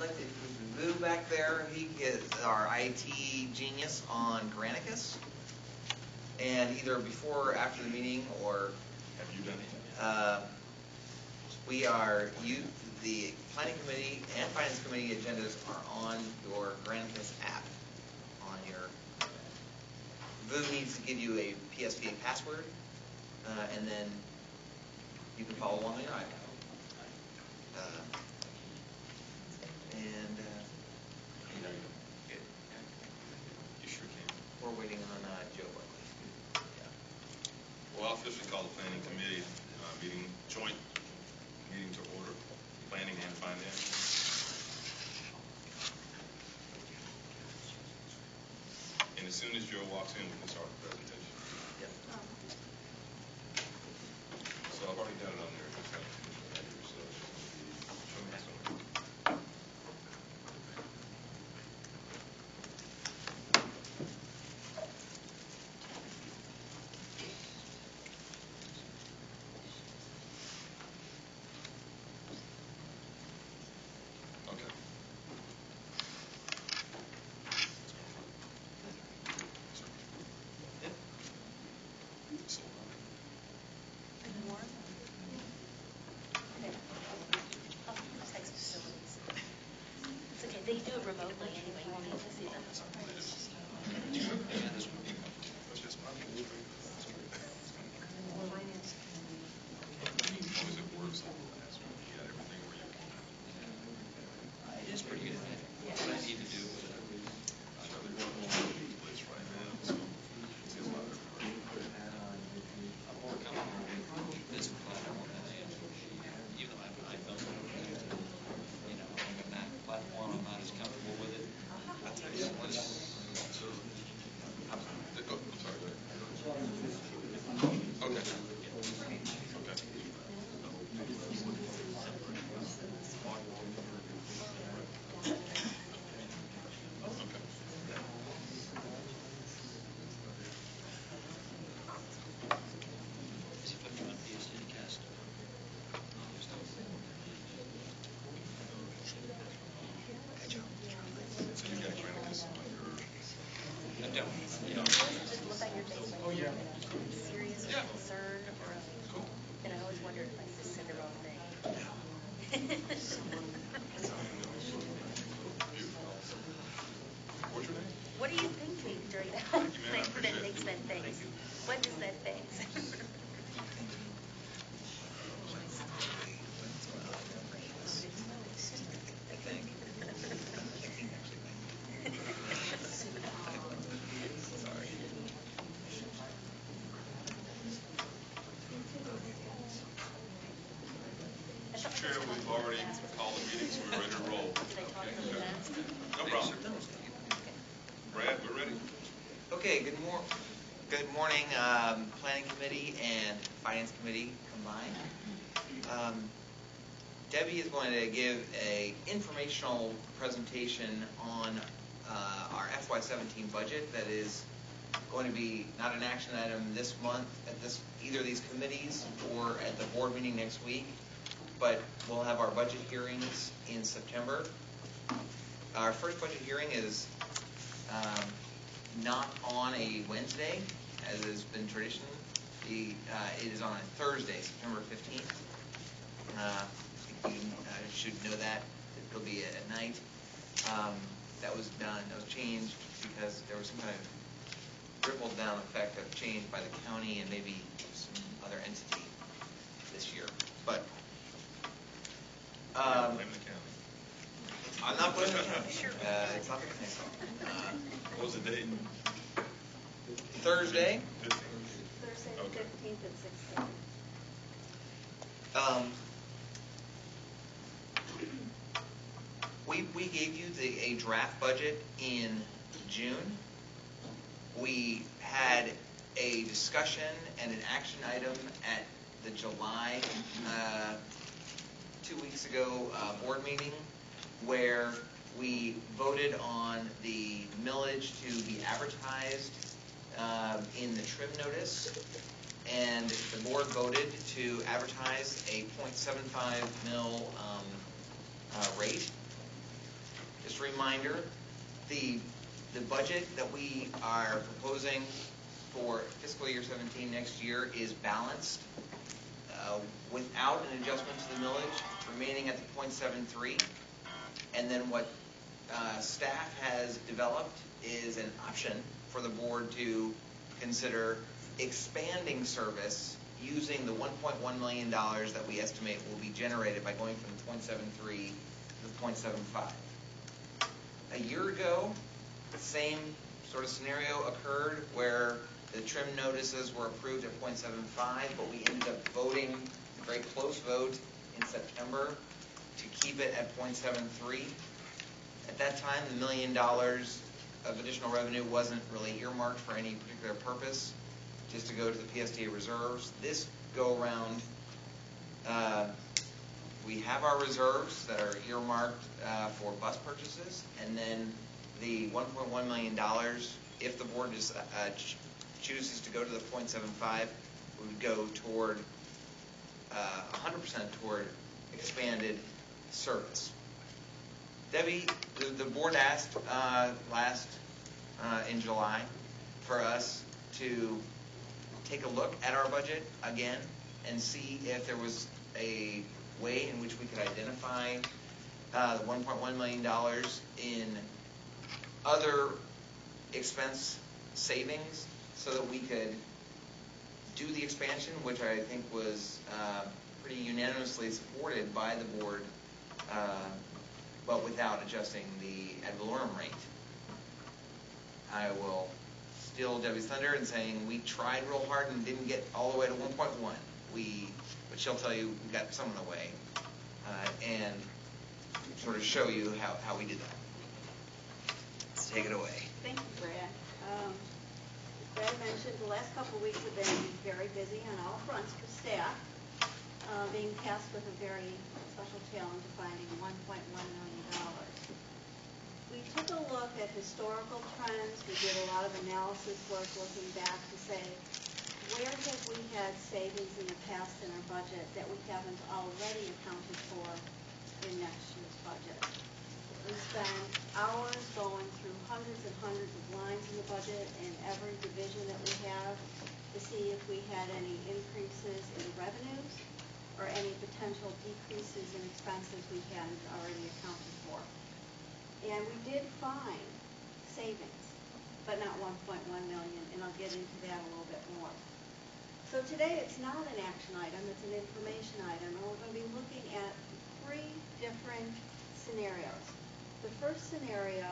like to Vu back there. He is our IT genius on Granicus. And either before or after the meeting, or have you done it? The Planning Committee and Finance Committee agendas are on your Granicus app. On your Vu needs to give you a PSTA password, and then you can follow along on your iPad. You sure can. We're waiting on Joe Buckley. Yeah. Well, I'll officially call the Planning Committee joint meeting to order. Planning and Finance. And as soon as Joe walks in, we can start the presentation. Yep. So I've already got it on there. Just have to finish it right here. So show me what's going on. Okay. So, It's okay, they do it remotely anyway, you won't need to see them. that's just my move. As long as it works, you got everything where you want it. It is pretty good. What I need to do is I know they're going on the list right now, so it's a lot of work. I'm working on this platform, and even though I have an iPhone, on a Mac platform, I'm not as comfortable with it. I tell you what, so, I'm sorry, go ahead. Okay. Okay. Is he putting you on PSTA cast? So you got Granicus on your... I don't. Yeah. Just look on your face like you're serious or concerned, or Cool. and I always wondered if I just said the wrong thing. Beautiful. What's your name? What are you thinking during that Thank you, man. I that appreciate makes it. that face? What is that face? Mr. Chair, we've already called the meeting, so we're ready to roll. Did I talk really fast? No problem. Brad, we're ready. Okay, good morning, Planning Committee and Finance Committee combined. Debbie is going to give a informational presentation on our FY17 budget that is going to be not an action item this month at either of these committees or at the board meeting next week, but we'll have our budget hearings in September. Our first budget hearing is not on a Wednesday, as has been tradition. It is on a Thursday, September 15th. You should know that. It'll be at night. That was changed because there was some kind of ripple-down effect of change by the county and maybe some other entity this year. But Blame the county. I'm not blaming the county. It's not the county. What was the date? Thursday. 15th. Thursday, Okay. 15th and 16th. We gave you a draft budget in June. We had a discussion and an action item at the July 2 weeks ago board meeting where we voted on the millage to be advertised in the trim notice, and the board voted to advertise a 0.75 mil rate. just a reminder, the budget that we are proposing for fiscal year 17 next year is balanced without an adjustment to the millage, remaining at the 0.73. And then what staff has developed is an option for the board to consider expanding service using the $1.1 million that we estimate will be generated by going from the 0.73 to the 0.75. A year ago, the same sort of scenario occurred where the trim notices were approved at 0.75, but we ended up voting, a very close vote in September, to keep it at 0.73. At that time, the $1 million of additional revenue wasn't really earmarked for any particular purpose, just to go to the PSTA reserves. This go around, we have our reserves that are earmarked for bus purchases, and then the $1.1 million, if the board chooses to go to the 0.75, would go toward 100% toward expanded service. Debbie, the board asked in July for us to take a look at our budget again and see if there was a way in which we could identify the $1.1 million in other expense savings so that we could do the expansion, which I think was pretty unanimously supported by the board, but without adjusting the ad valorem rate. I will steal Debbie's thunder in saying we tried real hard and didn't get all the way to 1.1. But she'll tell you we got some of the way, and sort of show you how we did that. Let's take it away. Thank you, Brad. Brad mentioned the last couple of weeks have been very busy on all fronts for staff, being tasked with a very special challenge of finding $1.1 million. We took a look at historical trends. We did a lot of analysis work looking back to say, where have we had savings in the past in our budget that we haven't already accounted for in next year's budget? We spent hours going through hundreds and hundreds of lines in the budget in every division that we have to see if we had any increases in revenues or any potential decreases in expenses we hadn't already accounted for. And we did find savings, but not 1.1 million, and I'll get into that a little bit more. So today it's not an action item, it's an information item, and we're going to be looking at 3 different scenarios. The first scenario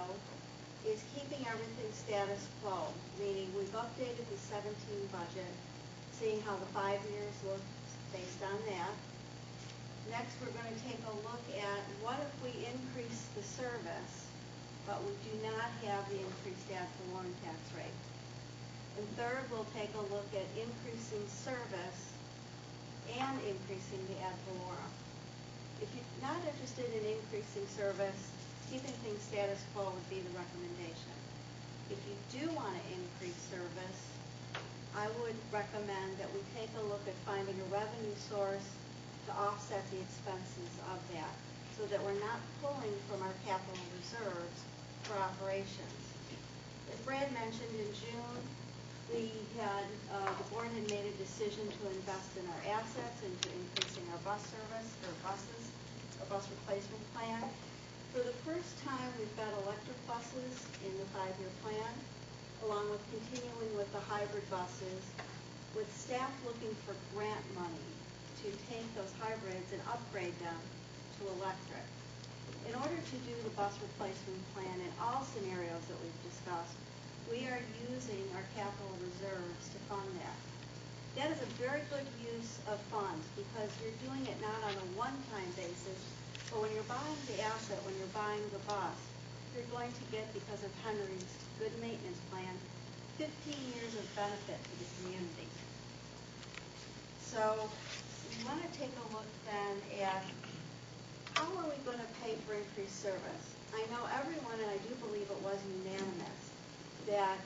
is keeping everything status quo, meaning we've updated the 17 budget, seeing how the 5 years look based on that. Next, we're going to take a look at what if we increase the service, but we do not have the increased ad valorem tax rate. And third, we'll take a look at increasing service and increasing the ad valorem. If you're not interested in increasing service, keeping things status quo would be the recommendation. If you do want to increase service, I would recommend that we take a look at finding a revenue source to offset the expenses of that, so that we're not pulling from our capital reserves for operations. As Brad mentioned, in June, the board had made a decision to invest in our assets and to increasing our bus service for buses, a bus replacement plan. For the first time, we've got electric buses in the 5-year plan, along with continuing with the hybrid buses, with staff looking for grant money to take those hybrids and upgrade them to electric. In order to do the bus replacement plan in all scenarios that we've discussed, we are using our capital reserves to fund that. That is a very good use of funds because you're doing it not on a one-time basis, but when you're buying the asset, when you're buying the bus, you're going to get, because of Henry's good maintenance plan, 15 years of benefit to the community. So we want to take a look then at how are we going to pay for increased service. I know everyone, and I do believe it was unanimous, that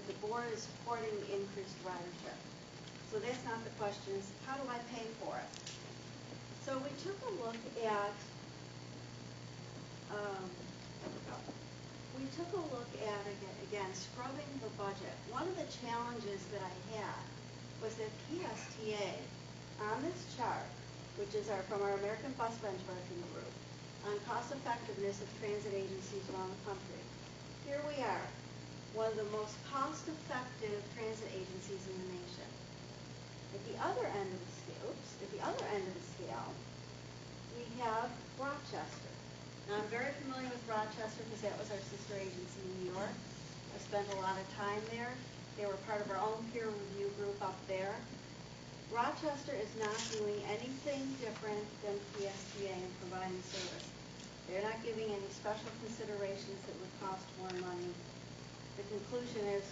the board is supporting the increased ridership. So that's not the question, is how do I pay for it? So we took a look at Um, we took a look at, again, scrubbing the budget. One of the challenges that I had was that PSTA, on this chart, which is from our American Bus Benchmarking Group, on cost effectiveness of transit agencies around the country. Here we are, one of the most cost-effective transit agencies in the nation. At the other end of the scale, we have Rochester. Now, I'm very familiar with Rochester because that was our sister agency in New York. I spent a lot of time there. They were part of our own peer review group up there. Rochester is not doing anything different than PSTA in providing service. They're not giving any special considerations that would cost more money. The conclusion is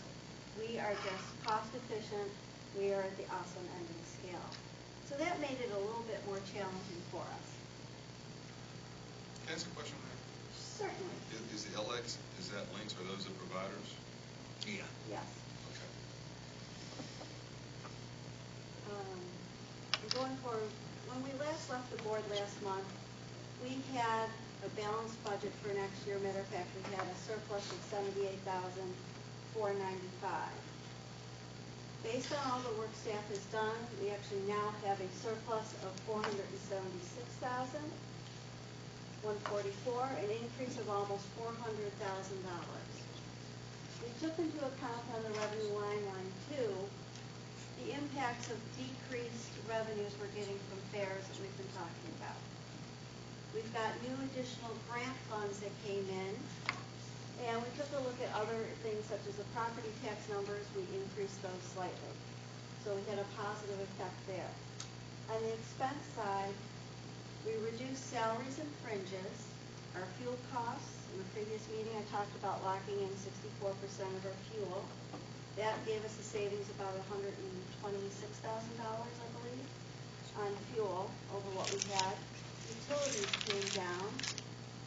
we are just cost efficient. We are at the awesome end of the scale. So that made it a little bit more challenging for us. Can I ask a question there? Certainly. Is the LX, is that links, are those the providers? Yeah. Yes. Okay. Going forward, when we last left the board last month, we had a balanced budget for next year. Matter of fact, we had a surplus of $78,495. Based on all the work staff has done, we actually now have a surplus of $476,144, an increase of almost $400,000. We took into account on the revenue line 2, the impacts of decreased revenues we're getting from fares that we've been talking about. We've got new additional grant funds that came in, and we took a look at other things such as the property tax numbers. We increased those slightly. So we had a positive effect there. On the expense side, we reduced salaries and fringes, our fuel costs. In the previous meeting, I talked about locking in 64% of our fuel. That gave us a savings about $126,000, I believe, on fuel over what we had. Utilities came down.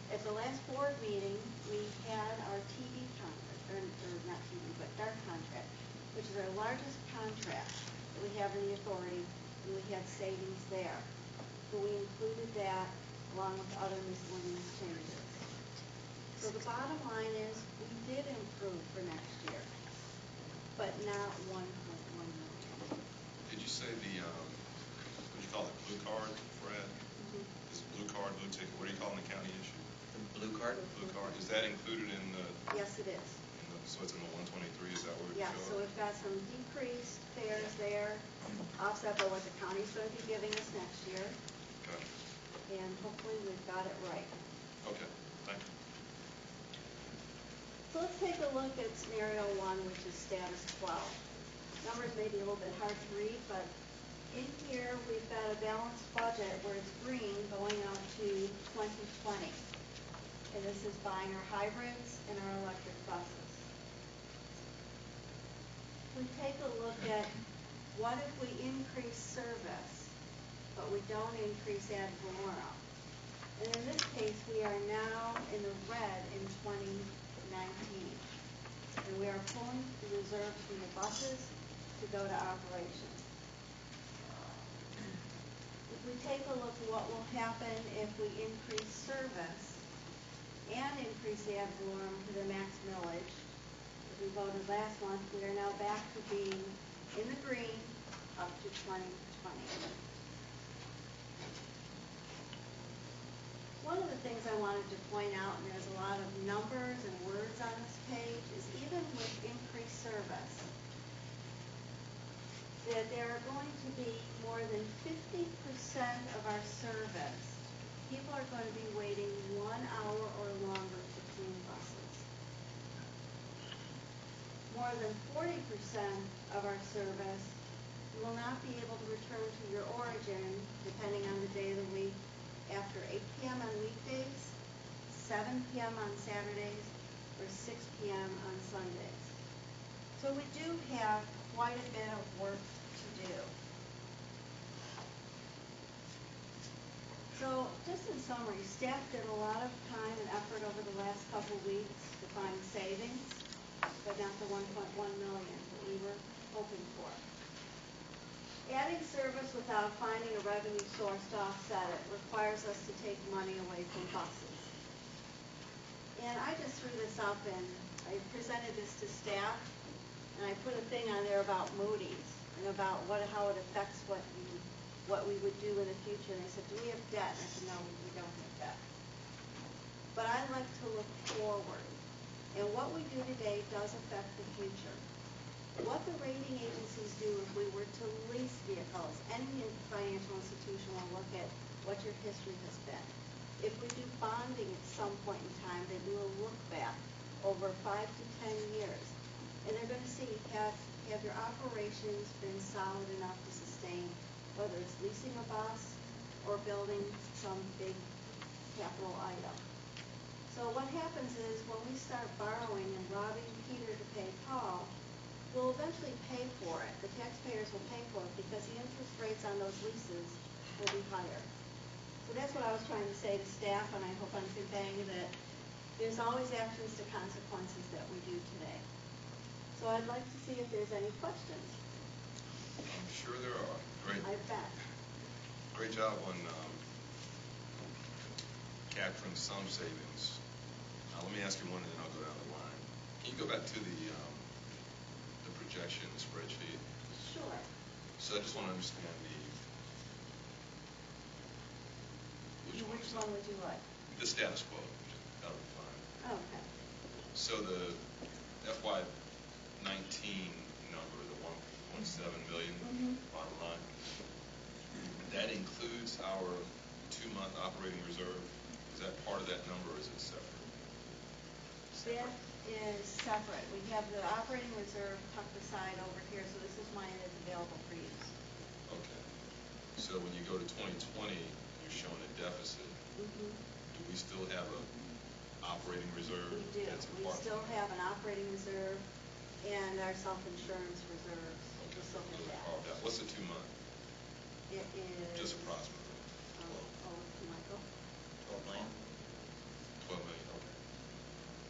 At the last board meeting, we had our TV contract, or not TV, but DART contract, which is our largest contract that we have in the authority, and we had savings there. So we included that along with other miscellaneous changes. So the bottom line is we did improve for next year, but not 1.1 million. Did you say the, what do you call it, blue card, Brad? Mm-hmm. Is it blue card, blue ticket, what do you call it in the county issue? The blue card? Blue card, is that included in the? Yes, it is. So it's in the 123, is that what Yeah, so we've got some decreased fares there, offset by what the county's going to be giving us next year, Okay, and hopefully we've got it right. okay, thank you. So let's take a look at scenario 1, which is status quo. Numbers may be a little bit hard to read, but in here we've got a balanced budget where it's green going out to 2020. And this is buying our hybrids and our electric buses. We take a look at what if we increase service, but we don't increase ad valorem. And in this case, we are now in the red in 2019. And we are pulling the reserves from the buses to go to operations. If we take a look at what will happen if we increase service and increase the ad valorem to the max millage, as we voted last month, we are now back to being in the green up to 2020. One of the things I wanted to point out, and there's a lot of numbers and words on this page, is even with increased service, that there are going to be more than 50% of our service, people are going to be waiting 1 hour or longer between buses. More than 40% of our service, you will not be able to return to your origin, depending on the day of the week, after 8 p.m. on weekdays, 7 p.m. on Saturdays, or 6 p.m. on Sundays. So we do have quite a bit of work to do. So just in summary, staff did a lot of time and effort over the last couple weeks to find savings, but not the 1.1 million that we were hoping for. Adding service without finding a revenue source to offset it requires us to take money away from buses. And I just threw this up and I presented this to staff, and I put a thing on there about Moody's and about how it affects what we would do in the future. And they said, do we have debt? And I said, no, we don't have debt. But I like to look forward. And what we do today does affect the future. What the rating agencies do if we were to lease vehicles, any financial institution will look at what your history has been. If we do bonding at some point in time, they do a look back over 5 to 10 years. And they're going to see, have your operations been solid enough to sustain, whether it's leasing a bus or building some big capital item. So what happens is when we start borrowing and robbing Peter to pay Paul, we'll eventually pay for it. The taxpayers will pay for it because the interest rates on those leases will be higher. So that's what I was trying to say to staff, and I hope I'm conveying that there's always actions to consequences that we do today. So I'd like to see if there's any questions. I'm sure there are. Great. I bet. Great job on capturing some savings. Let me ask you one, and then I'll go down the line. Can you go back to the projection spreadsheet? Sure. So I just want to understand Which one would you like? the status quo. That would be fine. Oh, okay. So the FY19 number, the 1.7 million bottom line, that includes our 2-month operating reserve. Is that part of that number, or is it separate? That is separate. We have the operating reserve tucked aside over here, so this is money that's available for use. Okay. So when you go to 2020, you're showing a deficit. Do we still have a operating reserve? We do. That's We apart still from have an operating reserve and our self-insurance reserves. Okay, We still so have those are that. carved out. What's the 2-month? It is. Just approximately. Michael. 12 million. 12 million, okay.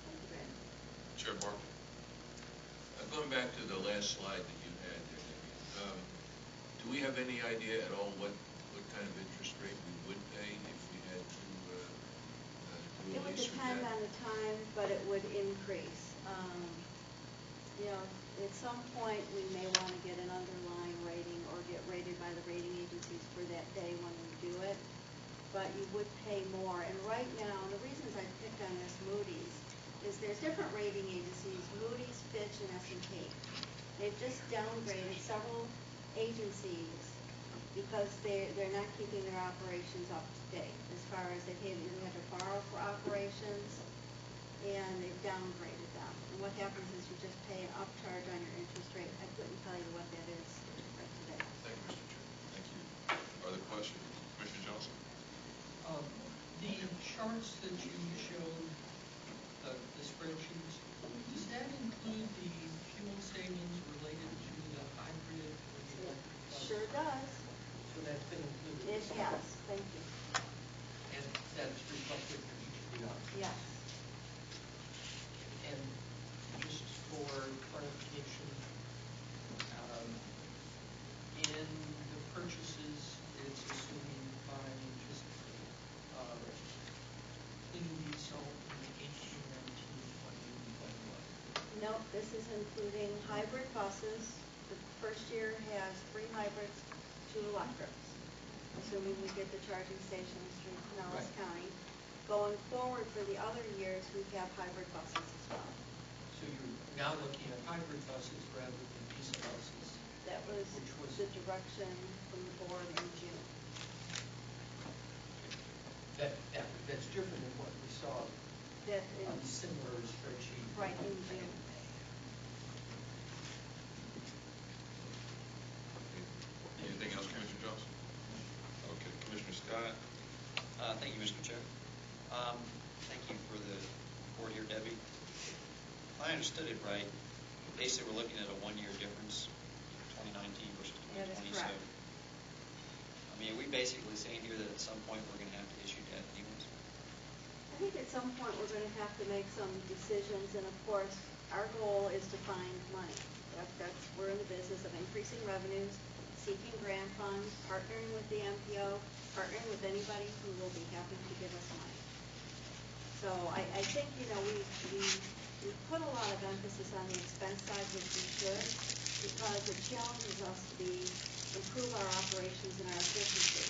Thank you, Brandon. Chair Barker? Going back to the last slide that you had there, Debbie, do we have any idea at all what kind of interest rate we would pay if we had to do It a would lease or depend debt? on the time, but it would increase. At some point, we may want to get an underlying rating or get rated by the rating agencies for that day when we do it, but you would pay more. And right now, the reasons I picked on this Moody's is there's different rating agencies, Moody's, Fitch, and S&P. They've just downgraded several agencies because they're not keeping their operations up to date as far as they had to borrow for operations, and they've downgraded them. And what happens is you just pay an upcharge on your interest rate. I couldn't tell you what that is right today. Thank you, Mr. Chair. Thank you. Other questions? Commissioner Johnson? The charts that you showed, the spreadsheets, does that include the fuel savings related to the hybrid or the electric bus? Sure does. So that's been included? It has. Thank you. And that's reflected in each of the options? Yes. And just for clarification, in the purchases, it's assuming buying just clean diesel in 18, 19, 20, and 21. Nope, this is including hybrid buses. The first year has 3 hybrids, 2 electrics, assuming we get the charging stations through Pinellas Right. County. Going forward for the other years, we have hybrid buses as well. So you're now looking at hybrid buses rather than diesel buses? That was Which was the direction from the board in June. that's different than what we saw That on a is similar spreadsheet. right in June. Anything else, Commissioner Johnson? Okay, Commissioner Scott? Thank you, Mr. Chair. Thank you for the report here, Debbie. If I understood it right, basically we're looking at a 1-year difference, 2019 versus 2020. That is correct. So, I mean, are we basically saying here that at some point we're going to have to issue debt anyways? I think at some point we're going to have to make some decisions, and of course, our goal is to find money. We're in the business of increasing revenues, seeking grant funds, partnering with the MPO, partnering with anybody who will be happy to give us money. So So I think, we put a lot of emphasis on the expense side, which we should, because it challenges us to improve our operations and our efficiency.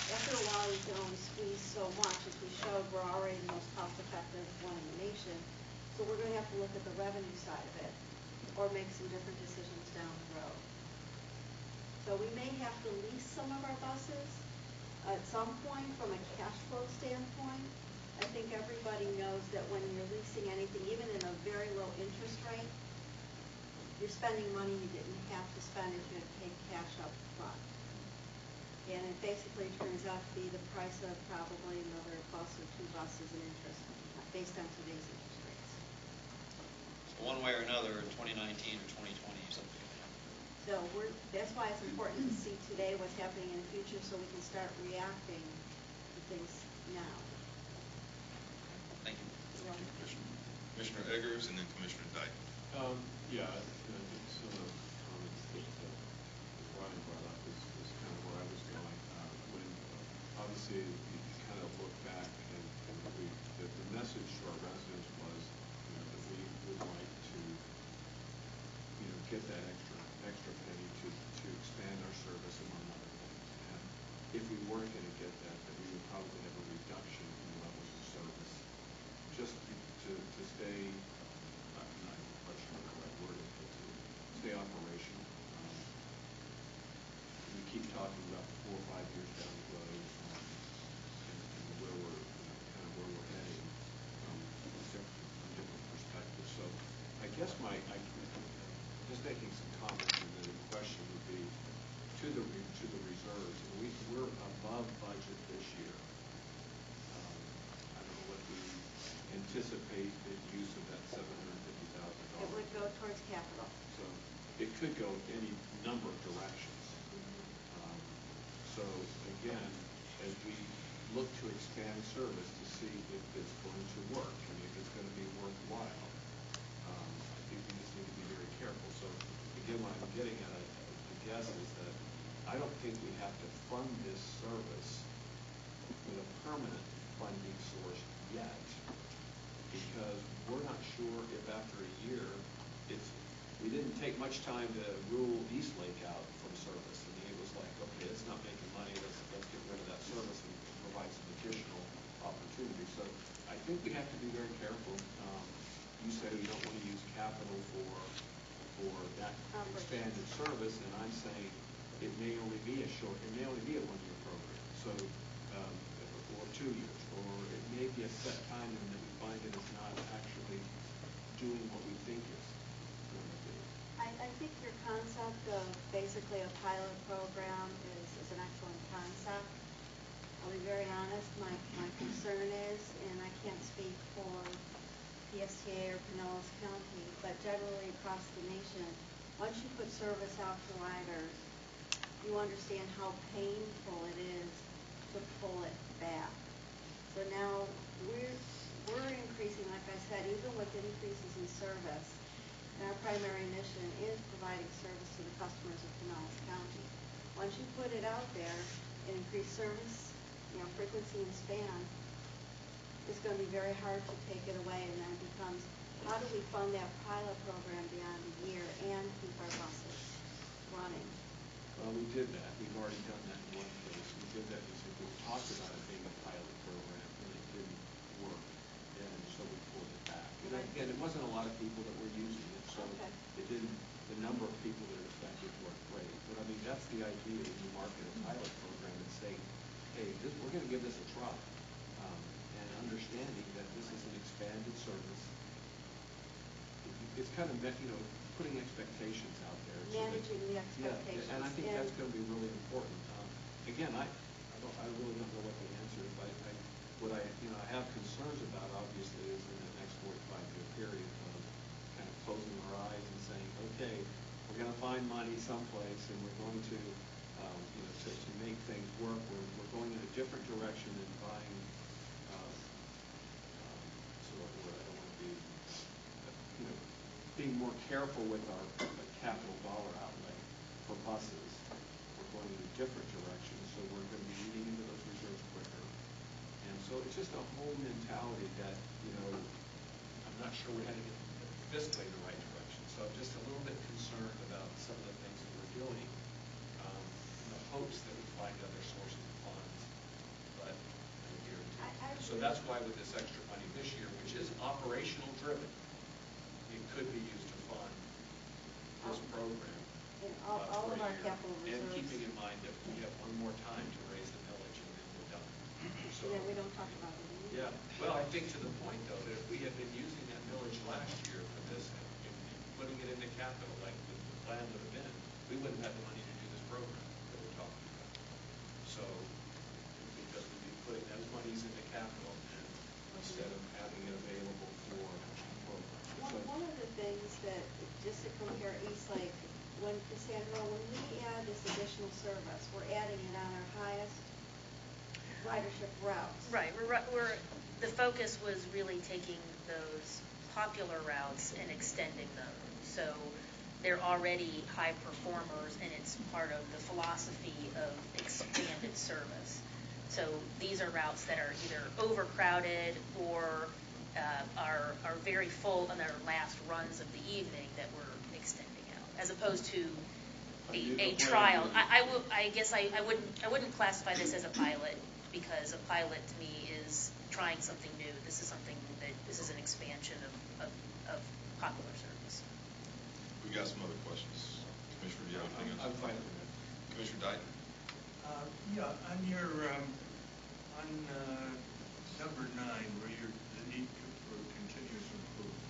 After a while, we can only squeeze so much. As we showed, we're already the most cost-effective one in the nation. So we're going to have to look at the revenue side of it, or make some different decisions down the road. So we may have to lease some of our buses at some point from a cash flow standpoint. I think everybody knows that when you're leasing anything, even in a very low interest rate, you're spending money you didn't have to spend if you had paid cash up front. And it basically turns out to be the price of probably another bus or two buses in interest, based on today's interest rates. So one way or another, in 2019 or 2020, something will happen. So that's why it's important to see today what's happening in the future, so we can start reacting to things now. Thank you. You're welcome. Commissioner Eggers and then Commissioner Dyke. Yeah, I think some of the comments that Brian brought up is kind of where I was going. When obviously you kind of look back and the message to our residents was, that we would like to, get that extra penny to expand our service among other things. And if we weren't going to get that, then we would probably have a reduction in the levels of service, just to stay. I'm not quite sure what the right word is, but to stay operational. We keep talking about 4 or 5 years down the road, and where we're, kind of where we're heading from different perspectives. So I guess just making some comments, and then the question would be to the reserves. We're above budget this year. I don't know what the anticipated use of that $750,000. It would go towards capital. So it could go any number of directions. So again, as we look to expand service to see if it's going to work, and if it's going to be worthwhile, I think we just need to be very careful. So again, what I'm getting at, I guess, is that I don't think we have to fund this service with a permanent funding source yet, because we're not sure if after a year we didn't take much time to rule Eastlake out from service. I mean, it was like, okay, it's not making money, let's get rid of that service and provide some additional opportunities. So I think we have to be very careful. You say you don't want to use capital for that expanded service, and I'm saying it may only be a 1-year program, so or 2 years, or it may be a set time and that we find that it's not actually doing what we think it's going to do. I think your concept of basically a pilot program is an excellent concept. I'll be very honest, my concern is, and I can't speak for PSTA or Pinellas County, but generally across the nation, once you put service out to riders, you understand how painful it is to pull it back. So now we're increasing, like I said, even with increases in service, and our primary mission is providing service to the customers of Pinellas County. Once you put it out there and increase service, frequency and span, it's going to be very hard to take it away, and then it becomes, how do we fund that pilot program beyond a year and keep our buses running? Well, we did that. We've already done that in one case. We did that. We talked about it being a pilot program, and it didn't work, and so we pulled it back. And it wasn't a lot of people that were using it, so it didn't. The number of people that it affected weren't great. But I mean, that's the idea when you market a pilot program and say, hey, we're going to give this a try, and understanding that this is an expanded service. It's kind of putting expectations out there. Managing the expectations. Yeah, and I think that's going to be really important. Again, I really don't know what the answer is. What I have concerns about, obviously, is in the next 45-year period of kind of closing our eyes and saying, okay, we're going to find money someplace, and we're going to, to make things work. We're going in a different direction than buying. So what word? I don't want to be, being more careful with our capital dollar outlay for buses. We're going in a different direction, so we're going to be eating into those reserves quicker. And And so it's just a whole mentality that, I'm not sure we're heading fiscally in the right direction. So I'm just a little bit concerned about some of the things that we're doing, in the hopes that we find other sources of funds, but no guarantee. So that's why with this extra money this year, which is operational driven, it could be used to fund this program. And all for of a our year. capital And reserves. keeping in mind that we have one more time to raise the millage and then we're done. So, Yeah, we don't talk about it anymore. yeah, well, I think to the point though, that if we had been using that millage last year for this and putting it into capital, like the plan would have been, we wouldn't have the money to do this program that we're talking about. So, because we'd be putting those monies into capital and instead of having it available for a program. One of the things that, just to compare Eastlake, Cassandra, when we add this additional service, we're adding it on our highest ridership routes. Right, the focus was really taking those popular routes and extending them. So they're already high performers, and it's part of the philosophy of expanded service. So these are routes that are either overcrowded or are very full on their last runs of the evening that we're extending out, as opposed to a trial. I guess I wouldn't classify this as a pilot, because a pilot to me is trying something new. This is an expansion of popular service. We've got some other questions. Commissioner, do you have anything else? I'm fine with that. Commissioner Dayton? Yeah, on your, on number 9, where the need for continuous improvement.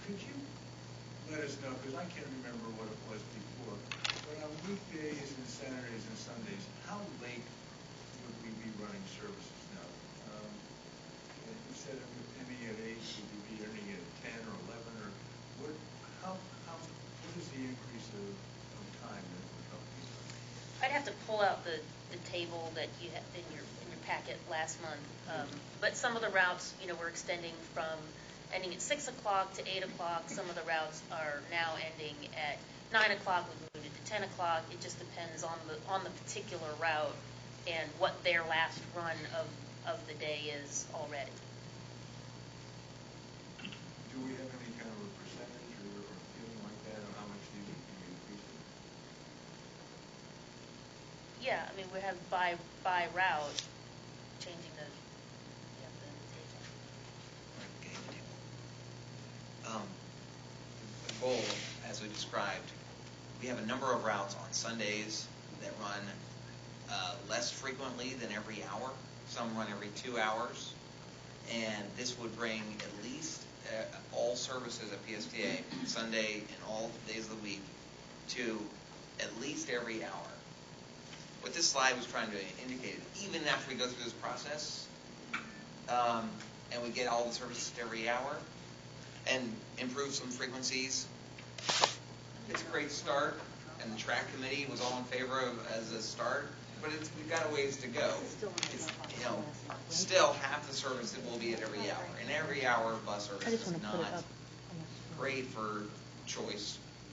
Could you let us know, because I can't remember what it was before, but on weekdays and Saturdays and Sundays, how late would we be running services now? Instead of ending at 8, would we be ending at 10 or 11, or what is the increase of time that we're talking about? I'd have to pull out the table that you had in your packet last month. But some of the routes, we're extending from ending at 6 o'clock to 8 o'clock. Some of the routes are now ending at 9 o'clock. We've moved it to 10 o'clock. It just depends on the particular route and what their last run of the day is already. Do we have any kind of a percentage or feeling like that on how much these are being increased? Yeah, I mean, we have by route changing the table. The goal, as we described, we have a number of routes on Sundays that run less frequently than every hour. Some run every 2 hours. And this would bring at least all services at PSTA, Sunday and all days of the week, to at least every hour. What this slide was trying to indicate, even after we go through this process, and we get all the services to every hour, and improve some frequencies, it's a great start, and the track committee was all in favor of as a start, but we've got a ways to go. It's, still half the services will be at every hour, and every hour of bus service is not great for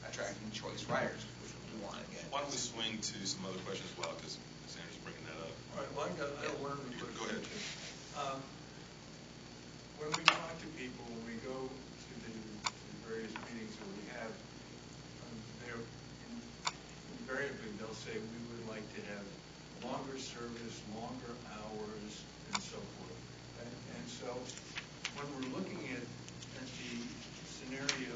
attracting choice riders, which we want to get. Why don't we swing to some other questions as well, because Sandra's bringing that up. All right, well, I got one other question. Go ahead. When we talk to people, when we go to the various meetings that we have, invariably they'll say we would like to have longer service, longer hours, and so forth. And so when we're looking at the scenario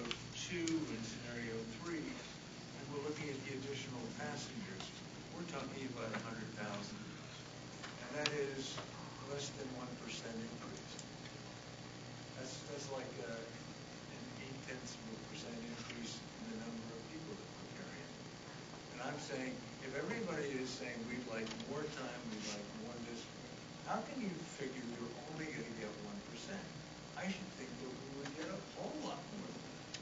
2 and scenario 3, and we're looking at the additional passengers, we're talking about 100,000. And that is less than 1% increase. That's like an 0.8% increase in the number of people that we're carrying. And I'm saying, if everybody is saying we'd like more time, we'd like more this, how can you figure you're only going to get 1%? I should think that we would get a whole lot more than that.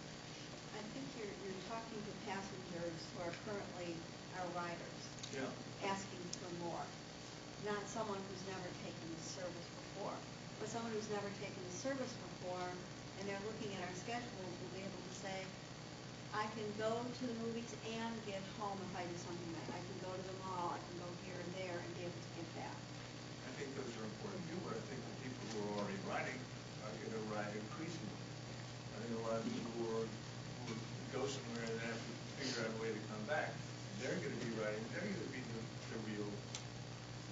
I think you're talking to passengers who are currently our riders, Yeah. asking for more. Not someone who's never taken the service before. But someone who's never taken the service before, and they're looking at our schedules, will be able to say, I can go to the movies and get home if I do something right. I can go to the mall, I can go here and there and be able to get back. I think those are important too, but I think the people who are already riding are going to ride increasingly. I think a lot of people who go somewhere and have to figure out a way to come back, they're going to be riding, they're going to be the real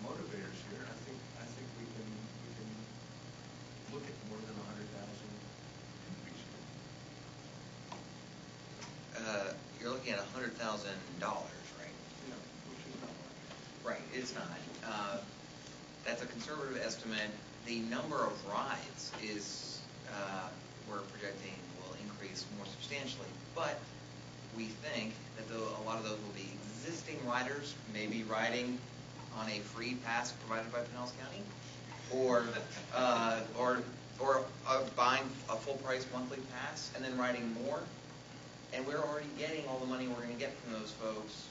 motivators here. I think we can look at more than 100,000 increase here. You're looking at $100,000, right? Yeah, which is not much. Right, it's not. That's a conservative estimate. The number of rides is, we're projecting will increase more substantially, but we think that a lot of those will be existing riders, maybe riding on a free pass provided by Pinellas County, or buying a full price monthly pass and then riding more. And we're already getting all the money we're going to get from those folks.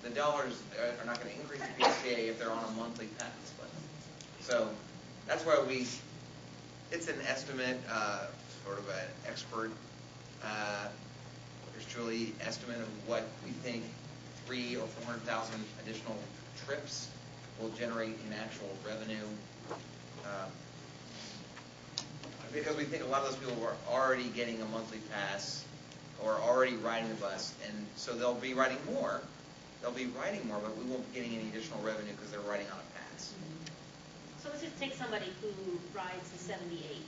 The dollars are not going to increase the PSTA if they're on a monthly pass. So that's why it's an estimate, sort of an expert, there's truly estimate of what we think 300,000 or 400,000 additional trips will generate in actual revenue. Because we think a lot of those people were already getting a monthly pass or already riding the bus, and so they'll be riding more. They'll be riding more, but we won't be getting any additional revenue because they're riding on a pass. So let's just take somebody who rides the 78.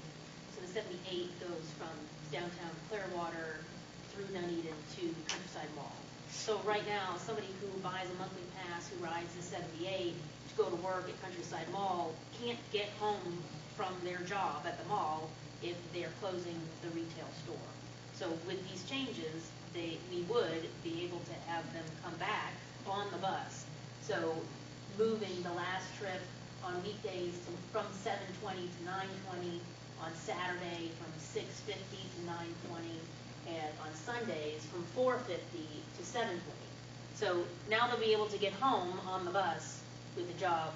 So the 78 goes from downtown Clearwater through Nuneaton to Countryside Mall. So right now, somebody who buys a monthly pass who rides the 78 to go to work at Countryside Mall can't get home from their job at the mall if they're closing the retail store. So with these changes, we would be able to have them come back on the bus. So moving the last trip on weekdays from 7:20 to 9:20, on Saturday from 6:50 to 9:20, and on Sundays from 4:50 to 7:20. So now they'll be able to get home on the bus with a job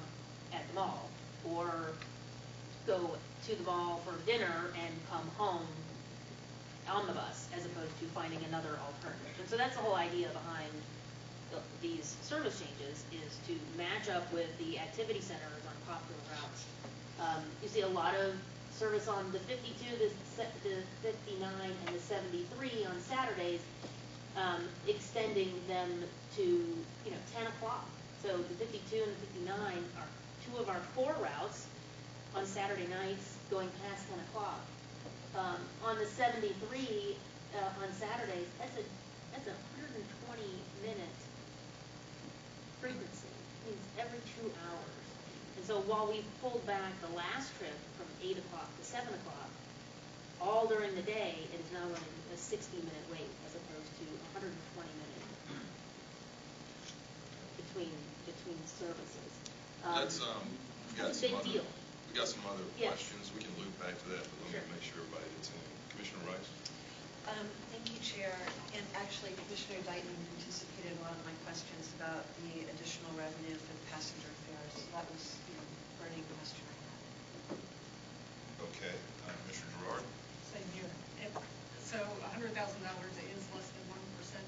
at the mall, or go to the mall for dinner and come home on the bus, as opposed to finding another alternative. And so that's the whole idea behind these service changes, is to match up with the activity centers on popular routes. You see a lot of service on the 52, the 59, and the 73 on Saturdays, extending them to 10 o'clock. So the 52 and the 59 are two of our 4 routes on Saturday nights going past 10 o'clock. On the 73 on Saturdays, that's a 120-minute frequency. It means every 2 hours. And so while we pulled back the last trip from 8 o'clock to 7 o'clock, all during the day, it is now running a 60-minute wait as opposed to 120-minute between services. Let's, we got It's some a big other, deal. we got some other Yes. questions. We can loop back to that, but let me Sure. make sure everybody gets in. Commissioner Rice? Thank you, Chair. And actually, Commissioner Dighton anticipated a lot of my questions about the additional revenue for the passenger fares. So that was, a burning question I had. Okay. Commissioner Gerard? Same here. So $100,000 is less than 1%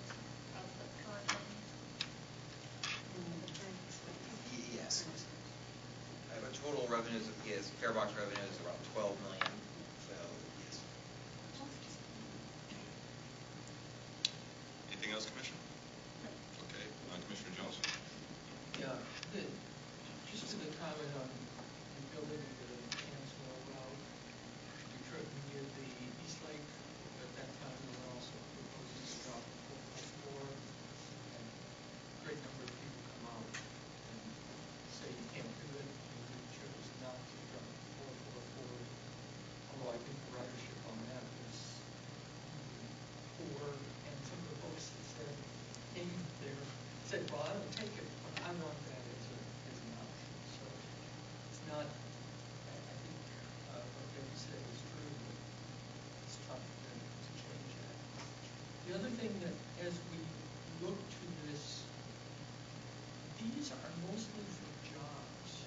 of the current revenue. Yes. But total revenues is fare box revenue is about 12 million. So yes. Anything else, Commissioner? Okay. Commissioner Johnson? Yeah, just to the comment on the building of the Hanswell route, Detroit, we did the East Lake, but at that time we were also proposing to drop the 4+4, and a great number of people come out and say you can't do it, and we chose not to drop the 4+4, although I think the ridership on that was poor, and some of the folks that said, came there, said, well, I don't take it, but I want that as an option. So it's not, I think what Debbie said is true, but it's tough to change that. The other thing that as we look to this, these are mostly for jobs,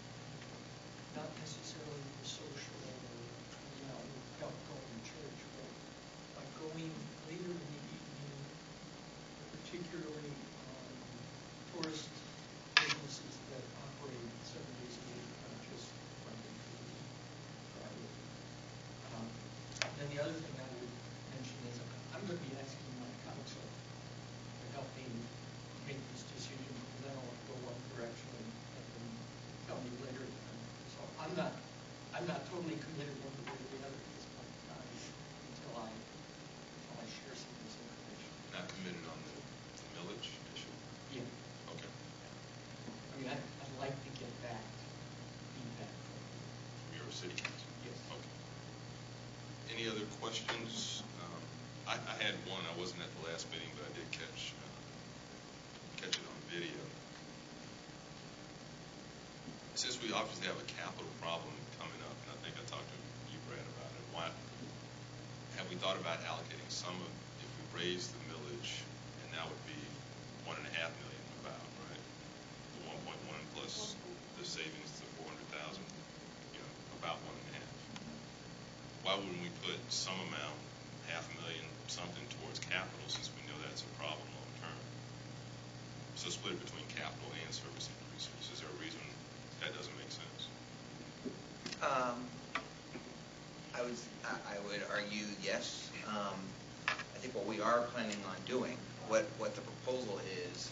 not necessarily for social or, going to church, but by going later in the evening I'm not totally committed one way or the other at this point in time until I share some of this information. Not committed on the millage issue? Yeah. Okay. I mean, I'd like to get back feedback From your city council? Yes. Okay. Any other questions? I had one. I wasn't at the last meeting, but I did catch it on video. Since we obviously have a capital problem coming up, and I think I talked to you, Brad, about it, why have we thought about allocating some of, if we raise the millage, and that would be $1.5 million about, right? The 1.1 plus the savings to 400,000, about 1.5. Why wouldn't we put some amount, $500,000, something towards capital, since we know that's a problem long term? So split it between capital and service increases. Is there a reason that doesn't make sense? I would argue yes. I think what we are planning on doing, what the proposal is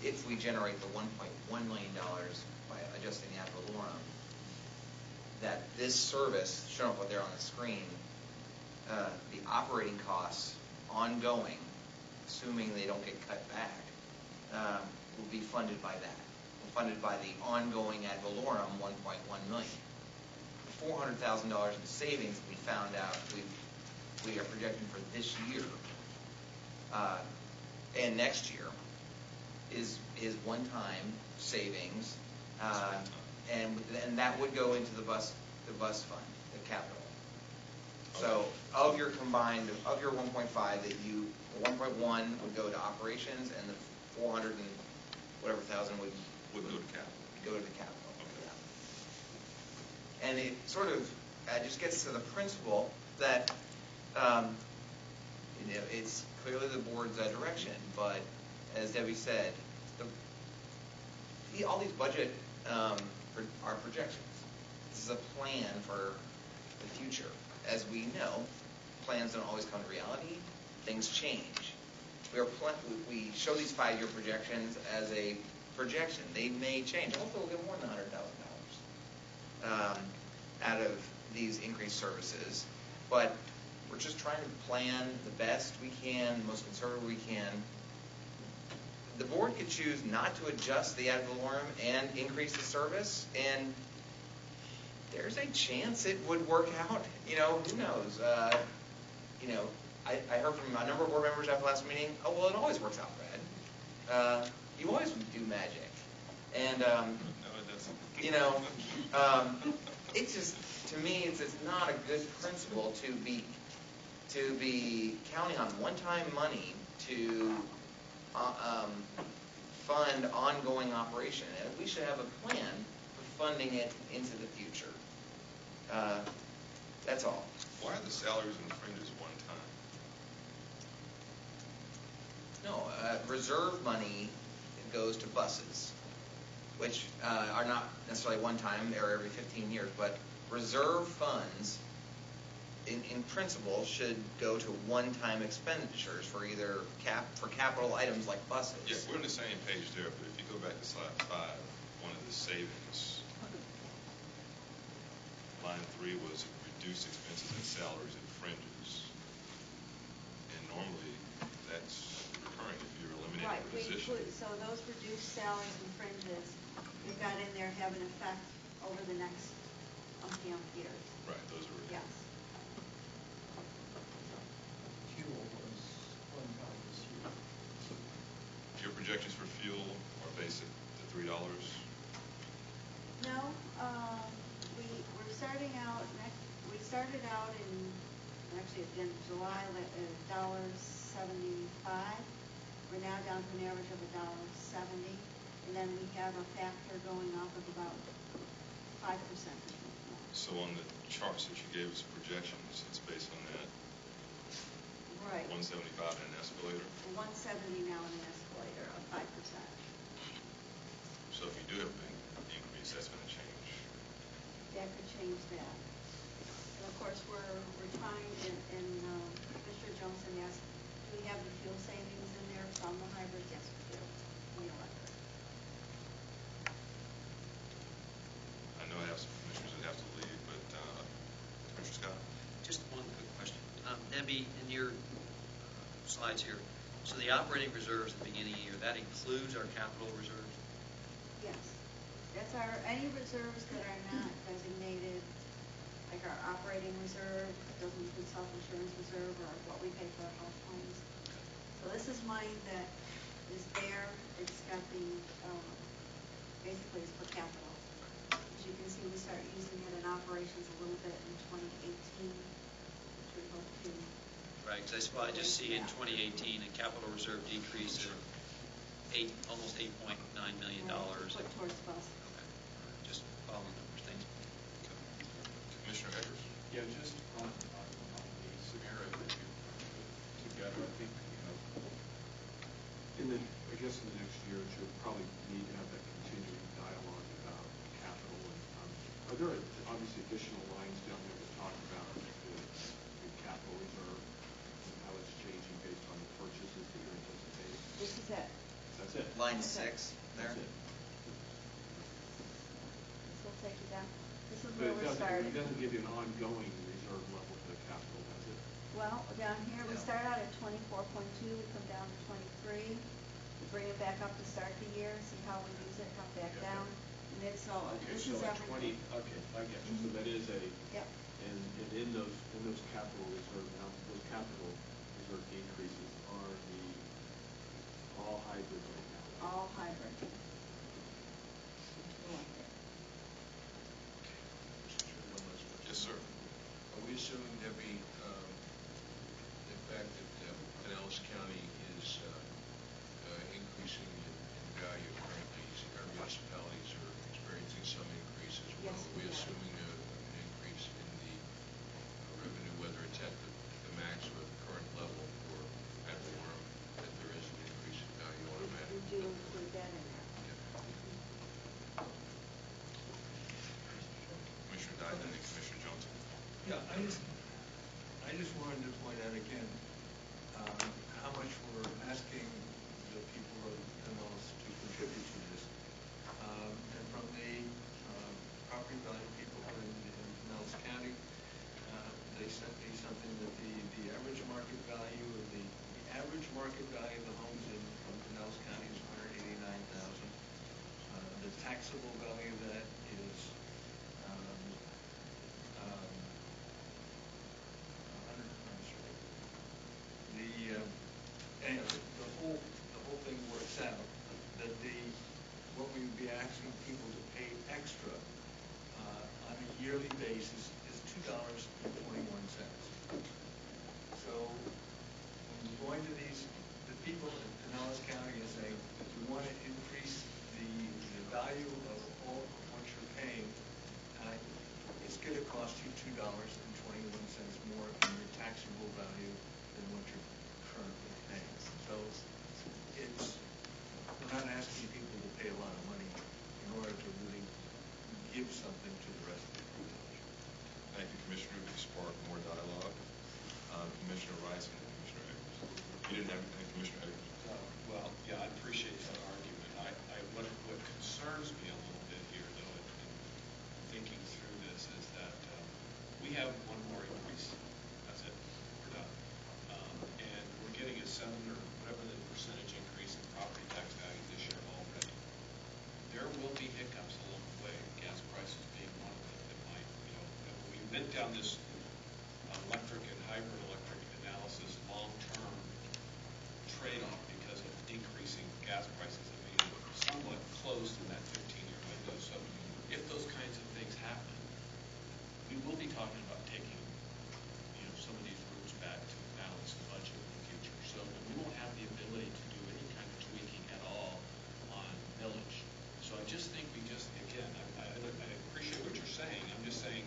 if we generate the $1.1 million by adjusting the ad valorem, that this service, shown up there on the screen, the operating costs ongoing, assuming they don't get cut back, will be funded by that. Funded by the ongoing ad valorem $1.1 million. The $400,000 in savings we found out we are projecting for this year and next year is one-time savings, and that would go into the bus fund, the capital. So of your 1.5 that the 1.1 would go to operations, and the 400 and whatever thousand would Go to capital. Go to the capital. Yeah. And it sort of just gets to the principle that it's clearly the board's direction, but as Debbie said, all these budget are projections. This is a plan for the future. As we know, plans don't always come to reality. Things change. We show these 5-year projections as a projection. They may change. Hopefully we'll get more than $100,000 out of these increased services. But we're just trying to plan the best we can, the most conservative we can. The board could choose not to adjust the ad valorem and increase the service, and there's a chance it would work out. Who knows? I heard from a number of board members after last meeting, oh, well, it always works out, Brad. You always do magic. And, No, it doesn't. it's just, to me, it's not a good principle to be counting on one-time money to fund ongoing operation. And we should have a plan for funding it into the future. That's all. Why are the salaries and fringes one time? No, reserve money goes to buses, which are not necessarily one time or every 15 years, but reserve funds in principle should go to one-time expenditures for either capital items like buses. Yeah, we're on the same page there, but if you go back to slide 5, one of the savings, line 3 was reduced expenses in salaries and fringes. And normally that's recurring if you're eliminating Right, a position. so those reduced salaries and fringes, we've got in there have an effect over the next years. Right, those are Yes. Fuel was one time this year. Your projections for fuel are based at the $3? No, we're starting out, we started out in, actually at the end of July, at $1.75. We're now down to an average of $1.70. And then we have a factor going up of about 5%. So on the charts that you gave us projections, it's based on that? Right. 175 and an escalator? 170 now in an escalator of 5%. So if you do have a big increase, that's going to change. That could change that. And of course, we're trying, and Mr. Johnson asked, do we have the fuel savings in there from the hybrid? Yes, we do. In the electric. I know I have some commissioners Debbie, in your slides here, so the operating reserves at the beginning of the year, that includes our capital reserves? Yes. That's any reserves that are not designated, like our operating reserve, doesn't include self-insurance reserve or what we pay for our health claims. So this is money that is there. It's got the, basically it's for capital. As you can see, we start using it in operations a little bit in 2018, which we hope to. Right, because I just see in 2018 a capital reserve decrease of almost $8.9 million. Put towards bus. Okay, just following numbers, thanks. Commissioner Eggers? Yeah, just on the scenario that you put together, I think, in the next year or two, probably need to have that continuing dialogue about capital. And are there obviously additional lines down there that talk about the capital reserve and how it's changing based on the purchases that you're anticipating? This is it. That's it. Line 6 there. That's it. This will take you down. This is But where we're starting. it doesn't give you an ongoing reserve level for the capital, does it? Well, down here, we No. start out at 24.2, we come down to 23. We bring it back up to start the year, see how we use it, come back Yeah. down. And it's all, Okay, this so is at everything. 20, okay, I get you. So that is Yep. and in those capital reserve, now, those capital reserve decreases are all hybrid right now, right? All hybrid. Go up there. Mr. Chair, one last question. Yes, sir. Are we assuming, Debbie, the fact that Pinellas County is increasing in value currently, our municipalities are experiencing some increase as well? Yes, Are we we are. assuming an increase in the revenue, whether it's at the max or the current level for ad valorem, that there is an increase in value automatically? We do include that in there. Commissioner Dyson and Commissioner Johnson. Yeah, I just wanted to point out again, how much we're asking the people of Pinellas to contribute to this. And from the property value people in Pinellas County, they sent me something that the average market value of the homes in Pinellas County is $189,000. The taxable value of that is the whole thing works out that what we would be asking people to pay extra on a yearly basis is $2.21. So when we're going to the people in Pinellas County and saying, we want to increase the value of all of what you're paying, it's going to cost you $2.21 more in your taxable value than what you're currently paying. So we're not asking people to pay a lot of money in order to really give something to the rest of the population. Thank you, Commissioner. We spark more dialogue. Commissioner Rice and Commissioner Eggers. You didn't have anything, Commissioner Eggers? Well, yeah, I appreciate that argument. What concerns me a little bit here, though, in thinking through this, is that we have one more increase. That's it. We're done. And we're getting a 7 or whatever the percentage increase in property tax value this year already. There will be hiccups along the way, gas prices being one of them that might, we went down this electric and hybrid electric analysis long-term trade-off because of increasing gas prices. I mean, somewhat closed in that 15-year window. So if those kinds of things happen, we will be talking about taking, some of these routes back to balance the budget in the future. So we won't have the ability to do any kind of tweaking at all on millage. So I just think again, I appreciate what you're saying. I'm just saying,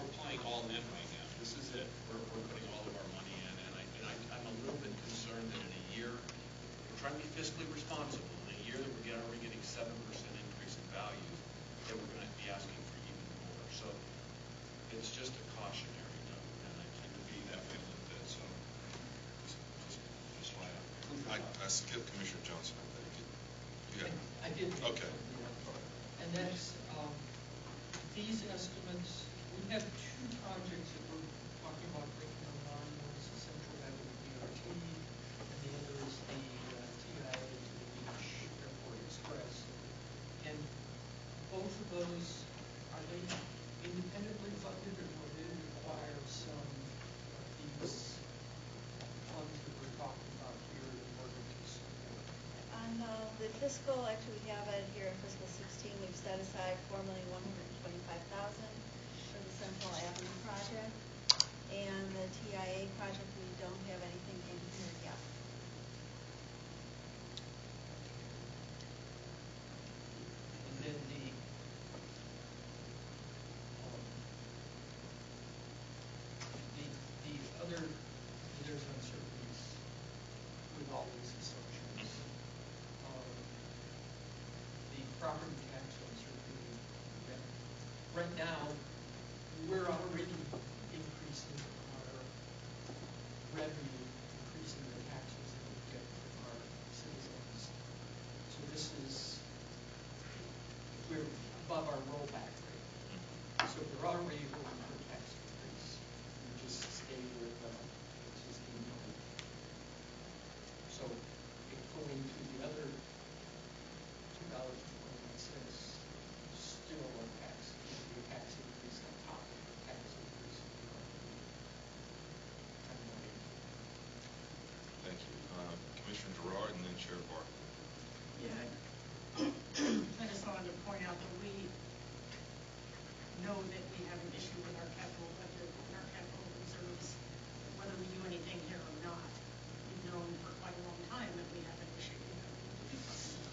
we're playing all in right now. This is it. We're putting all of our money in, and I'm a little bit concerned that in a year, we're trying to be fiscally responsible. In a year that we're already getting 7% increase in values, that we're going to be asking for even more. So it's just a cautionary note, and I tend to be that way a little bit. So just why I skipped Commissioner Johnson. You got it. I did. Okay. And that's, these estimates, we have 2 projects that we're talking about bringing online. One's speed, and the other is the TIA to the Beach Airport Express. And both of those, are they independently funded, or will they require some of these funds that we're talking about here in order to support? On the fiscal, actually, we have it here in fiscal 16, we've set aside $4,125,000 for the Central Avenue project. And the TIA project, we don't have anything in here yet. And then the other, there's uncertainties with all these assumptions. The property tax uncertainty, that right now, we're already increasing our revenue, increasing the taxes that we get from our citizens. So this is, we're above our rollback rate. So we're already hoping for a tax increase. We just stay with existing money. So going to the other $2.21, still a tax, a tax increase on top of the tax increase we already kind of went into. Thank you. Commissioner Gerard and then Chair Barker. Yeah, I just wanted to point out that we know that we have an issue with our capital budget and our capital reserves, whether we do anything here or not. We've known for quite a long time that we have an issue, and that we need to do something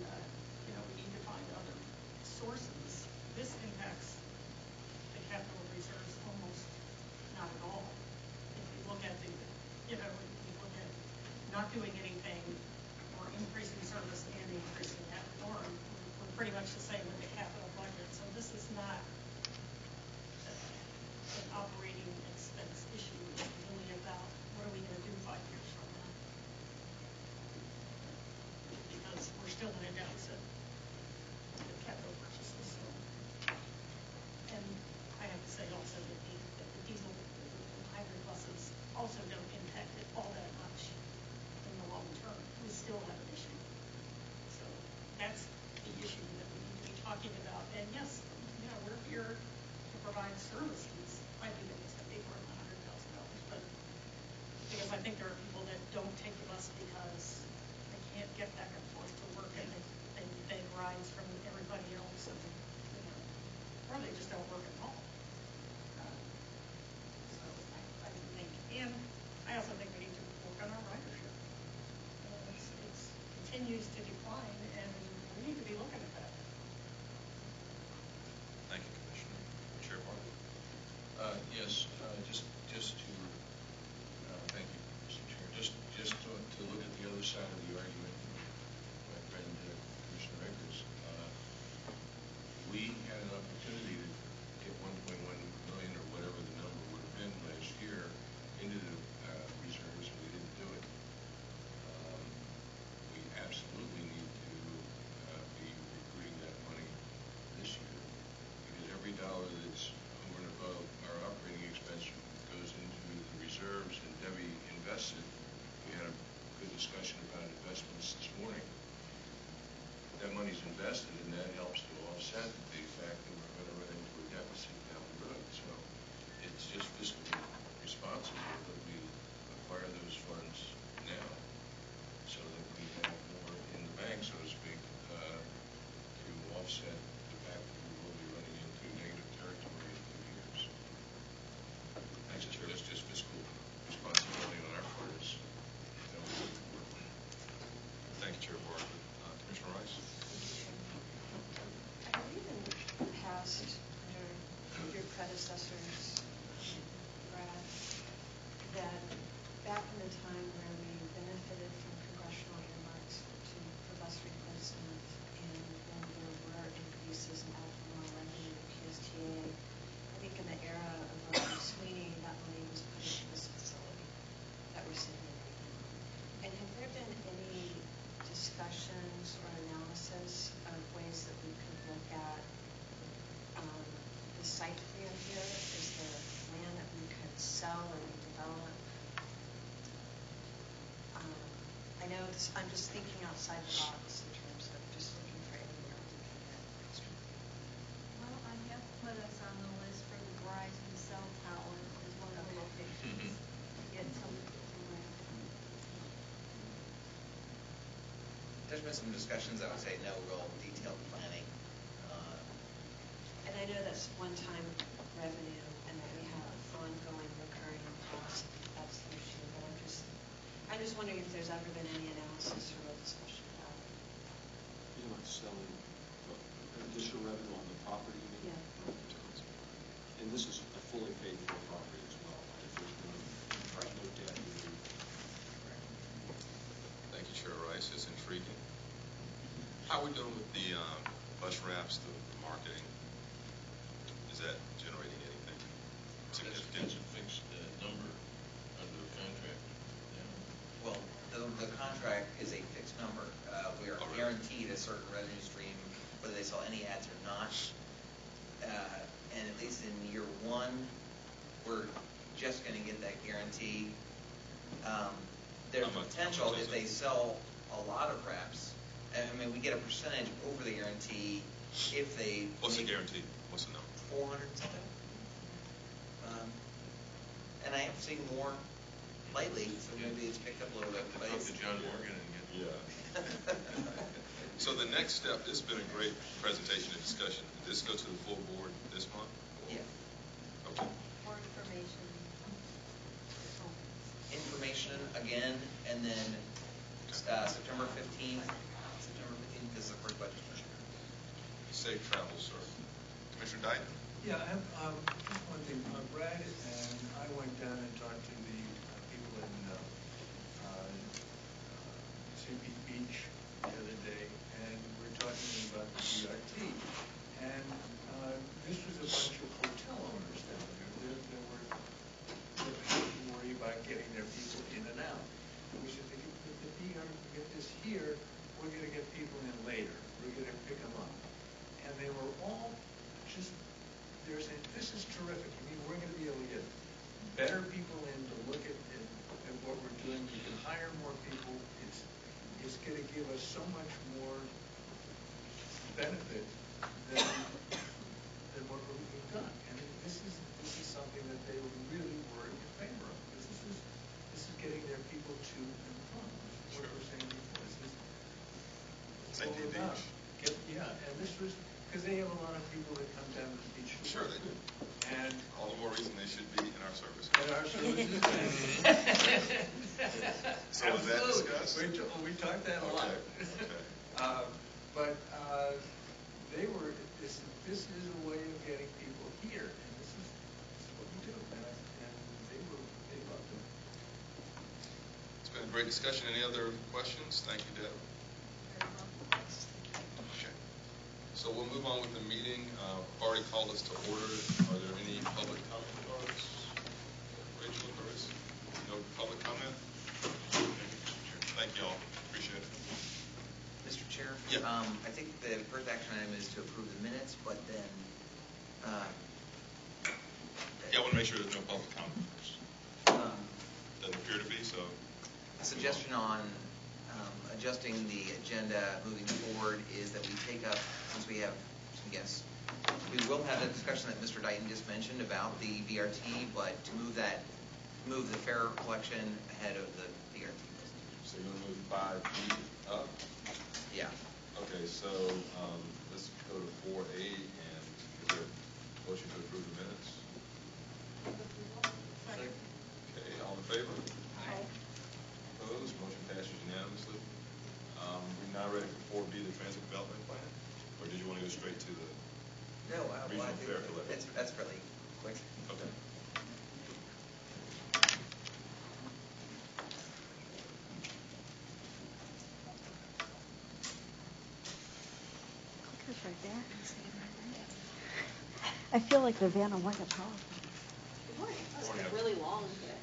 about it. And, we need to find other sources. This impacts the capital reserves almost not at all. If you look at if you look at not doing anything or increasing service and increasing ad valorem, we're pretty much the same with the capital budget. So this is not an operating expense issue. It's really about what are we going to do 5 years from now? Because we're still in a deficit with capital purchases. So, and I have to say also that the diesel and hybrid buses also don't impact it all that much in the long term. We still have an issue. So that's the issue that we need to be talking about. And yes, we're here to provide services. I do think it's going to be more than $100,000, but because I think there are people that don't take the bus because they can't get back and forth to work, and they beg rides from everybody else, and or they just don't work at all. So I think, and I also think we need to work on our ridership. It continues to decline, and we need to be looking at that. Thank you, Commissioner. Chair Barker. Yes, just to, thank you, Mr. Chair. Just to look at the other side of the argument from my friend Commissioner Eckers. We had an opportunity to get 1.1 million or whatever the number would have been last year into the reserves, and we didn't do it. We absolutely need to be recruiting that money this year, because every dollar that's over and above our operating expense goes into the reserves, and Debbie invested. We had a good discussion about investments this morning. That money's invested, and that helps to offset the fact that we're going to run into a deficit down the road. So it's just fiscally responsible that we acquire those funds now, so that we have more in the bank, so to speak, to offset the fact that we will be running into negative territory in 2 years. That's just fiscal responsibility on our part is that we look for. Thank you, Chair Barker. Commissioner Rice. I believe in the past, under your predecessors, Brad, that back in the time where we benefited from congressional earmarks for bus replacement, and when there were increases in ad valorem revenue to PSTA, I think in the era of Roger Sweeney, that money was put into this facility that we're sitting in right now. And have there been any discussions or analysis of ways that we could look at the site plan here? Is I'm just thinking outside the box in terms of just looking for anywhere we can get extra. Well, I have put us on the list for the Verizon cell tower as one of the locations. Get some land. There's been some discussions, I would say, no real detailed planning. And I know that's one-time revenue and that we have ongoing recurring costs. That's the issue, but I'm just wondering if there's ever been any analysis or real discussion about it. You know, it's selling additional revenue on the property. Yeah. And this is a fully paid for property as well. If there's no debt, Thank you, Chair Rice. It's intriguing. How are we doing with the bus wraps, the marketing? Is that generating anything significant? That's a fixed number under the contract. Well, the contract is a fixed number. We are guaranteed a certain revenue stream, whether they sell any ads or not. And at least in year one, we're just going to get that guarantee. There's How much potential is if it? they sell a lot of reps. I mean, we get a percentage over the guarantee if they. What's the guarantee? What's the number? 400 something. And I have seen more lately, so maybe it's picked up a little bit. But Talk it's, to John Morgan and get. Yeah. So the next step, this has been a great presentation and discussion. Did this go to the full board this month? yeah. Okay. More information. Information again, and then September 15th. September 15th is the first budget session. Safe travel, sir. Commissioner Dyton? Yeah, I have just one thing. Brad and I went down and talked to the people in St. Pete Beach the other day, and we're talking about the BRT. And this was a bunch of hotel owners down there that were worried about getting their people in and out. And we said, if the BRT get this here, we're going to get people in later. We're going to pick them up. And they were all just, they're saying, this is terrific. I mean, we're going to be able to get better people in to look at what we're doing. We can hire more people. It's going to give us so much more benefit than what we've done. And this is something that they really were in favor of, because this is getting their people to and from. This is what we're saying before. This is St. all Pete about. Beach. Yeah, and this was because they have a lot of people that come down to the beach. Sure they do. And All the more reason they should be in our service. and our services. So was that discussed? We talked that a lot. Okay. But they were. This is a way of getting people here, and this is what we do. And they loved it. It's been a great discussion. Any other questions? Thank you, Deb. Okay. So we'll move on with the meeting. I've already called us to order. Are there any public comment cards? Rachel, Doris? No public comment? Thank you all. Appreciate it. Mr. Chair? Yeah. I think the first action item is to approve the minutes, but then. Yeah, I want to make sure there's no public comment first. Doesn't appear to be, so. A suggestion on adjusting the agenda moving forward is that we take up, since we have some guests, we will have the discussion that Mr. Dighton just mentioned about the BRT, but to move the fare collection ahead of the BRT list. So you're going to move 5B up? Yeah. Okay, so let's go to 4A, and is there a motion to approve the minutes? Okay, all in favor? Aye. Opposed? Motion passes unanimously. We're now ready for 4B, the transit development plan? Or did you want to go straight to the No, well, I regional think fare collection? that's fairly quick. Okay. It's right there. I feel like the Vanna White of Power. Good morning. It's really long today.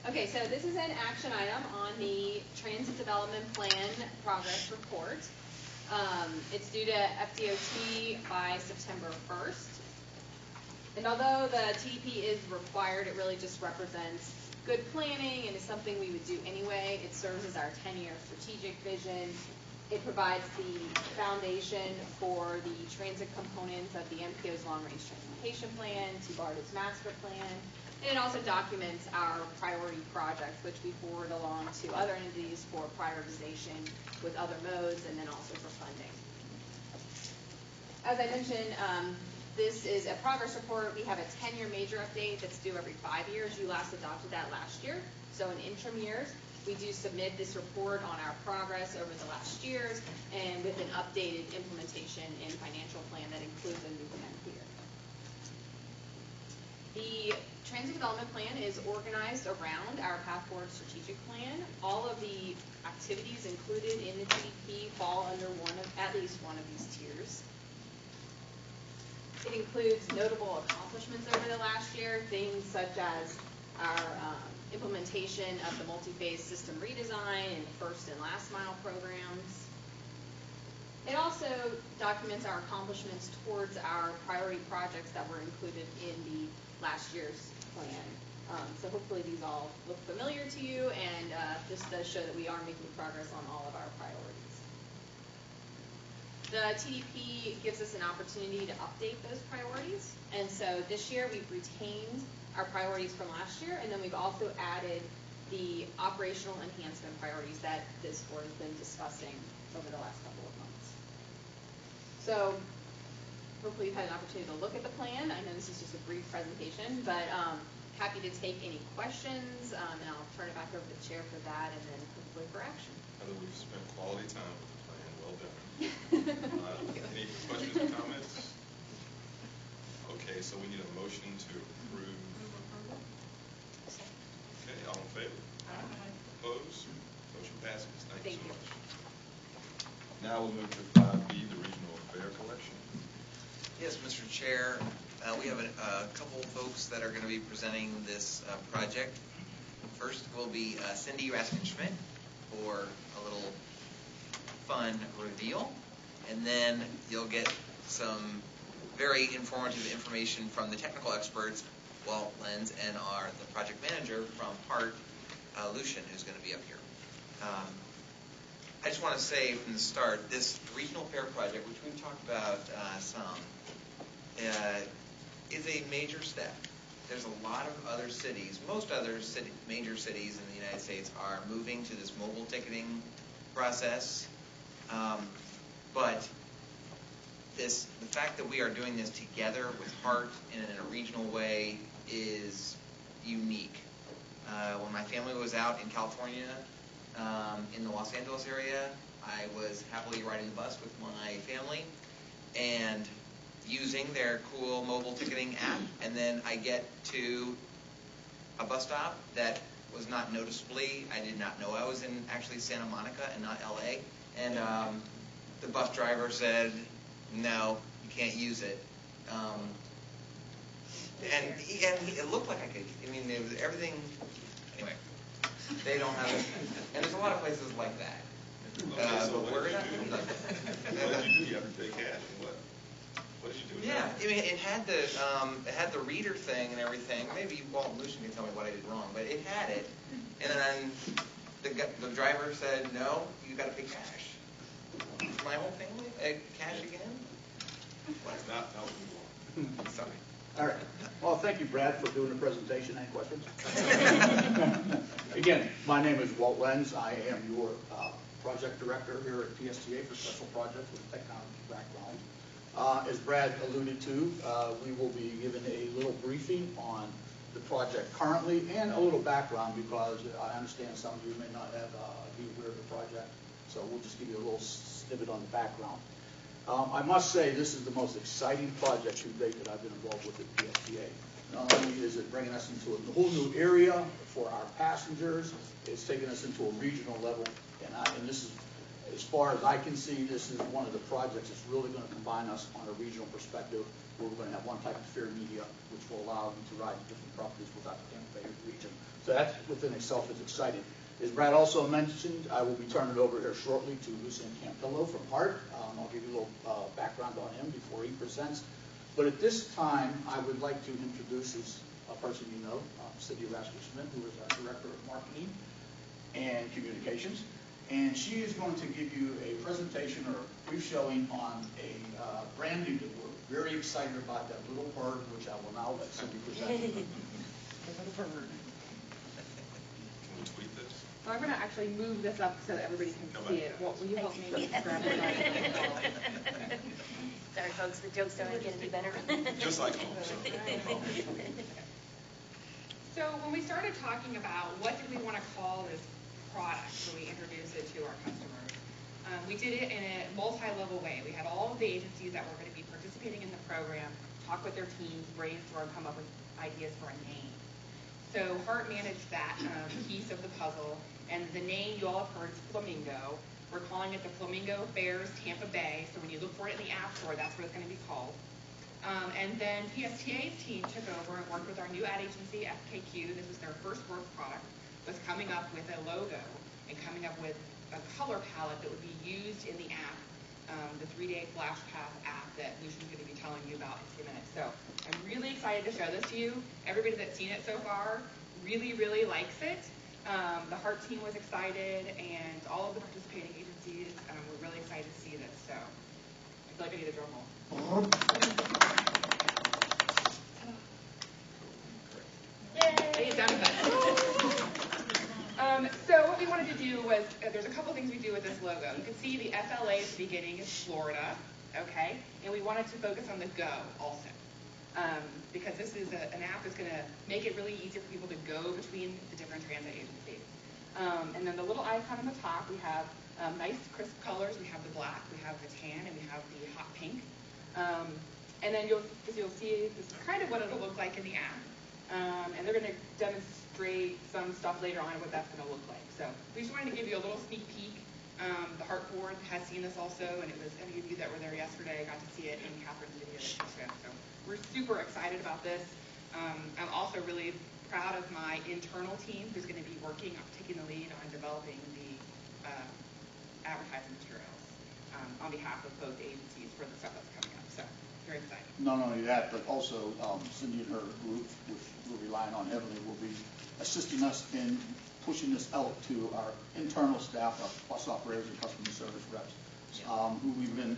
Okay, so this is an action item on the Transit Development Plan Progress Report. It's due to FDOT by September 1st. And although the TP is required, it really just represents good planning and is something we would do anyway. It serves as our 10-year strategic vision. It provides the foundation for the transit components of the MPO's long-range transportation plan, TBARTA's master plan, and it also documents our priority projects, which we forward along to other entities for prioritization with other modes and then also for funding. As I mentioned, this is a progress report. We have a 10-year major update that's due every 5 years. You last adopted that last year. So in interim years, we do submit this report on our progress over the last years and with an updated implementation and financial plan that includes a new 10th year. The Transit Development Plan is organized around our Path Forward Strategic Plan. All of the activities included in the TDP fall under at least one of these tiers. It includes notable accomplishments over the last year, things such as our implementation of the multi-phase system redesign and first and last mile programs. It also documents our accomplishments towards our priority projects that were included in the last year's plan. So hopefully these all look familiar to you, and this does show that we are making progress on all of our priorities. The TDP gives us an opportunity to update those priorities, and so this year we've retained our priorities from last year, and then we've also added the operational enhancement priorities that this board has been discussing over the last couple of months. So hopefully you've had an opportunity to look at the plan. I know this is just a brief presentation, but happy to take any questions, and I'll turn it back over to the chair for that, and then hopefully for action. Heather, we've spent quality time with the plan. Well done. Any questions or comments? Okay, so we need a motion to approve. Okay, all in favor? Opposed? Motion passes. Thank you so much. Now we'll move to 5B, the Regional Affair Collection. Yes, Mr. Chair, we have a couple folks that are going to be presenting this project. First will be Cindy Raskin-Schmidt for a little fun reveal, and then you'll get some very informative information from the technical experts, Walt Lenz, and the project manager from HART, Lucian, who's going to be up here. I just want to say from the start, this regional fair project, which we've talked about some, is a major step. There's a lot of other cities, most other major cities in the United States are moving to this mobile ticketing process, but the fact that we are doing this together with HART and in a regional way is unique. When my family was out in California, in the Los Angeles area, I was happily riding the bus with my family and using their cool mobile ticketing app, and then I get to a bus stop that was not noticeably, I did not know I was in actually Santa Monica and not LA, and the bus driver said, no, you can't use it. And it looked like I could, I mean, it was everything, anyway, they don't have it, and there's a lot of places like that. So but we're not what like that. did you do? You have to pay cash, and what? What did you do with Yeah, that? I mean, it had the reader thing and everything. Maybe Walt and Lucian can tell me what I did wrong, but it had it. And then the driver said, no, you got to pay cash. My whole family, cash again? Now we'll move on. Sorry. All right. Well, thank you, Brad, for doing the presentation. Any questions? Again, my name is Walt Lenz. I am your project director here at PSTA for special projects with a technology background. As Brad alluded to, we will be given a little briefing on the project currently and a little background because I understand some of you may not have be aware of the project, so we'll just give you a little snippet on the background. I must say this is the most exciting project to date that I've been involved with at PSTA. Not only is it bringing us into a whole new area for our passengers, it's taking us into a regional level, and this is, as far as I can see, this is one of the projects that's really going to combine us on a regional perspective, where we're going to have one type of fare media, which will allow you to ride to different properties without the Tampa Bay region. So that within itself is exciting. As Brad also mentioned, I will be turning it over here shortly to Lucian Campillo from HART. I'll give you a little background on him before he presents. But at this time, I would like to introduce his a person you know, Cindy Rasmussen, who is our Director of Marketing and Communications. And she is going to give you a presentation or a brief showing on a brand new that we're very excited about, that little bird, which I will now let Cindy present. Can we tweet this? So I'm going to actually move this up so that everybody can see it. Will you help me grab it? Sorry, folks, the jokes don't get any better. Just like home. So when we started talking about what did we want to call this product when we introduced it to our customers, we did it in a multi-level way. We had all of the agencies that were going to be participating in the program talk with their teams, brainstorm, come up with ideas for a name. So Hart managed that piece of the puzzle, and the name you all have heard is Flamingo. We're calling it the Flamingo Bears Tampa Bay, so when you look for it in the App Store, that's what it's going to be called. And then PSTA's team took over and worked with our new ad agency, FKQ. This was their first work product, was coming up with a logo and coming up with a color palette that would be used in the app, the 3-day Flash Pass app that Lucian's going to be telling you about in a few minutes. So I'm really excited to show this to you. Everybody that's seen it so far really, really likes it. The Hart team was excited, and all of the participating agencies were really excited to see this. So I feel like I need a drum roll. Yay! It done it. So what we wanted to do was, there's a couple things we do with this logo. You can see the FLA at the beginning is Florida, okay? And we wanted to focus on the go also. Because this is an app that's going to make it really easy for people to go between the different transit agencies. And then the little icon on the top, we have nice crisp colors. We have the black, we have the tan, and we have the hot pink. And then as you'll see, this is kind of what it'll look like in the app. And they're going to demonstrate some stuff later on what that's going to look like. So we just wanted to give you a little sneak peek. The Hart board has seen this also, and it was any of you that were there yesterday got to see it in Catherine's video that she showed. So we're super excited about this. I'm also really proud of my internal team who's going to be working on taking the lead on developing the advertising materials on behalf of both agencies for the stuff that's coming up. So very excited. Not only that, but also Cindy and her group, which we're relying on heavily, will be assisting us in pushing this out to our internal staff, our bus operators and customer service reps, who we've been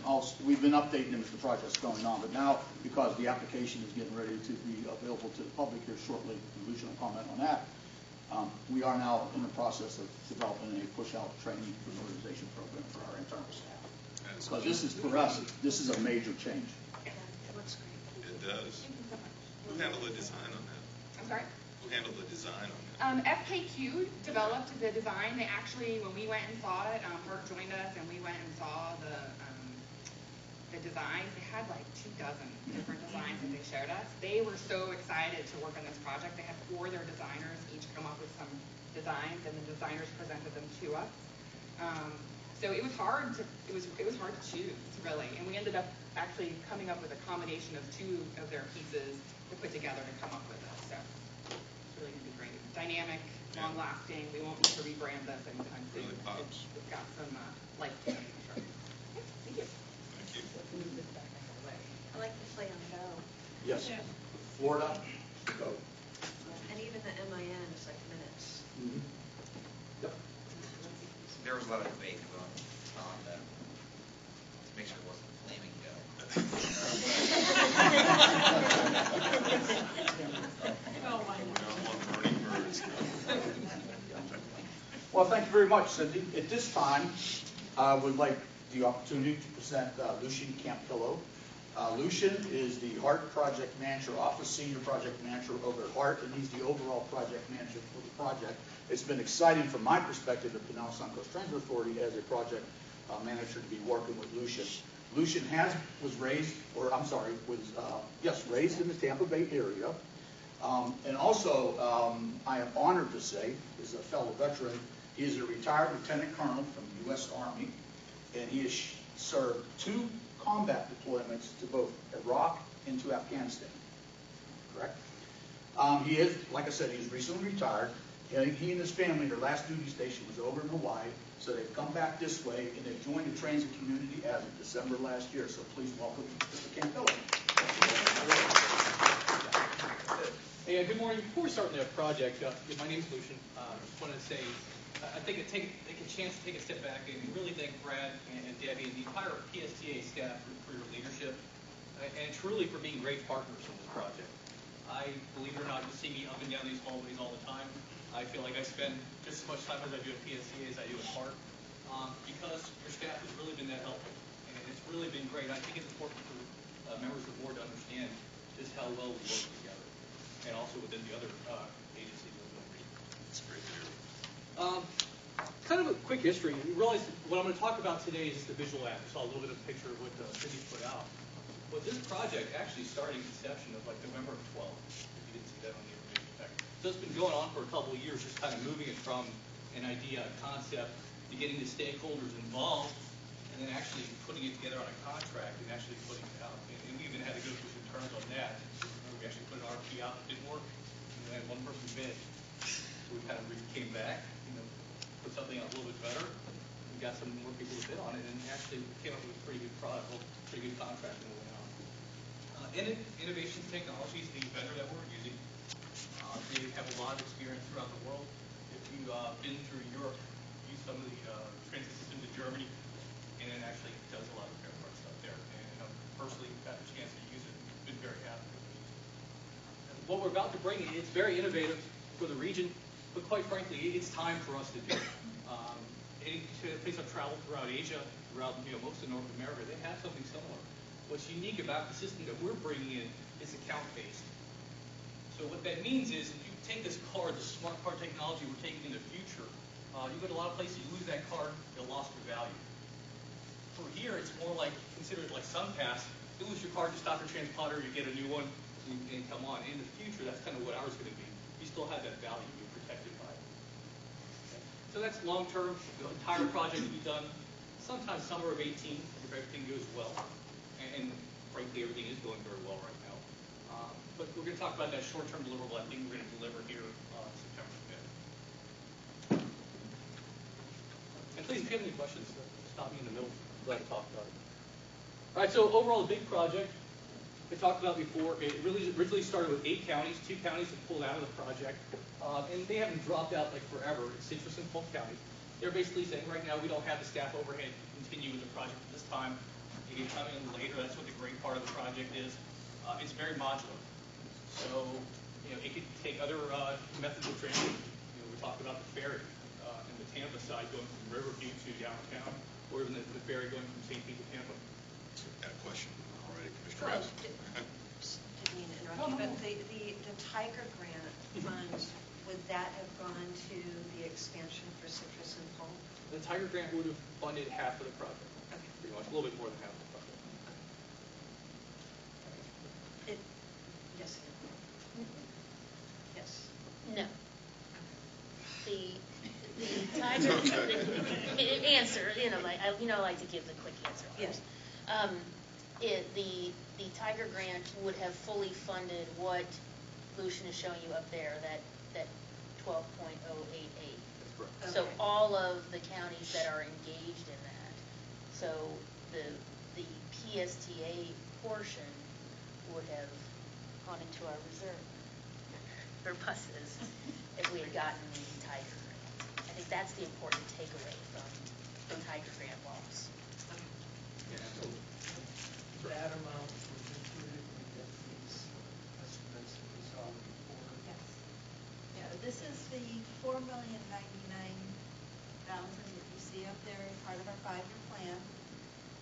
updating them as the project's going on. But now, because the application is getting ready to be available to the public here shortly, and Lucian will comment on that, we are now in the process of developing a push-out training and organization program for our internal staff. Because this is, for us, this is a major change. It looks great. It does. Who handled the design on that? I'm sorry? Who handled the design on that? FKQ developed the design. They actually, when we went and saw it, Hart joined us, and we went and saw the designs. They had like 24 different designs that they showed us. They were so excited to work on this project. They had 4 of their designers each come up with some designs, and the designers presented them to us. So it was hard to choose, really, and we ended up actually coming up with a combination of 2 of their pieces to put together to come up with this. So it's really going to be great, dynamic, long-lasting. We won't need to rebrand this anytime soon. Really pops. It's got some life to it for sure. Thank you. Thank you. I like the play on go. Yes. Yeah. Florida, go. And even the MIN is like minutes. Mm-hmm. Yep. There was a lot of debate on the, to make sure it wasn't flaming go. Oh, why We not? don't want burning birds. Well, thank you very much, Cindy. At this time, I would like the opportunity to present Lucian Campillo. Lucian is the Hart Project Manager, Office Senior Project Manager over at Hart, and he's the overall project manager for the project. It's been exciting from my perspective at Pinellas Suncoast Transit Authority as a project manager to be working with Lucian. Lucian was raised in the Tampa Bay area. And also, I am honored to say, is a fellow veteran, he is a retired lieutenant colonel from the U.S. Army, and he has served 2 combat deployments to both Iraq and to Afghanistan. Correct? He is, like I said, he's recently retired. And he and his family, their last duty station was over in Hawaii, so they've come back this way, and they've joined the transit community as of December last year. So please welcome Mr. Campillo. Hey, good morning. Before we start on the project, my name's Lucian. I just wanted to say, I think take a chance to take a step back and really thank Brad and Debbie and the entire PSTA staff for your leadership and truly for being great partners in this project. I, believe it or not, you see me up and down these hallways all the time. I feel like I spend just as much time as I do at PSTA as I do at Park because your staff has really been that helpful. And it's really been great. I think it's important for members of the board to understand just how well we work together, and also within the other agencies of the region. That's great to hear. Kind of a quick history. You realize what I'm going to talk about today is just a visual ad. You saw a little bit of a picture of what Cindy put out. But this project actually started in conception of like November of 12. If you didn't see that on the information packet. So it's been going on for a couple of years, just kind of moving it from an idea, a concept, to getting the stakeholders involved, and then actually putting it together on a contract and actually putting it out. And we even had to go through some terms on that. We actually put an RFP out that didn't work, and we had one person bid. So we kind of came back, put something out a little bit better. We got some more people to bid on it, and actually came up with a pretty good product, a pretty good contract, and it went out. Innovation Technologies, the vendor that we're using, they have a lot of experience throughout the world. If you've been through Europe, use some of the transit systems in Germany, and it actually does a lot of repair part stuff there. And I've personally got a chance to use it, been very happy with it. What we're about to bring, it's very innovative for the region, but quite frankly, it's time for us to do it. Any place I've traveled throughout Asia, throughout most of North America, they have something similar. What's unique about the system that we're bringing in is account-based. So what that means is if you take this card, the smart card technology we're taking in the future, you go to a lot of places, you lose that card, it lost your value. For here, it's more like, consider it like SunPass. You lose your card, you stop your transponder, you get a new one, and come on. In the future, that's kind of what ours is going to be. You still have that value, you're protected by it. Okay. So that's long-term. The entire project will be done sometime summer of 18, if everything goes well. And frankly, everything is going very well right now. But we're going to talk about that short-term deliverable. I think we're going to deliver here September 5th. And please, if you have any questions, stop me in the middle. Glad to talk about it. All right, so overall, the big project we talked about before, it really originally started with 8 counties. 2 counties have pulled out of the project. And they haven't dropped out like forever. It's Citrus and Polk counties. They're basically saying right now we don't have the staff overhead to continue with the project at this time. You can come in later. That's what the great part of the project is. It's very modular. So, it could take other methods of transit. We talked about the ferry and the Tampa side going from Riverview to downtown, or even the ferry going from St. Pete to Tampa. Got a question already, Commissioner Rouse. Didn't mean to interrupt you, but the Tiger Grant funds, would that have gone to the expansion for Citrus and Polk? The Tiger Grant would have funded half of the project. Okay. Pretty much, a little bit more than half of the project. Yes. Yes. No. The Tiger, answer, I like to give the quick answer. Yes. The Tiger Grant would have fully funded what Lucian is showing you up there, that 12.088. That's correct. So Okay. all of the counties that are engaged in that. So the PSTA portion would have gone into our reserve for buses if we had gotten the Tiger Grant. I think that's the important takeaway from the Tiger Grant loss. Yeah, absolutely. That amount was included in these estimates that we saw before. Yes. Yeah, this is the $4,099,000 that you see up there as part of our 5-year plan.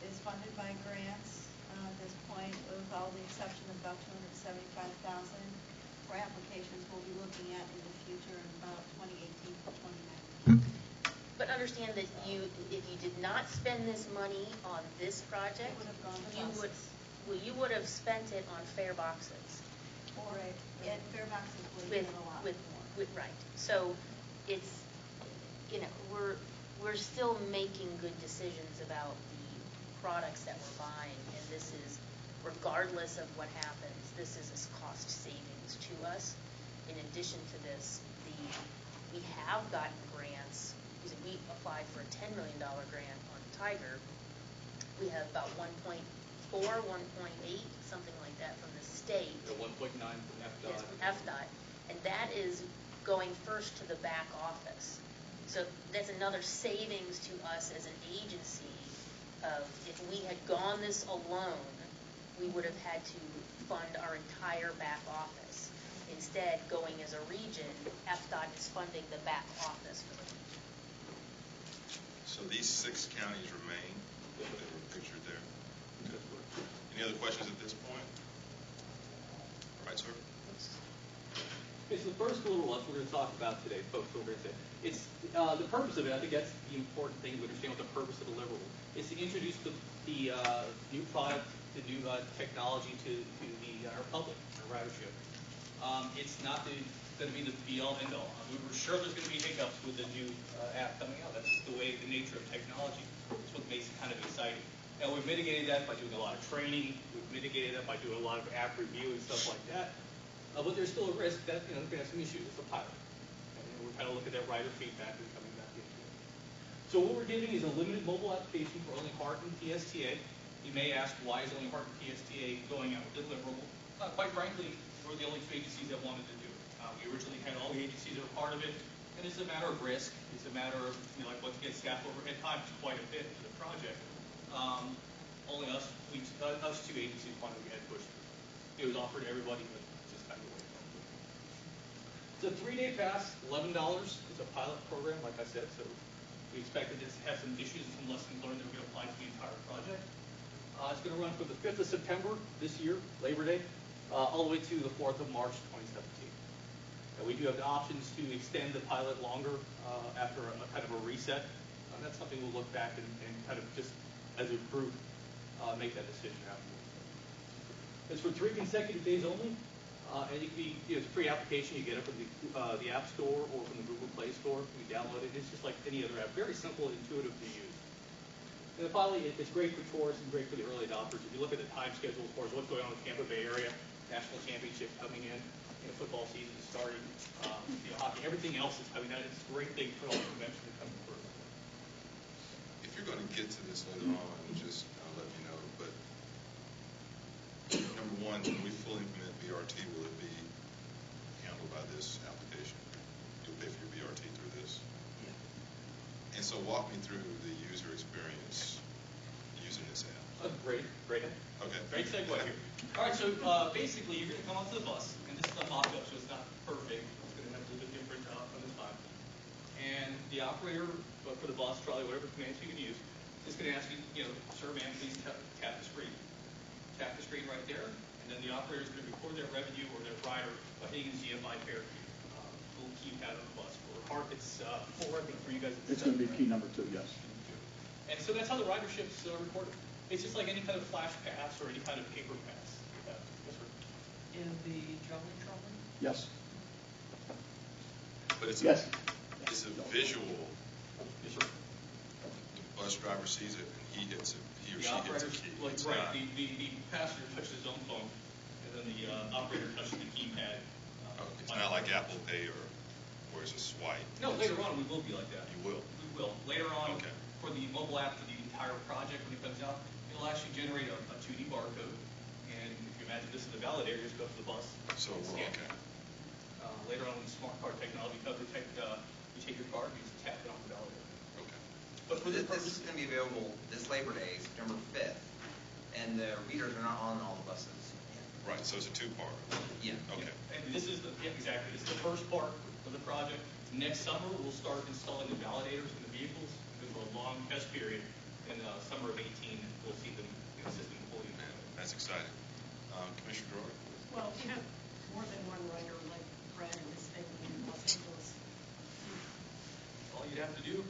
It's funded by grants at this point, with all the exception of about $275,000 for applications we'll be looking at in the future in about 2018 to 2019. But understand that if you did not spend this money on this project, It would have gone to buses. you would have spent it on fare boxes. Right, and fare boxes will With, even a lot with, more. with, right. So it's, we're still making good decisions about the products that we're buying, and this is, regardless of what happens, this is a cost savings to us. In addition to this, we have gotten grants, because we applied for a $10 million grant on Tiger. We have about $1.4 1.8, something like that from the state. The 1.9 from FDOT. Yes, from FDOT, and that is going first to the back office. So that's another savings to us as an agency of, if we had gone this alone, we would have had to fund our entire back office. Instead, going as a region, FDOT is funding the back office for the region. So these 6 counties remain that were pictured there? Okay. Any other questions at this point? All right, sir. Okay, so the first deliverable we're going to talk about today, folks, what we're going to say, it's the purpose of it. I think that's the important thing to understand what the purpose of the deliverable is: to introduce the new product, the new technology to our public, our ridership. It's not going to be the be-all, end-all. We were sure there's going to be hiccups with the new app coming out. That's just the way, the nature of technology. It's what makes it kind of exciting. And we've mitigated that by doing a lot of training. We've mitigated that by doing a lot of app review and stuff like that. But there's still a risk that, we're going to have some issues. It's a pilot. And we're kind of looking at that rider feedback and coming back into it. So what we're giving is a limited mobile application for only HART and PSTA. You may ask, why is only HART and PSTA going out with deliverable? Quite frankly, we're the only 2 agencies that wanted to do it. We originally had all the agencies that were part of it, and it's a matter of risk. It's a matter of, like, once again, staff overhead time is quite a bit to the project. Only us 2 agencies wanted to go ahead and push through. It was offered to everybody, but just kind of the way it felt. It's a 3-day pass, $11. It's a pilot program, like I said, so we expected this to have some issues and some lessons learned that we're going to apply to the entire project. It's going to run from the 5th of September this year, Labor Day, all the way to the 4th of March 2017. And we do have the options to extend the pilot longer after a kind of a reset. That's something we'll look back and kind of just as a group make that decision afterwards. It's for 3 consecutive days only, and it can be, it's a free application. You get it from the App Store or from the Google Play Store. You download it. It's just like any other app. Very simple and intuitive to use. And finally, it's great for tourists and great for the early adopters. If you look at the time schedule as far as what's going on in the Tampa Bay area, national championship coming in, football season starting, hockey, everything else is coming out. It's a great thing for all the convention to come through. If you're going to get to this later on, just let me know. But number one, when we fully implement BRT, will it be handled by this application? You'll pay for your BRT through this? Yeah. And so walk me through the user experience using this app. Great. Okay. Great segue here. All right, so basically you're going to come onto the bus, and this is a mock-up, so it's not perfect. It's going to have a little bit different from this time. And the operator for the bus, trolley, whatever commands you can use, is going to ask you, sir, ma'am, please tap the screen. Tap the screen right there, and then the operator is going to record their revenue or their rider by hitting the GFI fare key. Little keypad on the bus. For HART, it's 4. I think for you guys, it's going to be key number 2, yes. And so that's how the ridership's recorded. It's just like any kind of flash pass or any kind of paper pass. Yes, sir. In the Jolly Trolley? Yes. But it's yes. It's a visual. Yes, sir. The bus driver sees it and he hits it. He or The she hits operator, a key. right. The passenger touches his own phone, and then the operator touches the keypad. It's not like Apple Pay or where it's a swipe. No, later on we will be like that. You will. We will. Later on, okay. For the mobile app for the entire project, when it comes out, it'll actually generate a 2D barcode. And if you imagine this is the validator, you just go up to the bus. So we're okay. Later on, when the smart card technology comes, you take your card and you just tap it on the validator. Okay. But for this is going to be available this Labor Day, September 5th, and the readers are not on all the buses. Right, so it's a 2-part. Yeah. Okay. And this is exactly. This is the first part of the project. Next summer, we'll start installing the validators in the vehicles because we're a long test period. In summer of 18, we'll see them in the system fully implemented. That's exciting. Commissioner Gerard? Well, if you have more than one writer like Brad and his family in Los Angeles, All you'd have to do,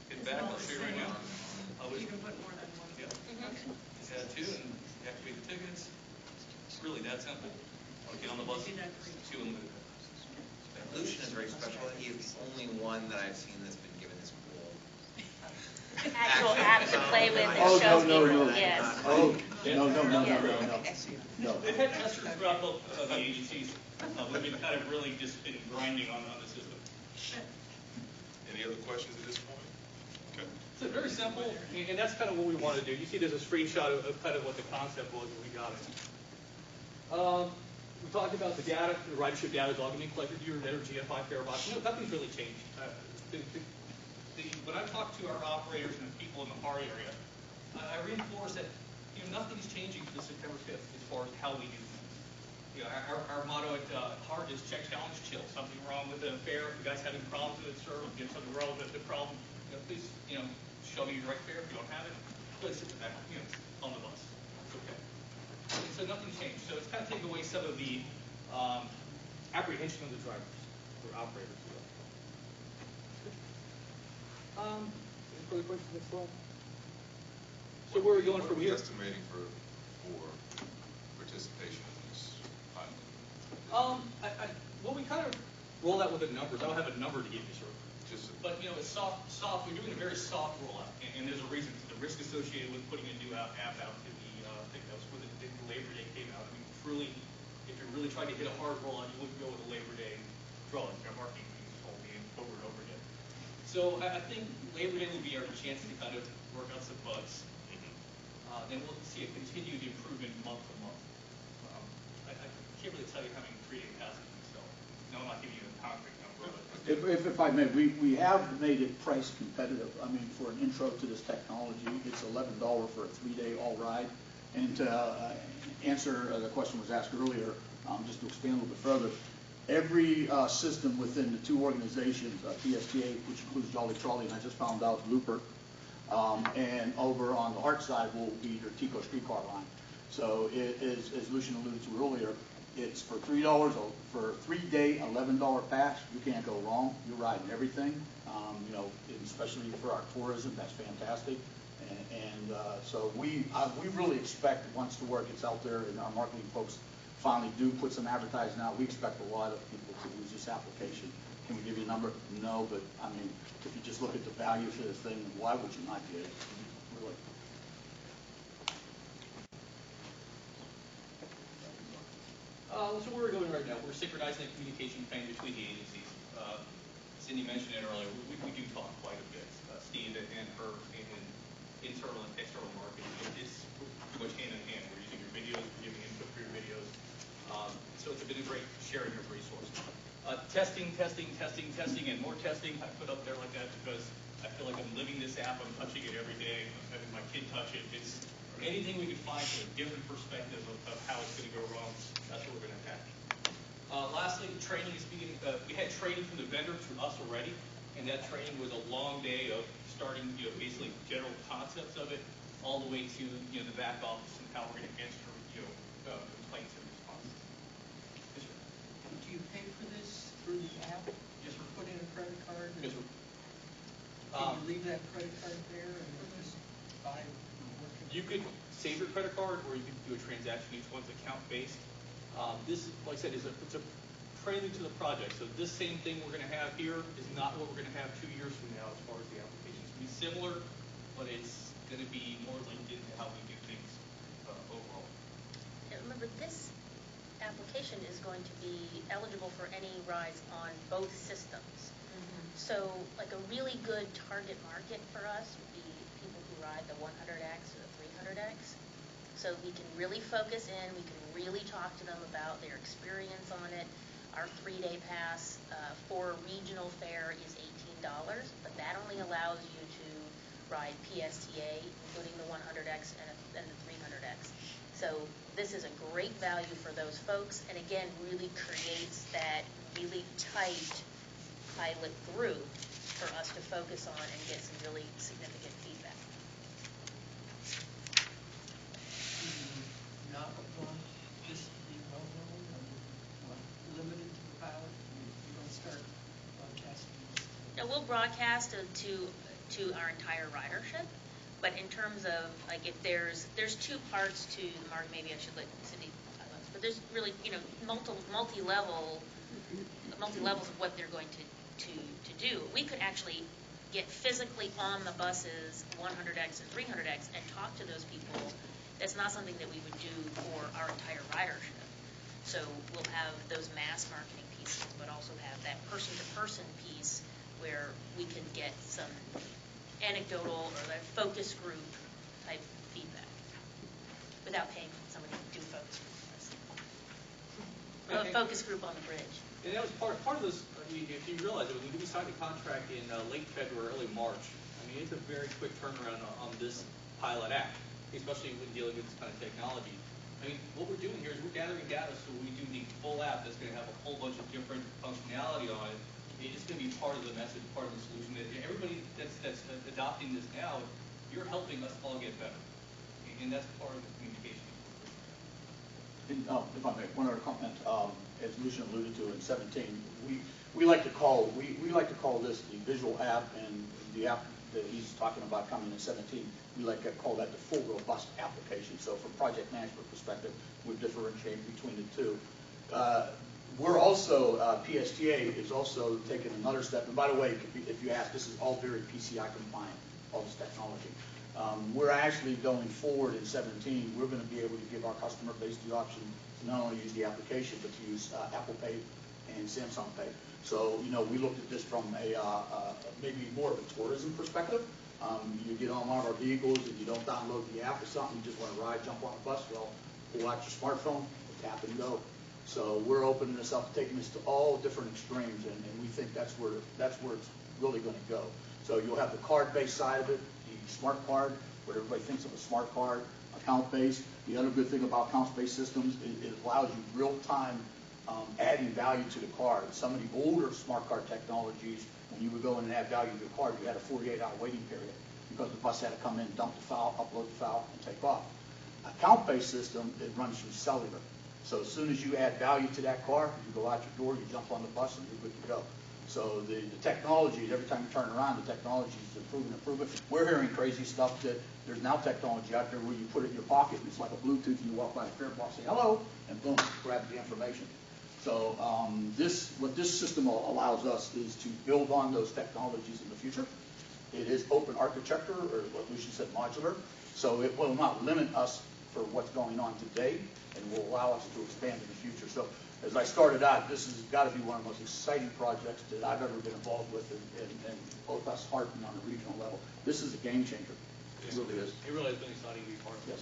get back, I'll show you right now. you can put more than one. Yeah. Okay. Just add 2 and activate the tickets. It's really that simple. Get on the bus, 2 unlimited. Lucian is very special. He is the only one that I've seen that's been given this cool Actual app to play with and Oh, show no, people. no. Yes. Oh, Yeah. no. They've had testers throughout both the agencies. We've been kind of really just been grinding on the system. Any other questions at this point? Okay. So So very simple, and that's kind of what we want to do. You see there's a screenshot of kind of what the concept was when we got it. We talked about the data, the ridership data is all going to be collected through your GFI fare box. Nothing's really changed. When I talk to our operators and the people in the HAR area, I reinforce that nothing's changing for the September 5th as far as how we do things. Our motto at HAR is check, challenge, chill. Something wrong with the fare? If the guy's having problems with it, sir, get something wrong with the problem. Please, show me your right fare. If you don't have it, go ahead and sit in the back, on the bus. It's okay. So nothing's changed. So it's kind of taken away some of the apprehension of the drivers or operators. Any further questions? Next slide. So where are we going from here? What are we estimating for participation in this pilot? Well, we kind of roll out with the numbers. I don't have a number to give you, sir. But it's soft. We're doing a very soft rollout, and there's a reason for the risk associated with putting a new app out to the. I think that was when the Labor Day came out. I mean, truly, if you're really trying to hit a hard rollout, you wouldn't go with a Labor Day drawing. Our marketing team told me over and over again. So I think Labor Day will be our chance to kind of work out some bugs. Then we'll see a continued improvement month to month. I can't really tell you how many 3-day passes we sell. No, I'm not giving you a concrete number. If I may, we have made it price competitive. I mean, for an intro to this technology, it's $11 for a 3-day all ride. And to answer the question was asked earlier, just to expand a little bit further, every system within the two organizations, PSTA, which includes Jolly Trolley, and I just found out Looper, and over on the Hart side will be your Tico streetcar line. So it is, as Lucian alluded to earlier, it's for $3 for a 3-day $11 pass. You can't go wrong. You're riding everything. Especially for our tourism, that's fantastic. So we really expect once the word gets out there and our marketing folks finally do put some advertising out, we expect a lot of people to use this application. Can we give you a number? No, but I mean, if you just look at the value for this thing, why would you not get it? Really. So where we're going right now, we're synchronizing the communication plan between the agencies. Cindy mentioned it earlier. We do talk quite a bit. Steve and her in internal and external marketing. It's pretty much hand in hand. We're using your videos, we're giving input for your videos. So it's been a great sharing of resources. Testing, and more testing. I put up there like that because I feel like I'm living this app. I'm touching it every day. I'm having my kid touch it. It's anything we can find from a different perspective of how it's going to go wrong. That's what we're going to attack. Lastly, training is beginning. We had training from the vendor to us already, and that training was a long day of starting, basically general concepts of it, all the way to the back office and how we're going to answer complaints and responses. Yes, sir. Do you pay for this through the app? Just put in a credit card? Yes, sir. Can you leave that credit card there and just buy? You could save your credit card, or you could do a transaction. Each one's account based. This, like I said, it's a prelude to the project. So this same thing we're going to have here is not what we're going to have 2 years from now as far as the application. It's going to be similar, but it's going to be more linked into how we do things overall. And remember, this application is going to be eligible for any rides on both systems. So, like a really good target market for us would be people who ride the 100X or the 300X. So we can really focus in, we can really talk to them about their experience on it. Our 3-day pass for regional fare is $18, but that only allows you to ride PSTA, including the 100X and the 300X. So this is a great value for those folks, and again, really creates that really tight pilot group for us to focus on and get some really significant feedback. Do you not want this to be well-known? I mean, limited to the pilot? You don't start broadcasting this? No, we'll broadcast to our entire ridership, but in terms of, like, if there's 2 parts to the market, maybe I should let Cindy talk about this, but there's really, multi-levels of what they're going to do. We could actually get physically on the buses, 100X and 300X, and talk to those people. That's not something that we would do for our entire ridership. So we'll have those mass marketing pieces, but also have that person-to-person piece where we can get some anecdotal or like focus group type feedback without paying somebody to do a focus group. A focus group on the bridge. And that was part of this, if you realize it, we signed a contract in late February, early March. I mean, it's a very quick turnaround on this pilot act, especially when dealing with this kind of technology. I mean, what we're doing here is we're gathering data so when we do the full app that's going to have a whole bunch of different functionality on it, it's going to be part of the message, part of the solution. That everybody that's adopting this now, you're helping us all get better. And that's part of the communication. If I may, one other comment. As Lucian alluded to in 17, we like to call this the visual app, and the app that he's talking about coming in 17, we like to call that the full robust application. So from project management perspective, we differentiate between the two. We're also, PSTA is also taking another step. And by the way, if you ask, this is all very PCI compliant, all this technology. We're actually going forward in 17, we're going to be able to give our customer base the option to not only use the application, but to use Apple Pay and Samsung Pay. So, we looked at this from a maybe more of a tourism perspective. You get on one of our vehicles and you don't download the app or something, you just want to ride, jump on a bus, well, pull out your smartphone, tap and go. So we're opening this up, taking this to all different extremes, and we think that's where it's really going to go. So you'll have the card-based side of it, the smart card, where everybody thinks of a smart card, account-based. The other good thing about accounts-based systems is it allows you real-time adding value to the card. Some of the older smart card technologies, when you would go in and add value to the card, you had a 48-hour waiting period because the bus had to come in, dump the file, upload the file, and take off. Account-based system, it runs through cellular. So as soon as you add value to that car, you go out your door, you jump on the bus, and you're good to go. So the technology, every time you turn around, the technology is improving. We're hearing crazy stuff that there's now technology out there where you put it in your pocket, and it's like a Bluetooth, and you walk by the fare box, say hello, and boom, grab the information. So what this system allows us is to build on those technologies in the future. It is open architecture, or what Lucian said, modular. So it will not limit us for what's going on today, and will allow us to expand in the future. So as I started out, this has got to be one of the most exciting projects that I've ever been involved with, and both us Hartman on the regional level. This is a game changer. It really is. It really has been exciting to be part of. Yes.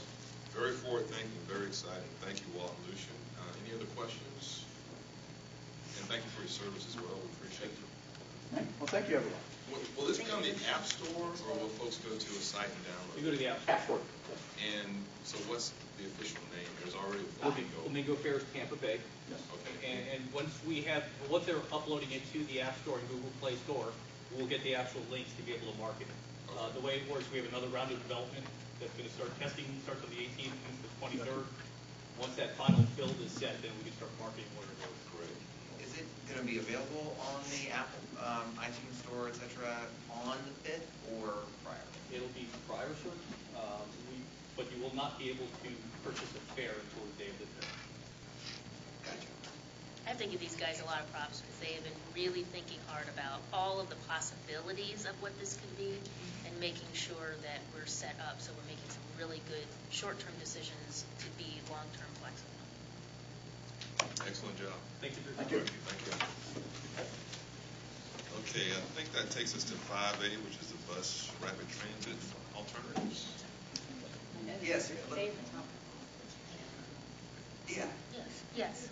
Very forward-thinking, very exciting. Thank you, Walt and Lucian. Any other questions? And thank you for your service as well. We appreciate it. Well, thank you, everyone. Will this be on the App Store, or will folks go to a site and download it? You go to the App Store. And so what's the official name? There's already a Flamingo Fairs Tampa Bay. Yes. Okay. And once they're uploading it to the App Store and Google Play Store, we'll get the actual links to be able to market it. The way it works, we have another round of development that's going to start testing, starts on the 18th and the 23rd. Once that final build is set, then we can start marketing where it goes. Great. Is it going to be available on the Apple, iTunes Store, etc., on the 5th or prior? It'll be prior, sir, but you will not be able to purchase a fare until the day of the fair. Gotcha. I have to give these guys a lot of props because they have been really thinking hard about all of the possibilities of what this could be and making sure that we're set up so we're making some really good short-term decisions to be long-term flexible. Excellent job. Thank you. Thank you. Thank you. Okay, I think that takes us to 5A, which is the bus rapid transit alternatives. Yes. Yeah. Yes.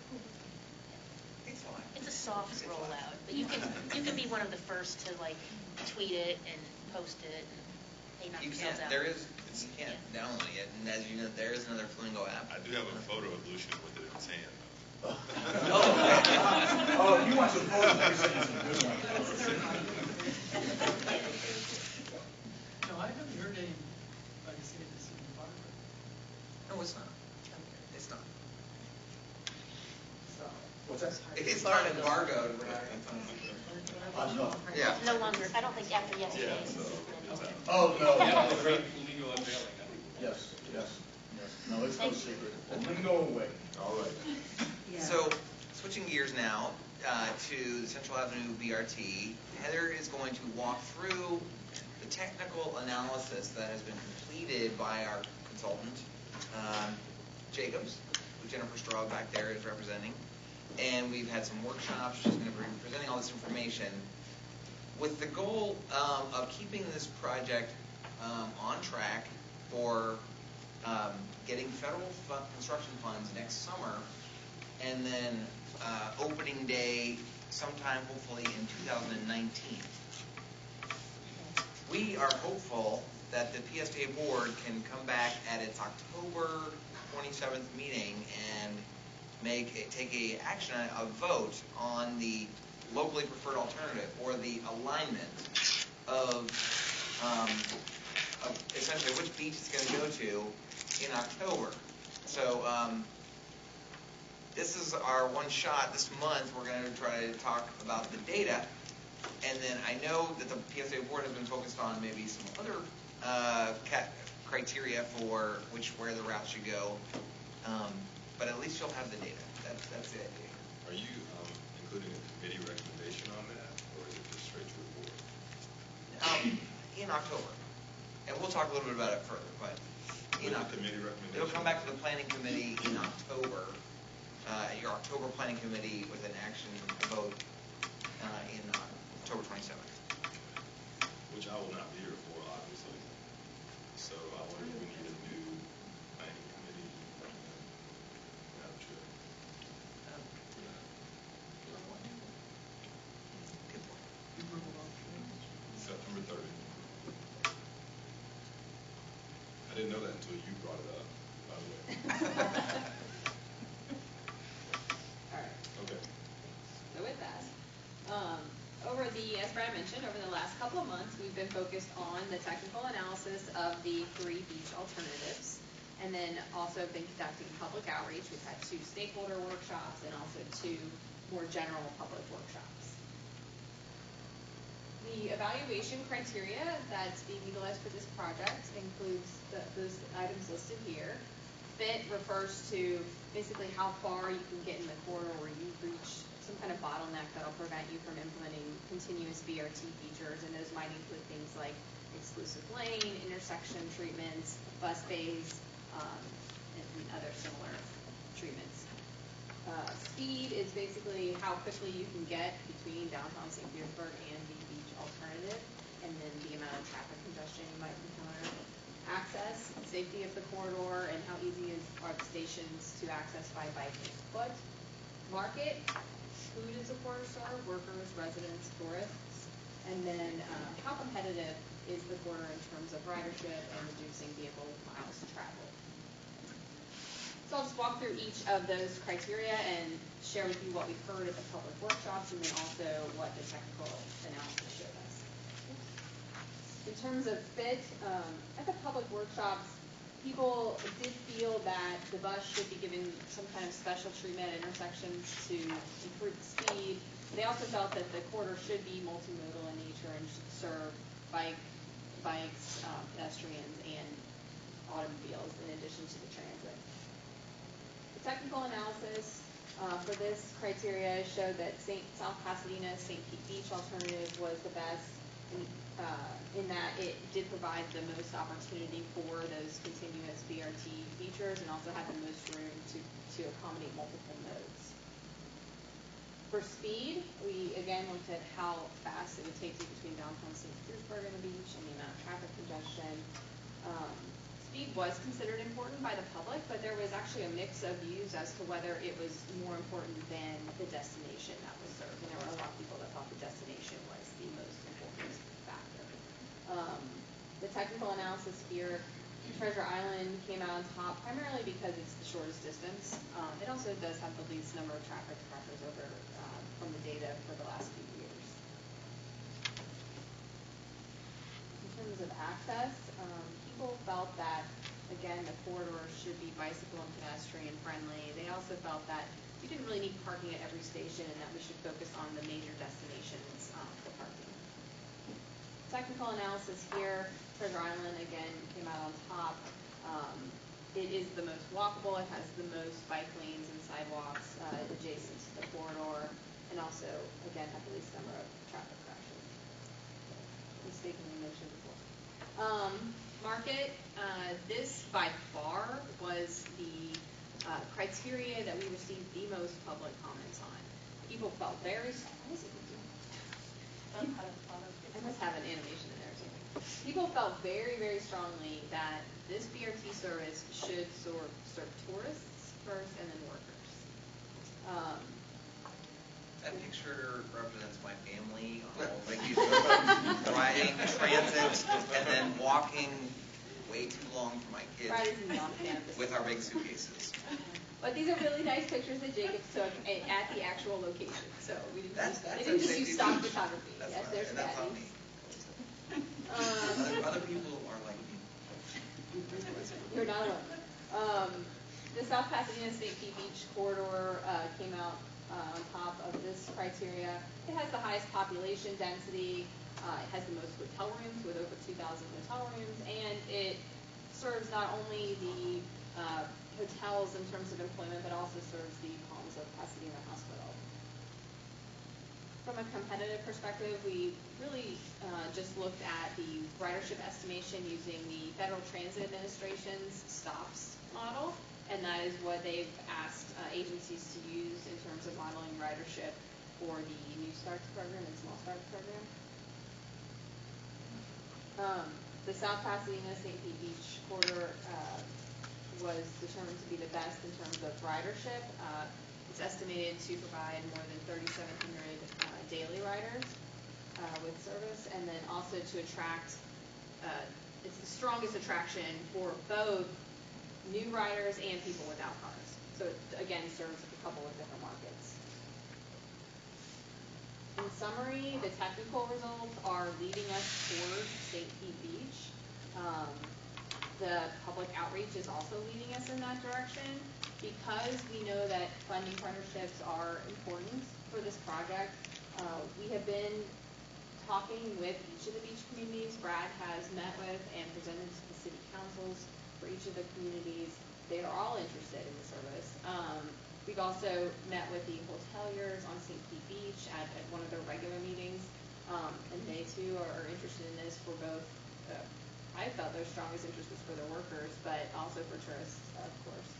It's fine. It's a soft rollout, but you can be one of the first to tweet it and post it and pay knock yourselves out. You can't download it yet, and as you know, there is another Flamingo app. I do have a photo of Lucian with it in his hand. Oh, you want some photos? Let me send you some good ones. No, I haven't heard anybody say this in the park. No, it's not. It's not. What's that? It's not embargoed. No. Yeah. No longer, I don't think after yesterday. Oh, no. Great Flamingo unveiling. Yes. No, it's no secret. Flamingo away. All right. So, switching gears now to the Central Avenue BRT, Heather is going to walk through the technical analysis that has been completed by our consultant, Jacobs, who Jennifer Straub back there is representing. And we've had some workshops. She's going to be presenting all this information. with the goal of keeping this project on track for getting federal construction funds next summer, and then opening day sometime hopefully in 2019. We are hopeful that the PSTA board can come back at its October 27th meeting and take a vote on the locally preferred alternative, or the alignment of essentially which beach it's going to go to in October. So this is our one shot. This month we're going to try to talk about the data, and then I know that the PSA board has been focused on maybe some other criteria for where the route should go, but at least you'll have the data. That's the idea. Are you including a committee recommendation on that, or is it just straight to the board? In October, and we'll talk a little bit about it further, but With a committee recommendation? It'll come back to the planning committee in October, your October planning committee with an action vote in October 27th. Which I will not be here for, obviously. So I wonder if we need a new planning committee. Madam Chair. September 30th. I didn't know that until you brought it up, by the way. All right. Okay. So with that, as Brad mentioned, over the last couple of months, we've been focused on the technical analysis of the 3 beach alternatives, and then also been conducting public outreach. We've had 2 stakeholder workshops and also 2 more general public workshops. The evaluation criteria that's being utilized for this project includes those items listed here. Fit refers to basically how far you can get in the corridor where you reach some kind of bottleneck that'll prevent you from implementing continuous BRT features, and those might include things like exclusive lane, intersection treatments, bus bays, and other similar treatments. Speed is basically how quickly you can get between downtown St. Petersburg and the beach alternative, and then the amount of traffic congestion you might encounter. Access, safety of the corridor, and how easy are the stations to access by bike and foot. Market, who does the corridor serve? Workers, residents, tourists. And then how competitive is the corridor in terms of ridership and reducing vehicle miles traveled? So I'll just walk through each of those criteria and share with you what we've heard at the public workshops, and then also what the technical analysis showed us. In terms of fit, at the public workshops, people did feel that the bus should be given some kind of special treatment at intersections to improve the speed. They also felt that the corridor should be multimodal in nature and should serve bikes, pedestrians, and automobiles in addition to the transit. The technical analysis for this criteria showed that South Pasadena St. Pete Beach alternative was the best in that it did provide the most opportunity for those continuous BRT features and also had the most room to accommodate multiple nodes. For speed, we again looked at how fast it would take to get between downtown St. Petersburg and the beach and the amount of traffic congestion. Speed was considered important by the public, but there was actually a mix of views as to whether it was more important than the destination that was served. And there were a lot of people that thought the destination was the most important factor. The technical analysis here, Treasure Island came out on top primarily because it's the shortest distance. It also does have the least number of traffic pressures over from the data for the last few years. In terms of access, people felt that, again, the corridor should be bicycle and pedestrian friendly. They also felt that we didn't really need parking at every station and that we should focus on the major destinations for parking. Technical analysis here, Treasure Island, again, came out on top. It is the most walkable. It has the most bike lanes and sidewalks adjacent to the corridor, and also, again, had the least number of traffic crashes. Mistakenly mentioned before. Market, this by far was the criteria that we received the most public comments on. People felt very, I must have an animation in there too. People felt very, very strongly that this BRT service should serve tourists first and then workers. That picture represents my family on a regular driving transit and then walking way too long for my kids Brad is not a fan of this. with our big suitcases. But these are really nice pictures that Jacob took at the actual location. So we didn't That's they didn't just use stock photography. That's Yes, fine, there's and that's on me. Other people are like me. You're not alone. The South Pasadena St. Pete Beach corridor came out on top of this criteria. It has the highest population density. It has the most hotel rooms with over 2,000 hotel rooms, and it serves not only the hotels in terms of employment, but also serves the Palms of Pasadena Hospital. From a competitive perspective, we really just looked at the ridership estimation using the Federal Transit Administration's STOPS model, and that is what they've asked agencies to use in terms of modeling ridership for the New Starts program and Small Starts program. The South Pasadena St. Pete Beach corridor was determined to be the best in terms of ridership. It's estimated to provide more than 3,700 daily riders with service, and then also to attract, it's the strongest attraction for both new riders and people without cars. So it, again, serves a couple of different markets. In summary, the technical results are leading us toward St. Pete Beach. The public outreach is also leading us in that direction. Because we know that funding partnerships are important for this project, we have been talking with each of the beach communities. Brad has met with and presented to the city councils for each of the communities. They are all interested in the service. We've also met with the hoteliers on St. Pete Beach at one of their regular meetings, and they too are interested in this for both. I felt their strongest interest was for their workers, but also for tourists, of course.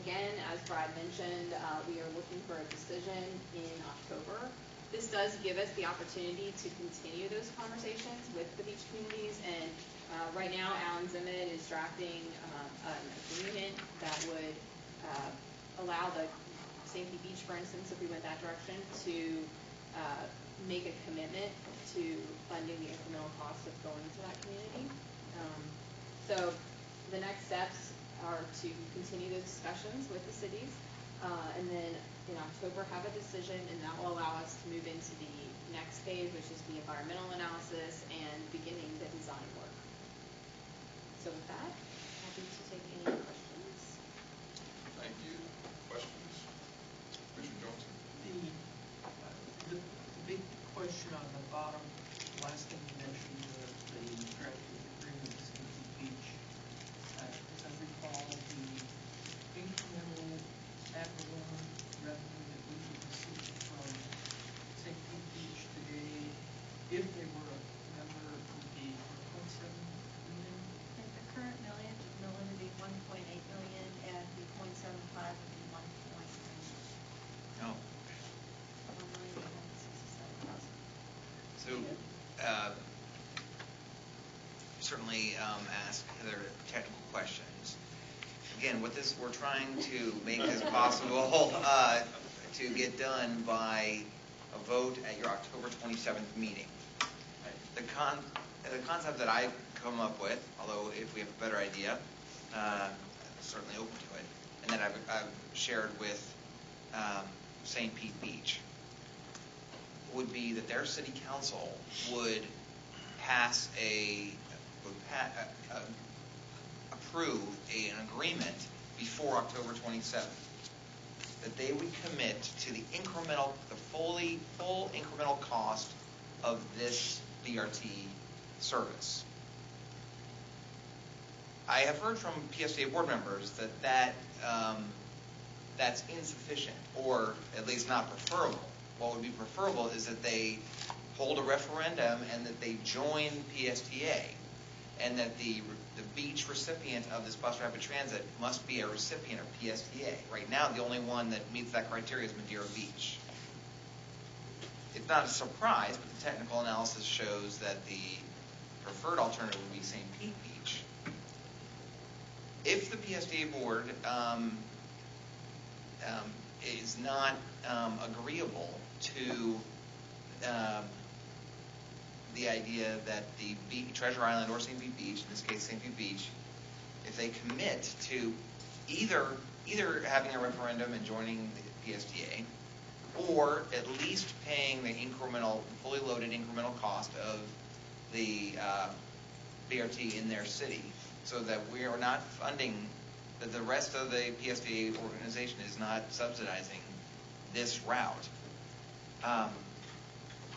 Again, as Brad mentioned, we are looking for a decision in October. This does give us the opportunity to continue those conversations with the beach communities, and right now Alan Zimmett is drafting an agreement that would allow the St. Pete Beach, for instance, if we went that direction, to make a commitment to funding the incremental costs of going to that community. So the next steps are to continue those discussions with the cities, and then in October have a decision, and that will allow us to move into the next phase, which is the environmental analysis and beginning the design work. So with that, happy to take any questions. Thank you. Questions? Commissioner Johnson? The big question on the bottom, last thing you mentioned, the drafting agreement with St. Pete Beach. As I recall, the incremental ad valorem revenue that we would receive from St. Pete Beach today, if they were a member, would be 1.7 million. At the current million would be 1.8 million, and the 0.75 would be 1 million. No. 1,867,000. So, certainly ask Heather technical questions. Again, what this we're trying to make this possible to get done by a vote at your October 27th meeting. The concept that I've come up with, although if we have a better idea, certainly open to it, and that I've shared with St. Pete Beach, would be that their city council would approve an agreement before October 27th, that they would commit to the full incremental cost of this BRT service. I have heard from PSTA board members that's insufficient, or at least not preferable. What would be preferable is that they hold a referendum and that they join PSTA, and that the beach recipient of this bus rapid transit must be a recipient of PSTA. Right now, the only one that meets that criteria is Madeira Beach. it's not a surprise, but the technical analysis shows that the preferred alternative would be St. Pete Beach. If the PSTA board is not agreeable to the idea that the Treasure Island or St. Pete Beach, in this case St. Pete Beach, if they commit to either having a referendum and joining the PSTA, or at least paying the fully loaded incremental cost of the BRT in their city, so that we are not funding, that the rest of the PSTA organization is not subsidizing this route.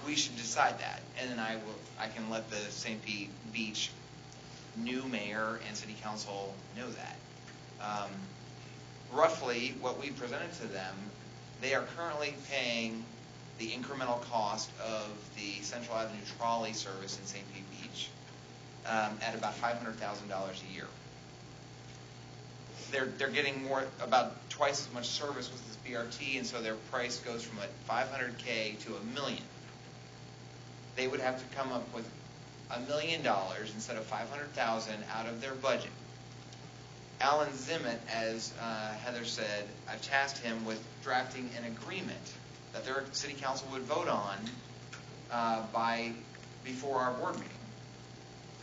We should decide that, and then I can let the St. Pete Beach new mayor and city council know that. Roughly, what we presented to them, they are currently paying the incremental cost of the Central Avenue trolley service in St. Pete Beach at about $500,000 a year. They're getting about twice as much service with this BRT, and so their price goes from $500K to $1 million. They would have to come up with $1 million instead of $500,000 out of their budget. Alan Zimmett, as Heather said, I've tasked him with drafting an agreement that their city council would vote on before our board meeting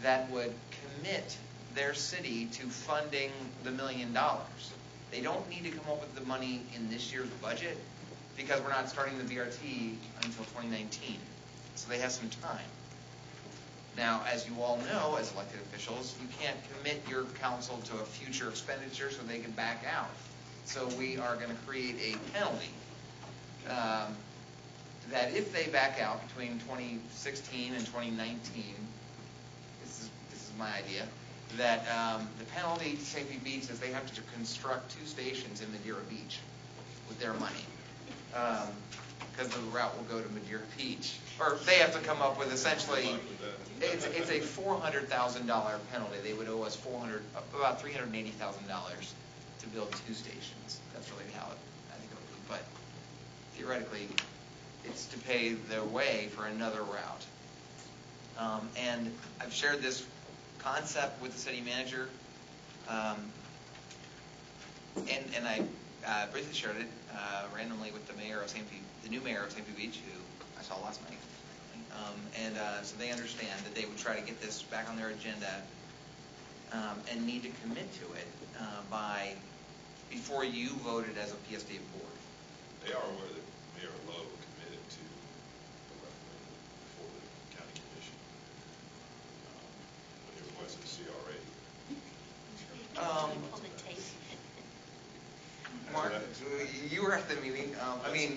that would commit their city to funding the $1 million. They don't need to come up with the money in this year's budget because we're not starting the BRT until 2019. So they have some time. Now, as you all know, as elected officials, you can't commit your council to a future expenditure so they can back out. So we are going to create a penalty that if they back out between 2016 and 2019, this is my idea, that the penalty to St. Pete Beach is they have to construct 2 stations in Madeira Beach with their money. Because the route will go to Madeira Beach. Or they have to come up with essentially, it's a $400,000 penalty. They would owe us about $380,000 to build 2 stations. That's really how I think it would be. But theoretically, it's to pay their way for another route. And I've shared this concept with the city manager, and I briefly shared it randomly with the mayor of St. Pete, the new mayor of St. Pete Beach, who I saw last night. So they understand that they would try to get this back on their agenda and need to commit to it before you voted as a PSTA board. They are aware that Mayor Lowe committed to the referendum before the county commission when they requested CRA. Mark, you were at the meeting.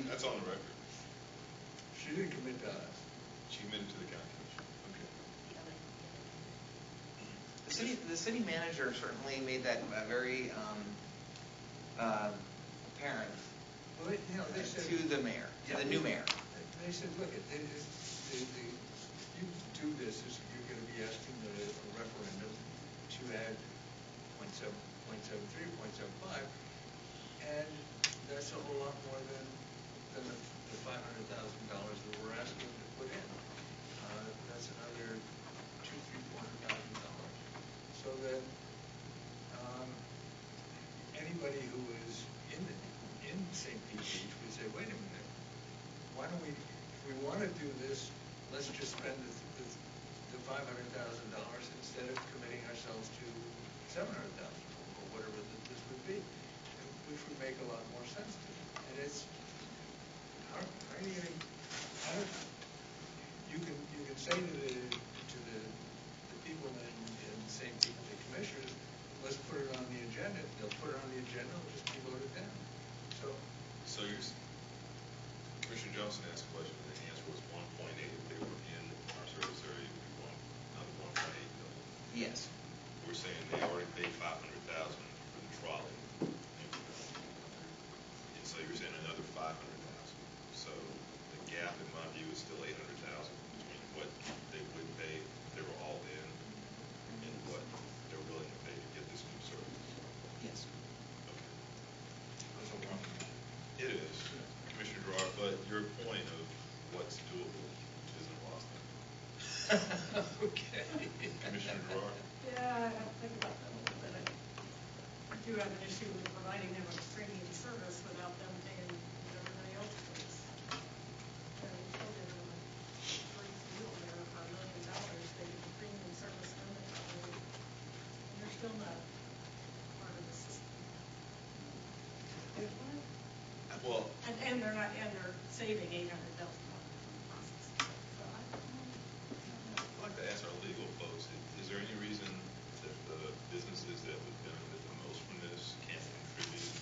That's on the record. She didn't commit to us. She committed to the county commission. Okay. The city manager certainly made that very apparent They said, to the mayor, to the new mayor. They said, look, you do this, you're going to be asking a referendum to add 0.73, 0.75, and that's a whole lot more than the $500,000 that we're asking to put in. That's another $200,000, $300,000, $400,000. So that anybody who is in St. Pete Beach would say, wait a minute, why don't we, if we want to do this, let's just spend the $500,000 instead of committing ourselves to $700,000 or whatever this would be, which would make a lot more sense to me. And it's, you can say to the people in St. Pete, the commissioners, let's put it on the agenda. They'll put it on the agenda, it'll just be voted down. So Commissioner Johnson asked a question, and the answer was 1.8. If they were in our service area, we want another 1.8 million. Yes. We're saying they already paid $500,000 for the trolley. And so you're saying another $500,000. So the gap, in my view, is still $800,000 between what they would pay if they were all in and what they're willing to pay to get this new service. Yes. Okay. That's a problem. It is, Commissioner Gerard, but your point of what's Okay. Commissioner Gerard? Yeah, I have to think about that a little bit. I do have an issue with providing them with premium service without them paying what everybody else pays. And I told you, I'm a great deal there for $1 million, they get the premium service and they cover it. And they're still not part of the system. Well, And they're saving $800,000 in the process. So I don't know. I'd like to ask our legal folks, is there any reason that the businesses that would benefit the most from this can't contribute?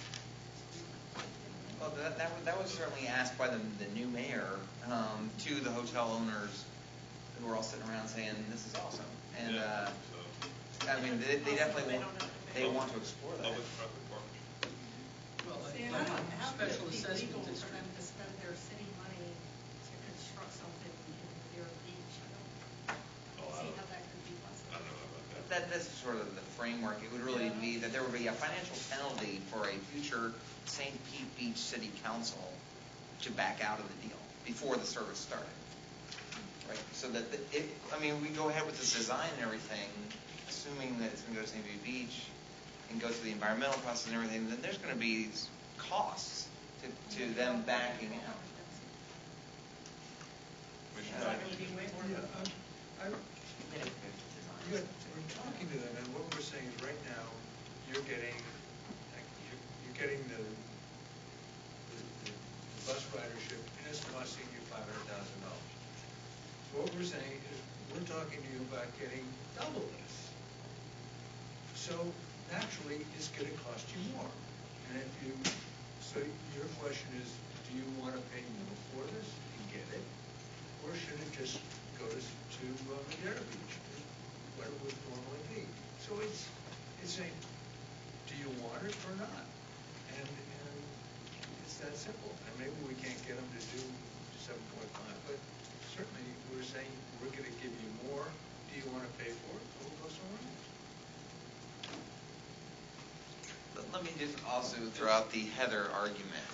Well, that was certainly asked by the new mayor to the hotel owners who were all sitting around saying, this is awesome. And, I mean, they definitely want to explore that. Public-private partnership. Well, See, and like I don't have to special be assessment legal for district. them to spend their city money to construct something in their beach. I don't see how that could be possible. I don't know about that. That's sort of the framework. It would really be that there would be a financial penalty for a future St. Pete Beach City Council to back out of the deal before the service started. Right? So that we go ahead with this design and everything, assuming that it's going to go to St. Pete Beach and go through the environmental process and everything, then there's going to be costs to them backing out. We're talking to them, and what we're saying is right now, you're getting the bus ridership, and it's costing you $500,000. What we're saying is, we're talking to you about getting double this. So naturally, it's going to cost you more. And so your question is, do you want to pay more for this and get it? Or should it just go to Madeira Beach, what it would normally be? So it's saying, do you want it or not? And it's that simple. And maybe we can't get them to do 7.5, but certainly we're saying we're going to give you more. Do you want to pay for it? Or we'll go somewhere else. Let me just also throw out the Heather argument.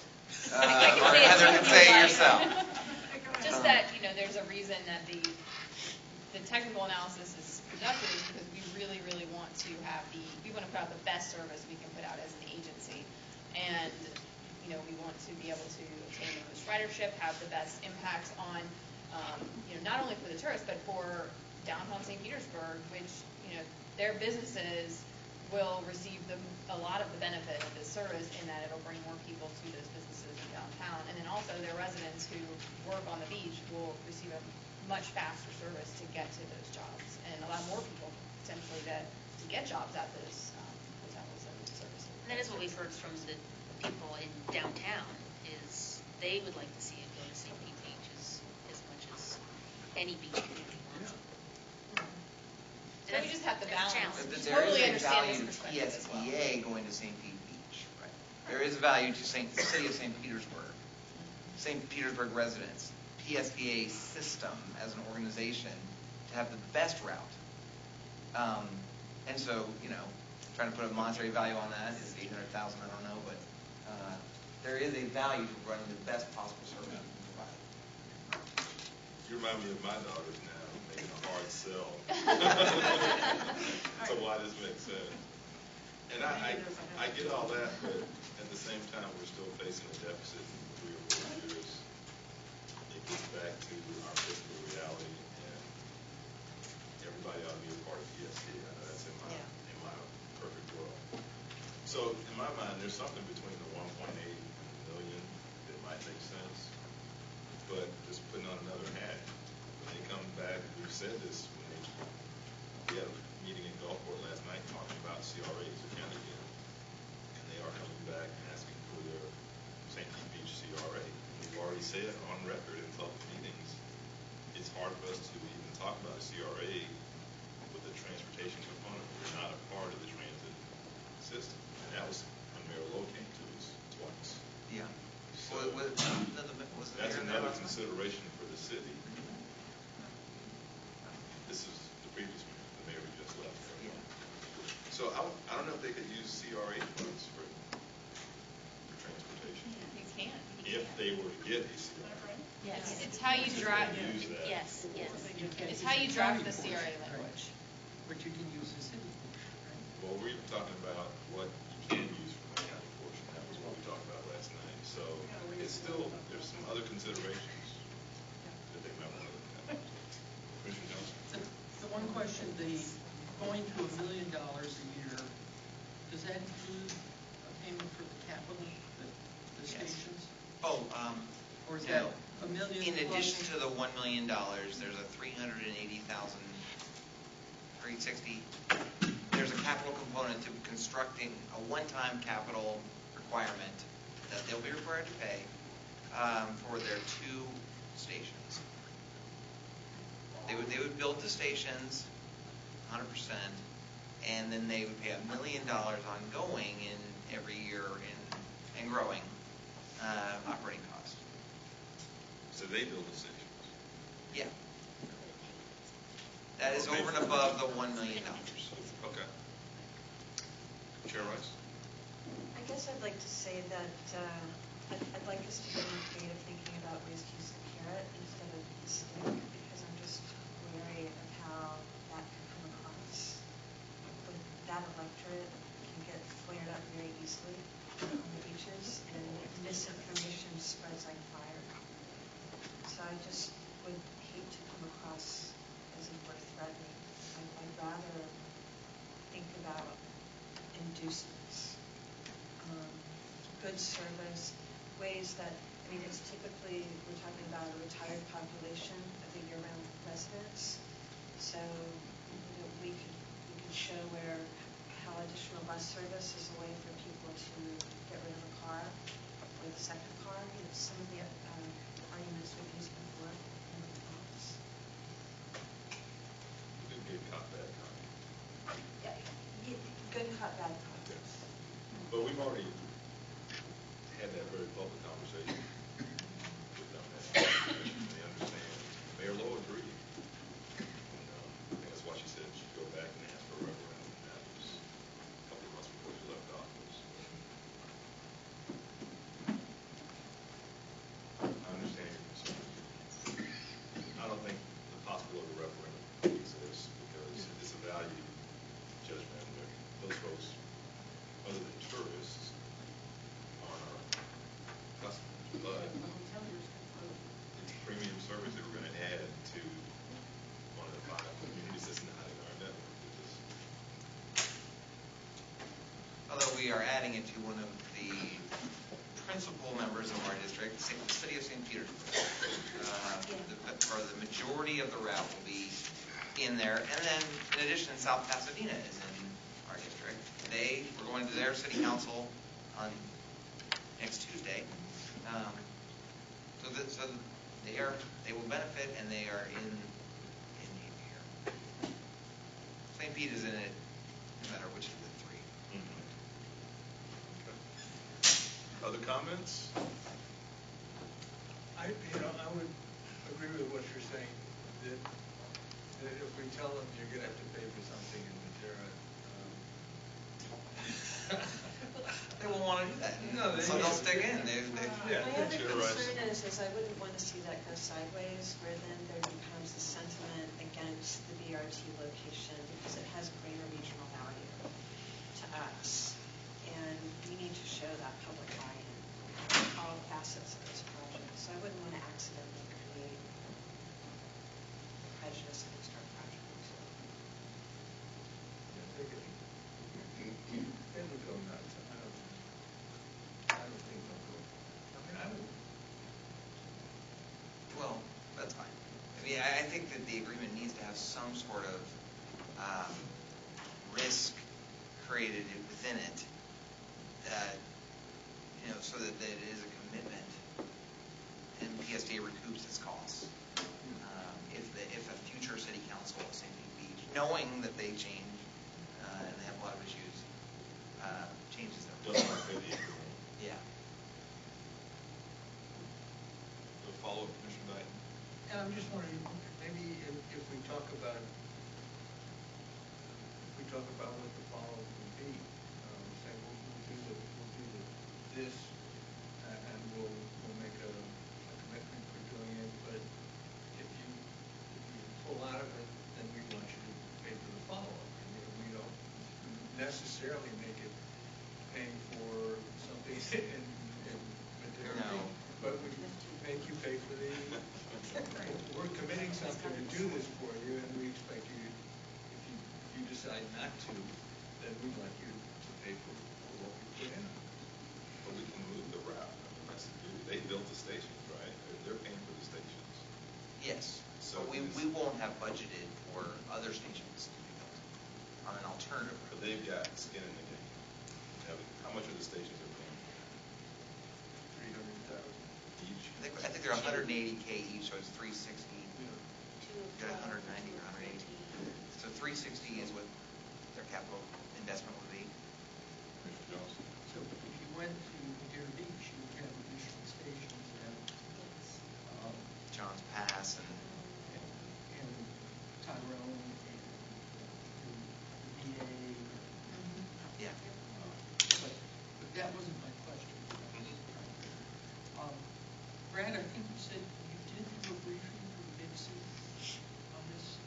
I can Or say it Heather too, can if say you it like. yourself. Just that, there's a reason that the technical analysis is conducted is because we really, really want to we want to put out the best service we can put out as an agency. And, we want to be able to obtain the most ridership, have the best impact on, not only for the tourists, but for downtown St. Petersburg, which, their businesses will receive a lot of the benefit of this service in that it'll bring more people to those businesses in downtown. And then also their residents who work on the beach will receive a much faster service to get to those jobs and allow more people potentially to get jobs at those hotels and services. And that is what we've heard from the people in downtown, is they would like to see it go to St. Pete Beach as much as any beach community wants it. So we just have to balance. There Totally is a understand value this to perspective as well. PSTA going to St. Pete Beach. Right? There is a value to the city of St. Petersburg, St. Petersburg residents, PSTA system as an organization to have the best route. And so, trying to put a monetary value on that is $800,000, I don't know, but there is a value to running the best possible service we can provide. You remind me of my daughters now, making a hard sell. So why this makes sense. And I get all that, but at the same time, we're still facing a deficit in 3 or 4 years. It gets back to our fiscal reality, and everybody ought to be a part of PSTA. I know that's in my perfect world. So in my mind, there's something between the 1.8 and the million that might make sense. But just putting on another hat, when they come back, we've said this, we had a meeting in Gulfport last night talking about CRAs again, and they are coming back and asking for their St. Pete Beach CRA. We've already said on record in public meetings, it's hard for us to even talk about a CRA with a transportation component. We're not a part of the transit system, and that was when Mayor Lowe came to us twice. Yeah. So That's another consideration for the city. This is the previous mayor, the mayor who just left. Yeah. So I don't know if they could use CRA funds for transportation. station. You can. If they were to get a CRA. Yes. It's how you drive, Use that. Yes, yes. it's how you draft the CRA language. But you can use the city portion, right? Well, we were talking about what you can use from the county portion. That was what we talked about last night. So it's still, there's some other considerations that they might want to look at. Commissioner Johnson? The one question, the going to $1 million a year, does that include a payment for the capital, the Yes. stations? Oh, Or is no. that $1 million In plus? addition to the $1 million, there's a $380,000, 360. There's a capital component to constructing a one-time capital requirement that they'll be required to pay for their 2 stations. They would build the stations 100%, and then they would pay $1 million ongoing in every year and growing operating costs. So they build the stations. Yeah. That is over and above the $1 million. Okay. Chair Rice? I guess I'd like to say that I'd like us to get more creative thinking about ways to use the carrot instead of the stick, because I'm just wary of how that could come across. With that electorate can get flared up very easily on the beaches, and misinformation spreads like fire. So I just would hate to come across as if we're threatening. I'd rather think about inducements, good service, ways that, I mean, it's typically, we're talking about a retired population of the year-round residents. So, we could show how additional bus service is a way for people to get rid of a car or the second car. Some of the arguments we've used before in the past. Good cop, bad cop. Yeah, good cop, bad cop. But we've already had that very public conversation with them. They understand. Mayor Lowe agreed. And, I think that's why she said she'd go back and ask for a referendum. That was a couple of months before she left office. I understand your concerns. I don't think the possibility of a referendum exists because it's a value judgment. Those folks, other than tourists, aren't our customers. But it's premium service that we're going to add to one of the 5 communities that's not in our network. Although we are adding it to one of the principal members of our district, the city of St. Petersburg. For the majority of the route will be in there. And then, in addition, South Pasadena is in our district. We're going to their city council on next Tuesday. So they will benefit, and they are in need here. St. Pete is in it no matter which of the 3. Okay. Other comments? I would agree with what you're saying, that if we tell them you're gonna have to pay for something in Madera, They won't want to do that. No, so they'll stick in. Yeah. My other Chair Rice. concern is I wouldn't want to see that go sideways, where then there becomes a sentiment against the BRT location because it has greater regional value to us. And we need to show that public buy-in on all facets of this project. So I wouldn't want to accidentally create prejudice against our project. they would go nuts. I don't think they'll go. I mean, I would. Well, that's fine. I mean, I think that the agreement needs to have some sort of risk created within it, so that it is a commitment, and PSTA recoups its costs. If a future city council of St. Pete Beach, knowing that they change and they have a lot of issues, changes them. Doesn't want to pay the increment. Yeah. A follow-up, Commissioner Knight? And I'm just wondering, maybe if we talk about what the follow-up would be, saying we'll do this necessarily make it paying for something in material. No. But we make you pay for the, we're committing something to do this for you, and we expect you, if you decide not to, then we'd like you to pay for what we put in. But we can move the route. I mean, that's the beauty. They built the stations, right? They're paying for the stations. Yes, So so we won't have budgeted for other stations to be built on an alternative route. But they've got skin in the game. How much are the stations they're paying for? 300,000 Each? I think they're 180K each, so it's 360. Yeah. You got 190 or 180. So 360 is what their capital investment would be. Commissioner Jones? So if you went to Deer Beach, you would have additional stations at, John's Pass and and Tyrone and the VA. yeah. But that wasn't my question. Brad, I think you said you did do a briefing for the big city on this,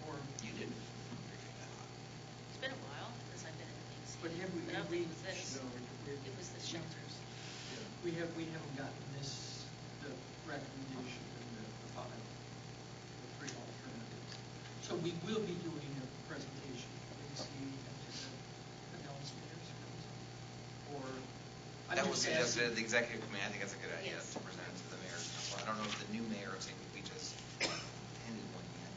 or? You did. It's been a while since I've been in the big city. But have we, I don't think it was this. No, It was the shelters. we haven't gotten this, the recommendation and the three alternatives. So we will be doing a presentation for big city after the announcement is or. That was suggested at the executive committee. I think that's a good idea to present it to the mayor's council. I don't know if the new mayor of St. Beach has attended one yet.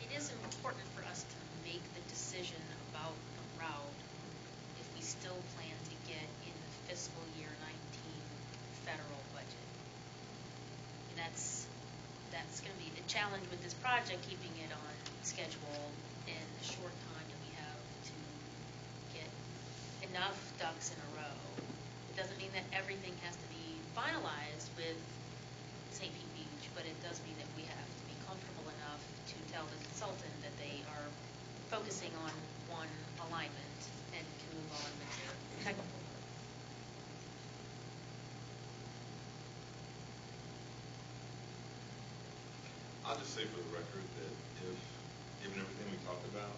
It is important for us to make the decision about the route if we still plan to get in the fiscal year 19 federal budget. And that's going to be a challenge with this project, keeping it on schedule in the short time that we have to get enough ducks in a row. It doesn't mean that everything has to be finalized with St. Pete Beach, but it does mean that we have to be comfortable enough to tell the consultant that they are focusing on one alignment and can move on with their technical work. I'll just say for the record that if, given everything we talked about,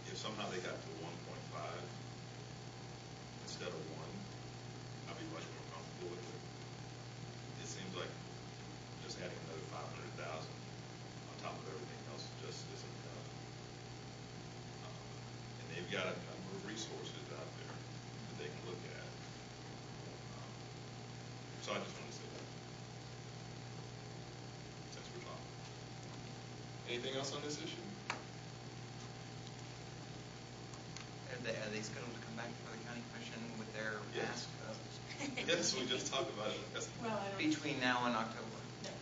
if somehow they got to 1.5 instead of 1, I'd be much more comfortable with it. It seems like just adding another 500,000 on top of everything else just isn't enough. And they've got a number of resources out there that they can look at. So I just wanted to say that, since we're talking. Anything else on this issue? Are they scheduled to come back before the county commission with their ask? Yes, we just talked about it. Well, I don't. Between now and October?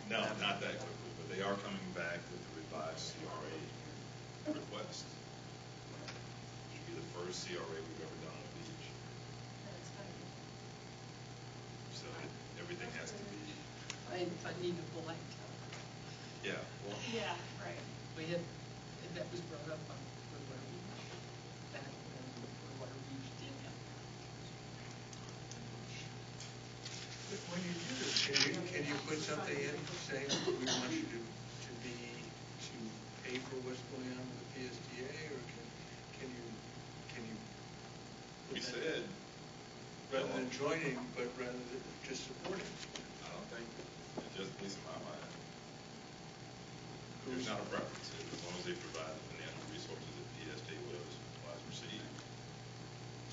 No, not that quickly, but they are coming back with the revised CRA request. It should be the first CRA we've ever done on the beach. That's kind of. So everything has to be, I need a blank. yeah, well, Yeah, right. We had, and that was brought up on Clearwater Beach, back when Clearwater Beach did have. When you do this, can you put something in saying we want you to pay for what's going on with the PSTA, or can you we put that- said, rather than joining, but rather than just supporting? I don't think, it just, at least in my mind, there's not a preference. As long as they provide the financial resources that PSTA would otherwise receive.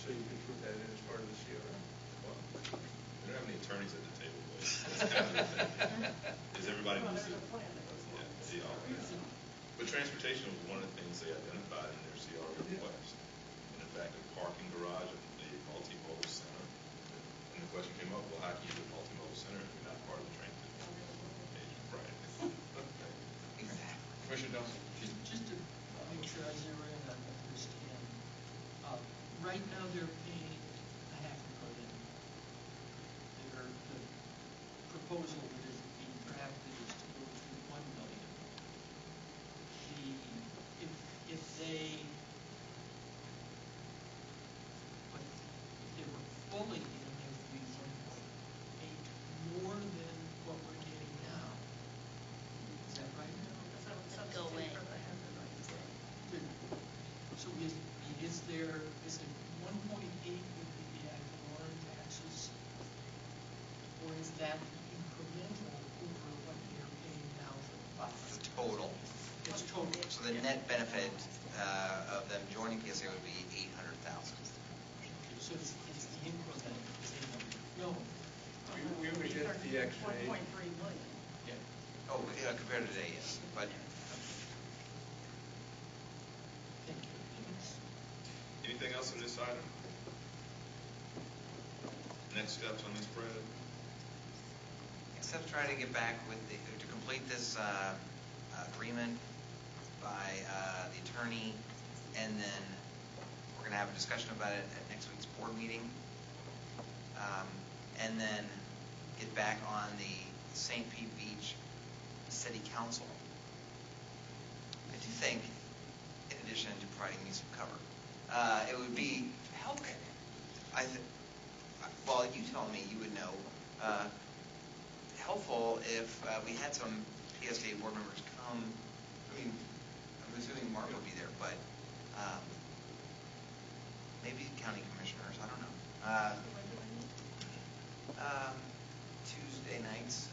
So you could put that in as part of the CRA? Well, we don't have any attorneys at the table, but that's kind of the thing. Is everybody Well, needs there's to, a plan that goes along with it. yeah. But transportation was one of the things they identified in their CRA request. And in fact, a parking garage, a multimodal center. And the question came up, well, how can you do a multimodal center if you're not part of the transportation? Right. Exactly. Commissioner Johnson? Just to make sure I zero in on understand, right now they're paying $500,000. The proposal that is being drafted is to go to $1 million. If they were fully in, if we paid more than what we're getting now, is that right? So Go away. substitute for the 100, like you say. So is is it 1.8 would be the ad valorem taxes? Or is that incremental over what you're paying now for the bond? It's the total. It's total. So the net benefit of them joining PSA would be $800,000. So it's the increment, it's 800. No. We would get the extra 1.3 million. Yeah. Oh, yeah, compared to today, yes. But Thank you. Anything else on this item? Next steps on this, Brad? except try to get back with to complete this agreement by the attorney, and then we're going to have a discussion about it at next week's board meeting, and then get back on the St. Pete Beach City Council. I do think, in addition to providing me some cover, it would be helpful. Well, you tell me, you would know. Helpful if we had some PSTA board members come. I mean, I'm assuming Mark will be there, but maybe county commissioners. I don't know. Tuesday nights,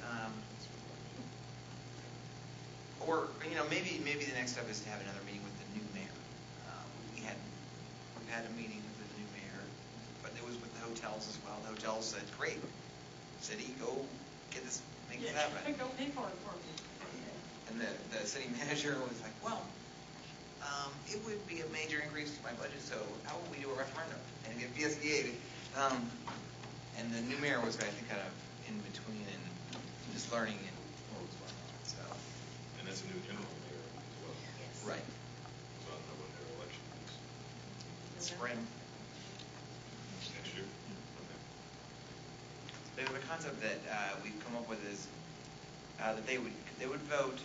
or maybe the next step is to have another meeting with the new mayor. We've had a meeting with the new mayor, but it was with the hotels as well. The hotels said, "Great, city, go get this, make this happen." Go pay for it for me. And the city manager was like, "Well, it would be a major increase to my budget, so how will we do a referendum and get PSTA?" And the new mayor was, I think, kind of in between and just learning what was going on. So. And that's a new interim mayor as well. Yes. Right. So I don't know when their election is. Spring. Next year? Okay. The concept that we've come up with is that they would vote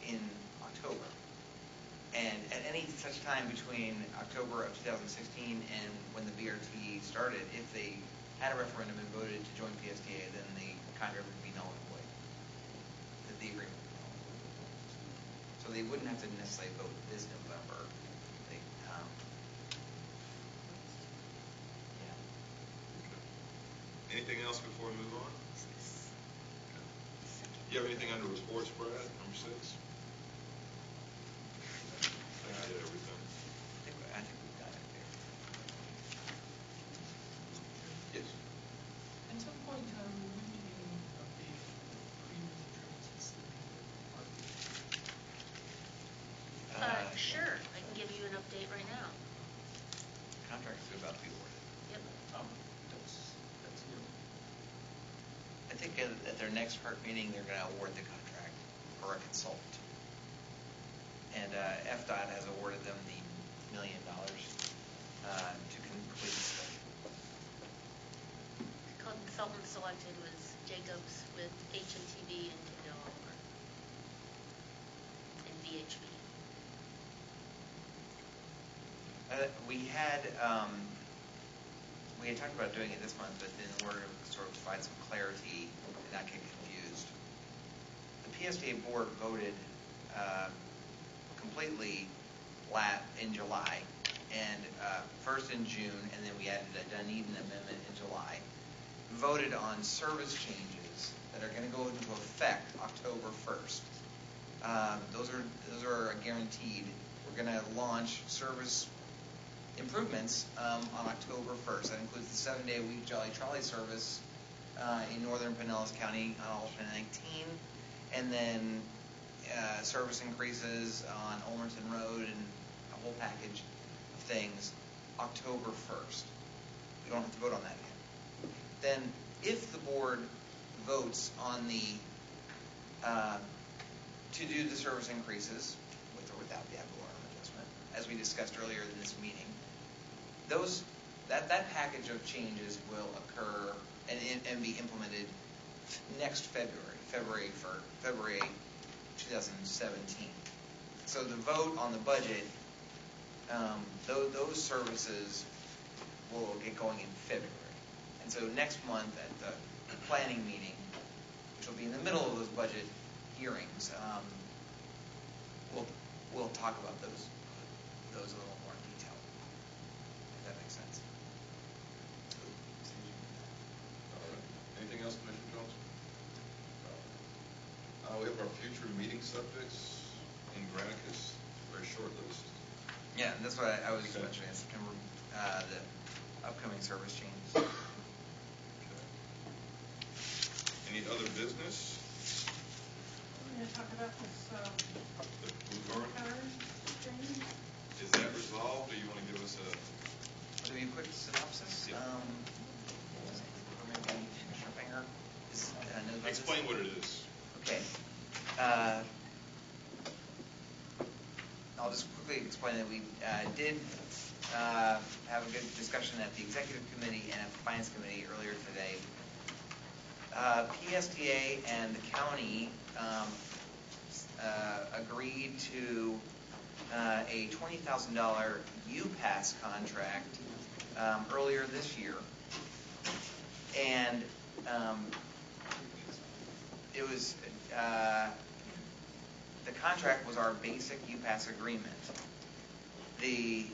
in October, and at any such time between October of 2016 and when the BRT started, if they had a referendum and voted to join PSTA, then the contract would be null and void. That the agreement would be null and void. So they wouldn't have to necessarily vote this November. They, Anything else before we move on? You have anything under reports, Brad, number 6? I did everything. I think we've got it there. Yes. At some point in time, will we be getting an update on the premium transits that people are parking? Sure, I can give you an update right now. Contract is about to be awarded. Yep. That's new. I think at their next HERT meeting, they're going to award the contract for a consultant. And FDOT has awarded them the $1 million to complete the study. Consultant selected was Jacobs with HNTB and Tyndall Oliver and VHB. We had talked about doing it this month, but in order to sort of provide some clarity and not get confused, the PSTA board voted completely in July, and first in June, and then we added a Dunedin amendment in July, voted on service changes that are going to go into effect October 1st. Those are guaranteed. We're going to launch service improvements on October 1st. That includes the 7-day-a-week Jolly Trolley service in northern Pinellas County on alternate 19, and then service increases on Olmerton Road and a whole package of things October 1st. We don't have to vote on that again. Then, if the board votes on to do the service increases with or without the ad valorem adjustment, as we discussed earlier in this meeting, that package of changes will occur and be implemented next February 2017. So the vote on the budget, those services will get going in February. And so next month at the planning meeting, which will be in the middle of those budget hearings, we'll talk about those a little more in detail. remaining subjects in Granicus, very short list. Yeah, and that's what I was just Okay. mentioning, September, the upcoming service changes. Okay. Any other business? We're gonna talk about this, The blue blue card? card thing. Is that resolved, or you want to give us a? To be a quick synopsis, Yeah. or maybe Commissioner Finger knows about this. Explain what it is. Okay. I'll just quickly explain that we did have a good discussion at the Executive Committee and at the Finance Committee earlier today. PSTA and the county agreed to a $20,000 UPass contract earlier this year. And it was the contract was our basic UPass agreement. The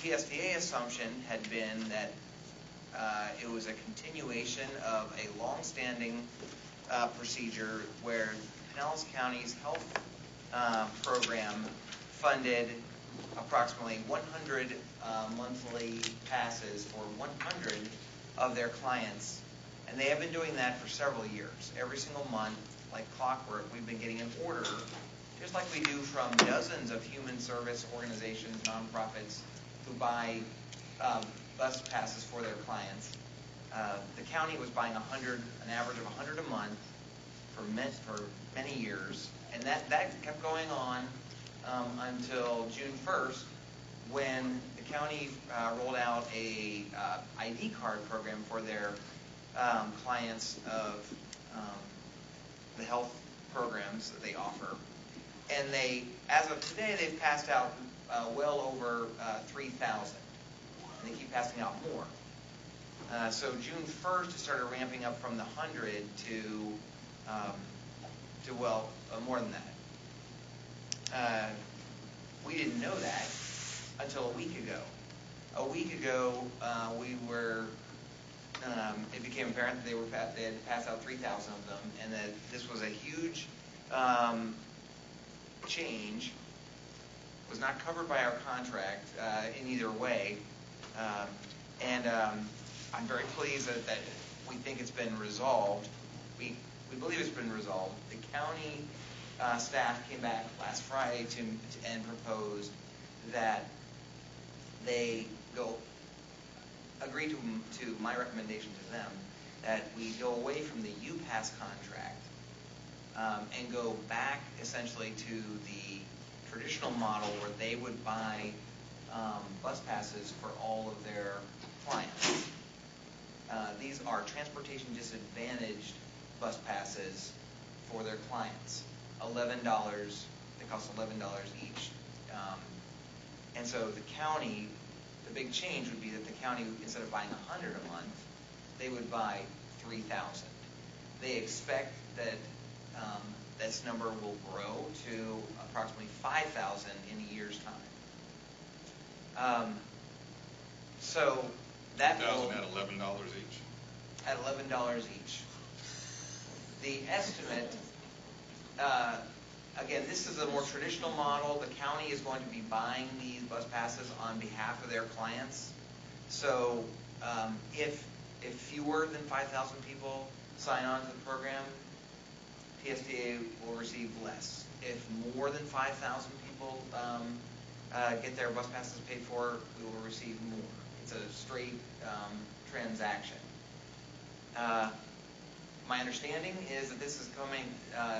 PSTA assumption had been that it was a continuation of a long-standing procedure where Pinellas County's health program funded approximately 100 monthly passes for 100 of their clients, and they have been doing that for several years. Every single month, like clockwork, we've been getting an order, just like we do from dozens of human service organizations, nonprofits, who buy bus passes for their clients. The county was buying 100, an average of 100 a month for many years, and that kept going on until June 1st, when the county rolled out a ID card program for their clients of the health programs that they offer. And they, as of today, they've passed out well over 3,000. And they keep passing out more. So June 1st, it started ramping up from the 100 to more than that. We didn't know that until a week ago. A week ago, it became apparent that they had passed out 3,000 of them, and that this was a huge change. Was not covered by our contract in either way, and I'm very pleased that we think it's been resolved. We believe it's been resolved. The county staff came back last Friday and proposed that they agree to my recommendation to them that we go away from the UPass contract and go back essentially to the traditional model where they would buy bus passes for all of their clients. These are transportation disadvantaged bus passes for their clients. $11. They cost $11 each. And so the county, the big change would be that the county, instead of buying 100 a month, they would buy 3,000. They expect that this number will grow to approximately 5,000 in a year's time. So that will 2,000 at $11 each. At $11 each. The estimate, again, this is a more traditional model. The county is going to be buying these bus passes on behalf of their clients. So if fewer than 5,000 people sign on to the program, PSTA will receive less. If more than 5,000 people get their bus passes paid for, we will receive more. It's a straight transaction. My understanding is that this is coming,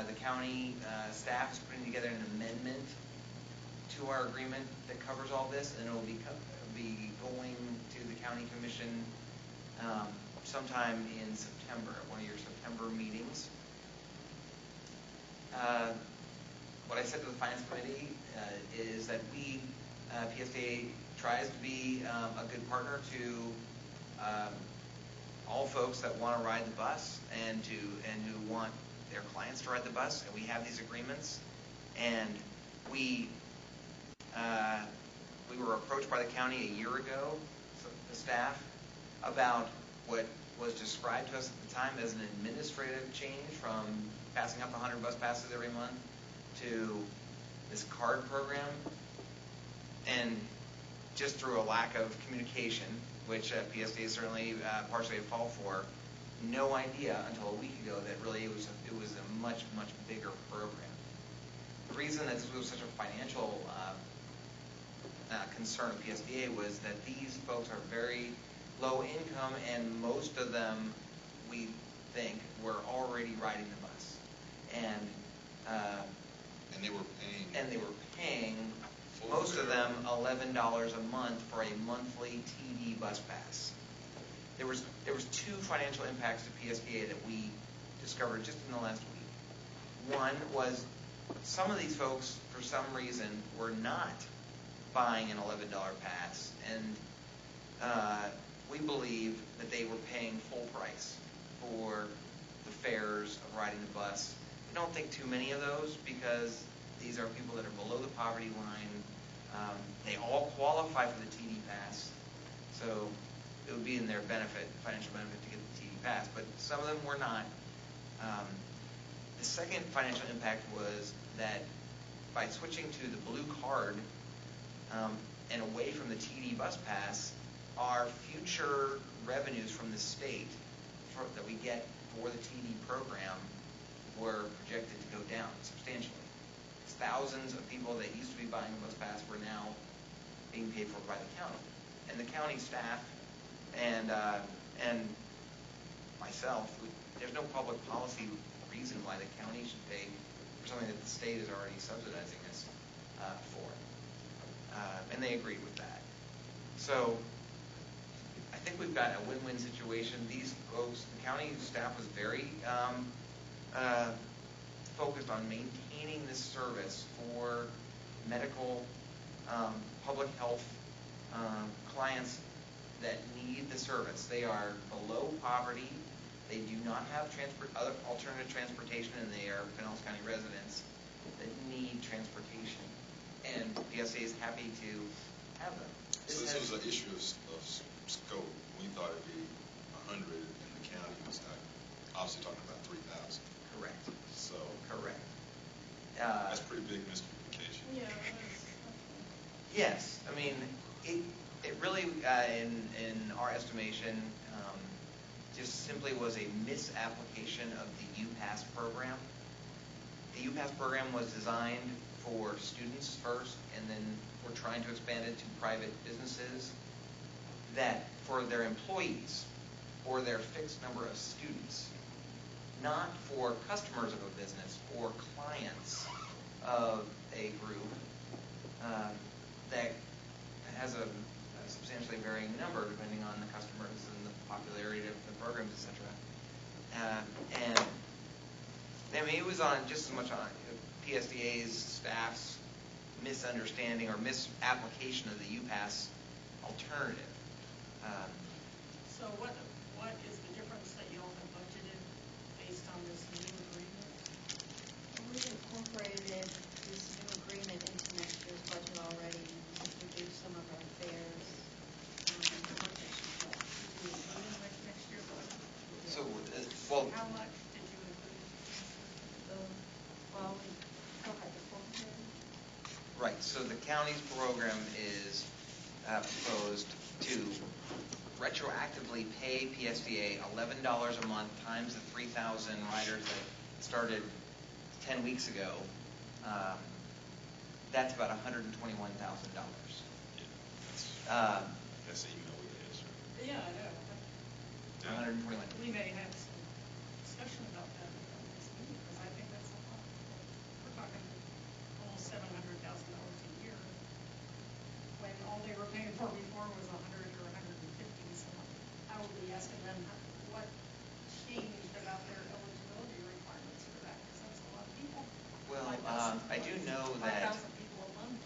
the county staff is putting together an amendment to our agreement that covers all this, and it will be going to the county commission sometime in September, at one of your September meetings. What I said to the Finance Committee is that PSTA tries to be a good partner to all folks that want to ride the bus and who want their clients to ride the bus, and we have these agreements. And we were approached by the county a year ago, so the staff, about what was described to us at the time as an administrative change from passing up 100 bus passes every month to this card program, and just through a lack of communication, which PSTA is certainly partially at fault for, no idea until a week ago that really it was a much bigger program. The reason that this was such a financial concern of PSTA was that these folks are very low income, and most of them, we think, were already riding the bus, and they were paying. And they were paying, most of them, $11 a month for a monthly TD bus pass. There was two financial impacts to PSTA that we discovered just in the last week. One was some of these folks, for some reason, were not buying an $11 pass, and we believe that they were paying full price for the fares of riding the bus. We don't think too many of those, because these are people that are below the poverty line. They all qualify for the TD pass, so it would be in their benefit, financial benefit, to get the TD pass, but some of them were not. The second financial impact was that by switching to the blue card and away from the TD bus pass, our future revenues from the state that we get for the TD program were projected to go down substantially. Thousands of people that used to be buying a bus pass were now being paid for by the county. And the county staff and myself, there's no public policy reason why the county should pay for something that the state is already subsidizing us for. And they agreed with that. So I think we've got a win-win situation. These folks, the county staff was very focused on maintaining this service for medical, public health clients that need the service. They are below poverty. They do not have other alternative transportation, and they are Pinellas County residents that need transportation. And PSA is happy to have them. So this was an issue of scope. We thought it'd be 100, and the county was obviously talking about 3,000. Correct. So correct. That's pretty big miscommunication. Yeah. Yes, I mean it really, in our estimation, just simply was a misapplication of the UPass program. The UPass program was designed for students first, and then we're trying to expand it to private businesses that for their employees or their fixed number of students, not for customers of a business or clients of a group that has a substantially varying number depending on the customers and the popularity of the programs, etc. And I mean, it was on just as much on PSDA's staff's misunderstanding or misapplication of the UPass alternative. So what is the difference that you all have budgeted based on this new agreement? We incorporated this new agreement into next year's budget already, and we've reduced some of our fares. Did you include in next year's budget? So, well, How much did you include? Well, we still had the full year. right. So the county's program is proposed to retroactively pay PSDA $11 a month times the 3,000 riders that started 10 weeks ago. That's about $121,000. That's the email we get, sir. Yeah, I know. 121. We may have some discussion about that in the next meeting, because I think that's a lot. We're talking almost $700,000 a year, when all they were paying for before was 100 or 150. So I will be asking them what changed about their eligibility requirements for that, because that's a lot of people. Well, 5,000 I do know that. 5,000 people a month.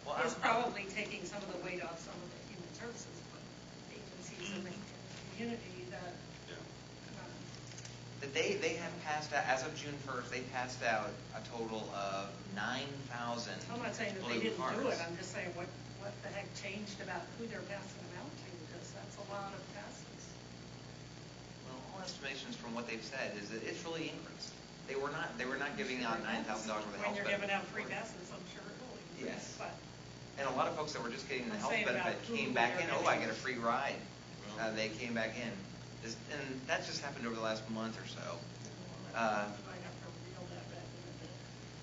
Well, It's probably taking some of the weight off some of the human services agencies in the community that. That they have passed out, as of June 1st, they passed out a total of 9,000 I'm not saying that blue they didn't cards. do it, I'm just saying what the heck changed about who they're passing them out to, because that's a lot of passes. Well, all estimations from what they've said is that it's really increased. They were not giving out $9,000 worth of health benefits. When you're giving out free passes, I'm sure it will increase. Yes. But And a lot of folks that were just getting the I'm health saying about benefit who came we back are in, giving I get a this. free ride. They came back in. And that just happened over the last month or so. I have to reel that back in a bit.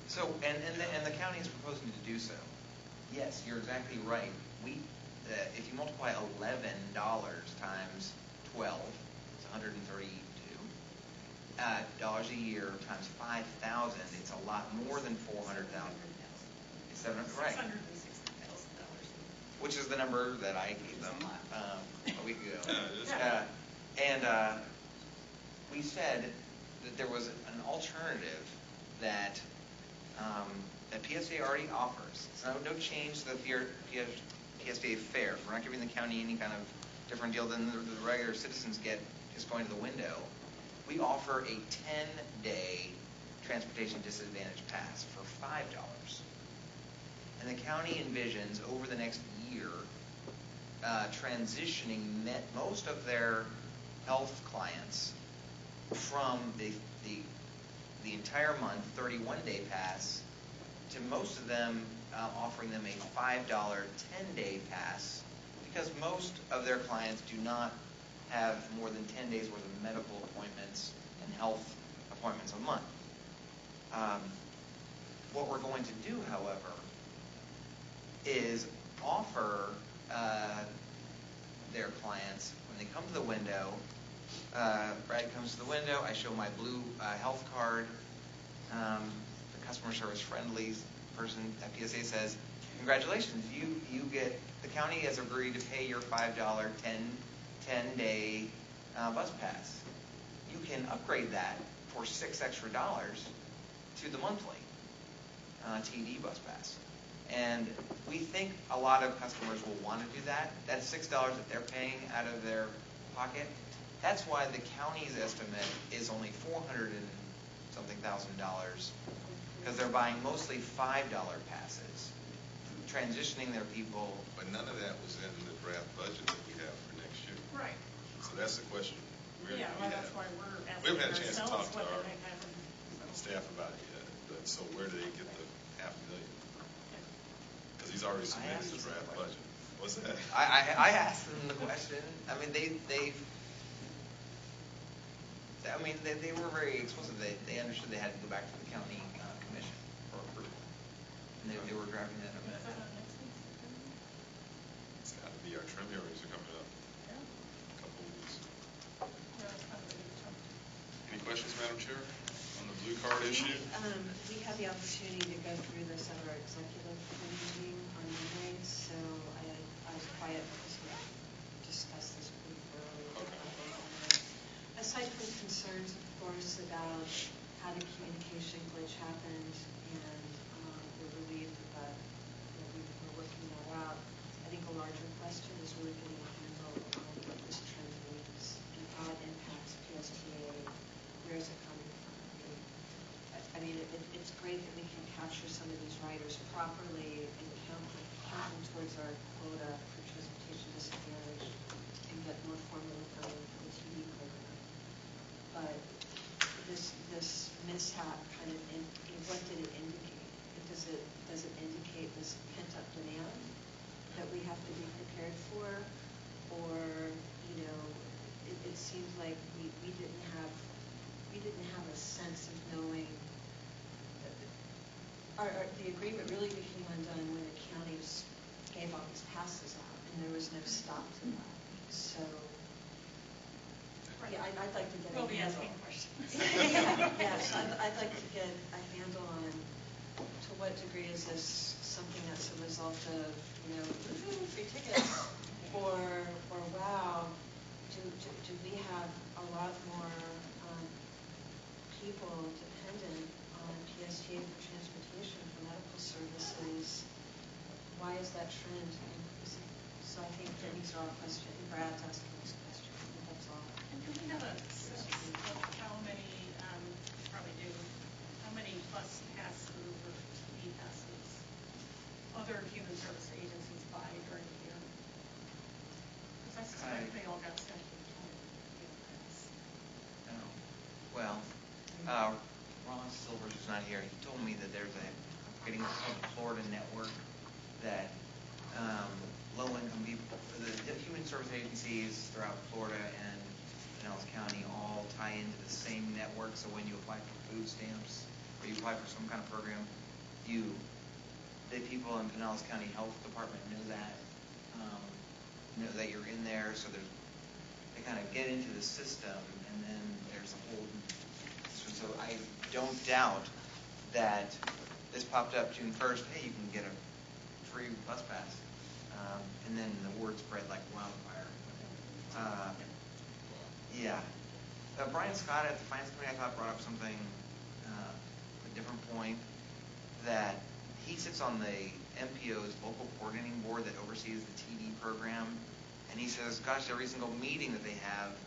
So, and the county is proposing to do so. Yes, you're exactly right. If you multiply $11 times 12, it's $132 dollars a year times 5,000. It's a lot more than 400,000. It's right. $660,000. Which is the number that I gave them a week ago. And we said that there was an alternative that PSTA already offers. It's no change to the PSTA fares. We're not giving the county any kind of different deal than the regular citizens get just going to the window. We offer a 10-day transportation disadvantage pass for $5. And the county envisions over the next year transitioning most of their health clients from the entire month 31-day pass to most of them offering them a $5 10-day pass, because most of their clients do not have more than 10 days worth of medical appointments and health appointments a month. What we're going to do, however, is offer their clients, when they come to the window, Brad comes to the window, I show my blue health card, the customer service friendly person at PSA says, congratulations, the county has agreed to pay your $5 10-day bus pass. You can upgrade that for $6 extra to the monthly TD bus pass. And we think a lot of customers will want to do that. That's $6 that they're paying out of their pocket. That's why the county's estimate is only $400 and something thousand, because they're buying mostly $5 passes, transitioning their people. But none of that was in the draft budget that we have for next year. Right. So that's the question. That's why we're We asking haven't had a chance to ourselves talk to what our the heck happened. staff about it yet. But so where do they get the $500,000? Because he's already submitted his draft budget. What's that? I asked them the question. I mean, they were very explicit. They understood they had to go back to the county commission for approval, and they were drafting that amendment. It's got to be. Our trim hearings are coming up in a couple of weeks. Any questions, Madam Chair, on the blue card issue? We had the opportunity to go through this at our executive meeting on Monday, so I was quiet because we discussed this pretty thoroughly. Okay. Aside from concerns, of course, about how the communication glitch happened, and we're relieved that we're working that out, I think a larger question is really getting a handle on what this trend means and how it impacts PSTA. Where is it coming from? I mean, it's great that we can capture some of these riders properly and count them towards our quota for transportation disadvantage and get more formula funding for the TD program. But this mishap kind of, what did it indicate? Does it indicate this pent-up demand that we have to be prepared for? Or, it seems like we didn't have a sense of knowing. The agreement really became undone when the counties gave all these passes out, and there was no stop to that. So, yeah, I'd like to get We'll a be handle. asking questions. Yes, I'd like to get a handle on to what degree is this something that's a result of, free tickets, or wow, do we have a lot more people dependent on PSTA for transportation, for medical services? Why is that trend increasing? So I think that these are all questions. Brad's asking this question. That's all. And do we have a sense of how many, probably do, how many bus passes or TV passes other human service agencies buy during the year? Because I suspect they all got sent to the county to get a pass. No. Well, Ron, Silvers, who's not here, he told me that there's getting called the Florida network that low-income people, the human service agencies throughout Florida and Pinellas County all tie into the same network. So when you apply for food stamps or you apply for some kind of program, the people in Pinellas County Health Department know that you're in there. So they kind of get into the system, and then there's a whole. So I don't doubt that this popped up June 1st. Hey, you can get a free bus pass. And then the word spread like wildfire. Yeah. Brian Scott at the Finance Committee, I thought, brought up something, a different point, that he sits on the MPO's local coordinating board that oversees the TD program. And he says, gosh, every single meeting that they have,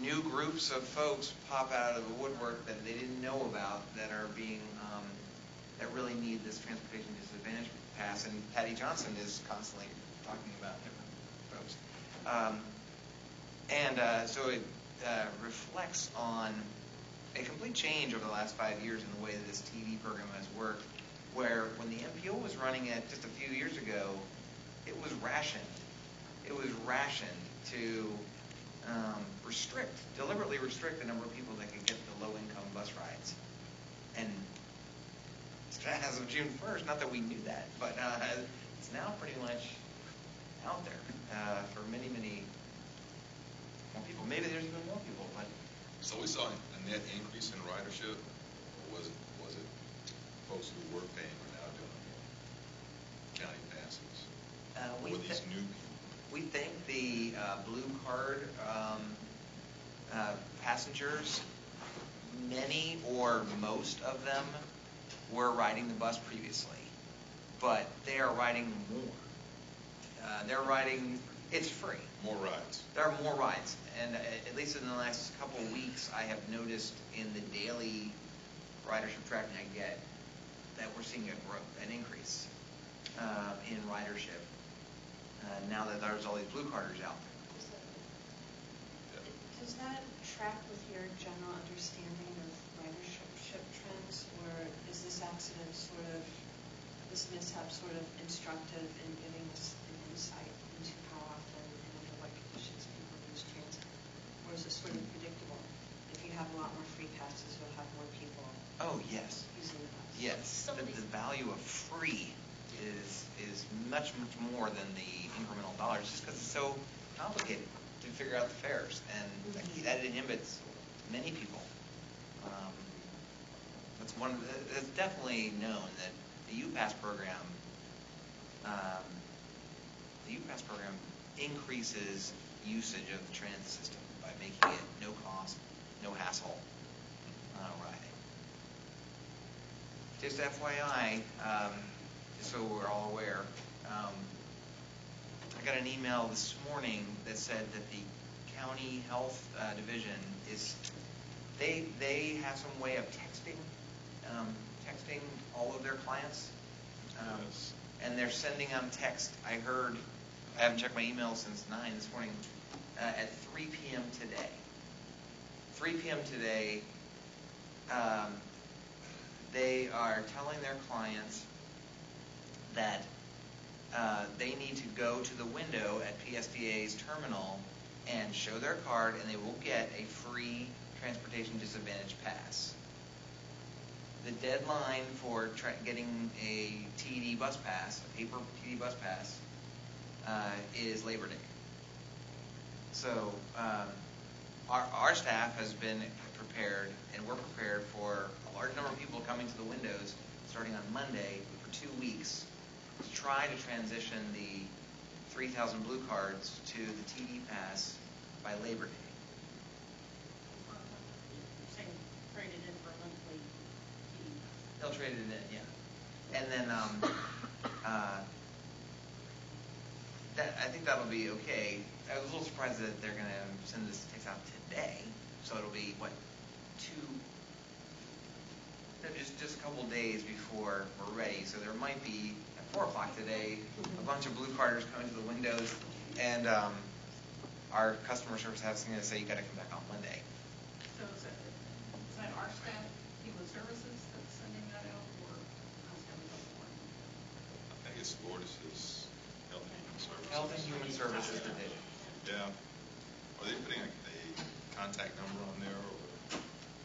new groups of folks pop out of the woodwork that they didn't know about that are being, that really need this transportation disadvantage pass, and Patty Johnson is constantly talking about different folks. So it reflects on a complete change over the last 5 years in the way that this TV program has worked, where when the MPO was running it just a few years ago, it was rationed. It was rationed to deliberately restrict the number of people that could get the low-income bus rides. And as of June 1st, not that we knew that, but it's now pretty much out there for many, many more people. Maybe there's even more people, but. So we saw a net increase in ridership, or was it folks who were paying are now doing county passes? Or these new people? We think the blue card passengers, many or most of them were riding the bus previously, but they are riding more. They're riding, it's free. More rides. There are more rides, and at least in the last couple of weeks, I have noticed in the daily ridership tracking I get that we're seeing a growth, an increase in ridership now that there's all these blue carders out there. Does that track with your general understanding of ridership trends, or is this accident this mishap sort of instructive in giving us an insight into how often and under what conditions people use transit? Or is this sort of predictable? If you have a lot more free passes, you'll have more people using the bus. Yes. The value of free is much, much more than the incremental dollars, just because it's so complicated to figure out the fares, and that inhibits many people. It's definitely known that the UPass program, increases usage of the transit system by making it no cost, no hassle riding. Just FYI, just so we're all aware, I got an email this morning that said that the county health division they have some way of texting all of their clients, and they're sending them text. I haven't checked my email since 9 this morning, at 3 p.m. today. 3 p.m. today, they are telling their clients that they need to go to the window at PSTA's terminal and show their card, and they will get a free transportation disadvantage pass. The deadline for getting a TD bus pass, a paper TD bus pass, is Labor Day. So our staff has been prepared, and we're prepared for a large number of people coming to the windows starting on Monday for 2 weeks to try to transition the 3,000 blue cards to the TD pass by Labor Day. You're saying trade it in for a monthly TD? They'll trade it in, yeah. And then I think that'll be okay. I was a little surprised that they're going to send this text out today, so it'll be just a couple days before we're ready. So there might be at 4 o'clock today a bunch of blue carders coming to the windows, and our customer service has going to say you got to come back on Monday. So is that our our staff, Human Services that's sending that out, or how's that going to work? I think it's Lourdes' Health and Human Services. Health and Human Services Division. Yeah. Are they putting a contact number on there, or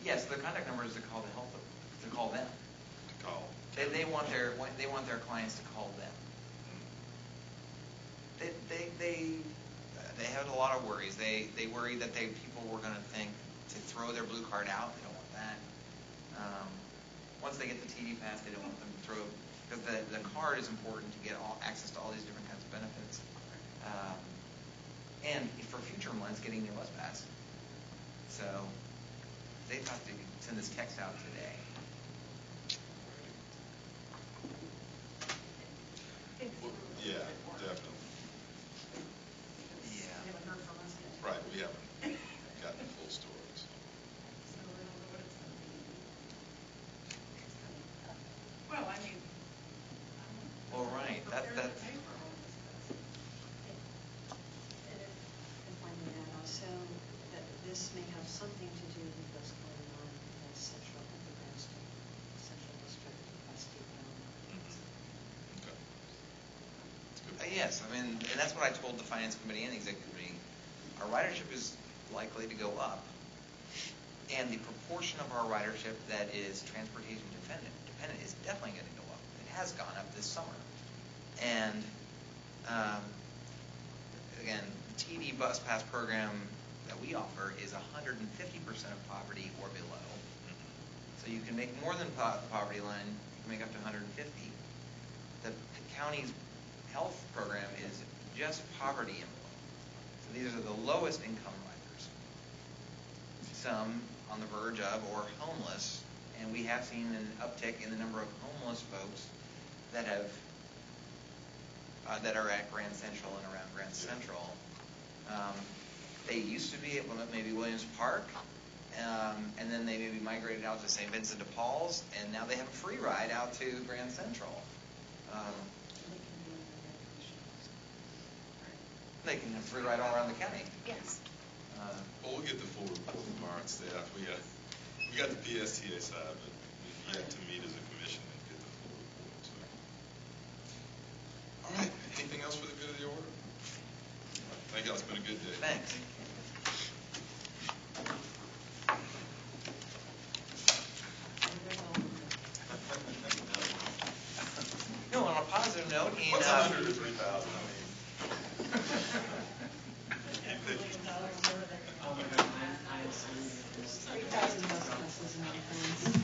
Yes, the contact number is to call the health, to call them. to call? They want their clients to call them. They have a lot of worries. They worry that people were going to think to throw their blue card out. They don't want that. Once they get the TD pass, they don't want them to throw, because the card is important to get access to all these different kinds of benefits. And for future months, getting their bus pass. So they have to send this text out today. Well, yeah, definitely. Yeah. You haven't heard from us yet. Right, we haven't gotten the full story. So. So we don't know what it's going to be. Well, I mean, I don't know. Well, right. Prepared to That's. pay for all this stuff. And if I may add also, that this may have something to do with what's going on in the central, at the Cranston Central District, SDO. Okay. Yes, I mean, and that's what I told the Finance Committee and the Executive Committee. Our ridership is likely to go up, and the proportion of our ridership that is transportation dependent is definitely going to go up. It has gone up this summer, and again, the TD Bus Pass program that we offer is 150% of poverty or below. So you can make more than the poverty line. You can make up to 150. The county's health program is just poverty and below. So these are the lowest income riders. Some on the verge of or homeless, and we have seen an uptick in the number of homeless folks that have that are at Grand Central and around Grand Central. They used to be at maybe Williams Park, and then they maybe migrated out to St. Vincent de Paul's, and now they have a free ride out to Grand Central. They can have free ride all around the county. Yes. Well, we'll get the full report from our staff. We got the PSTA side, but we've yet to meet as a commission and get the full report. So. All right. Anything else for the good of the order? Thank y'all. It's been a good day. Thanks. No, on a positive note, What's 100 to 3,000? I mean. $3,000 bus passes and all kinds.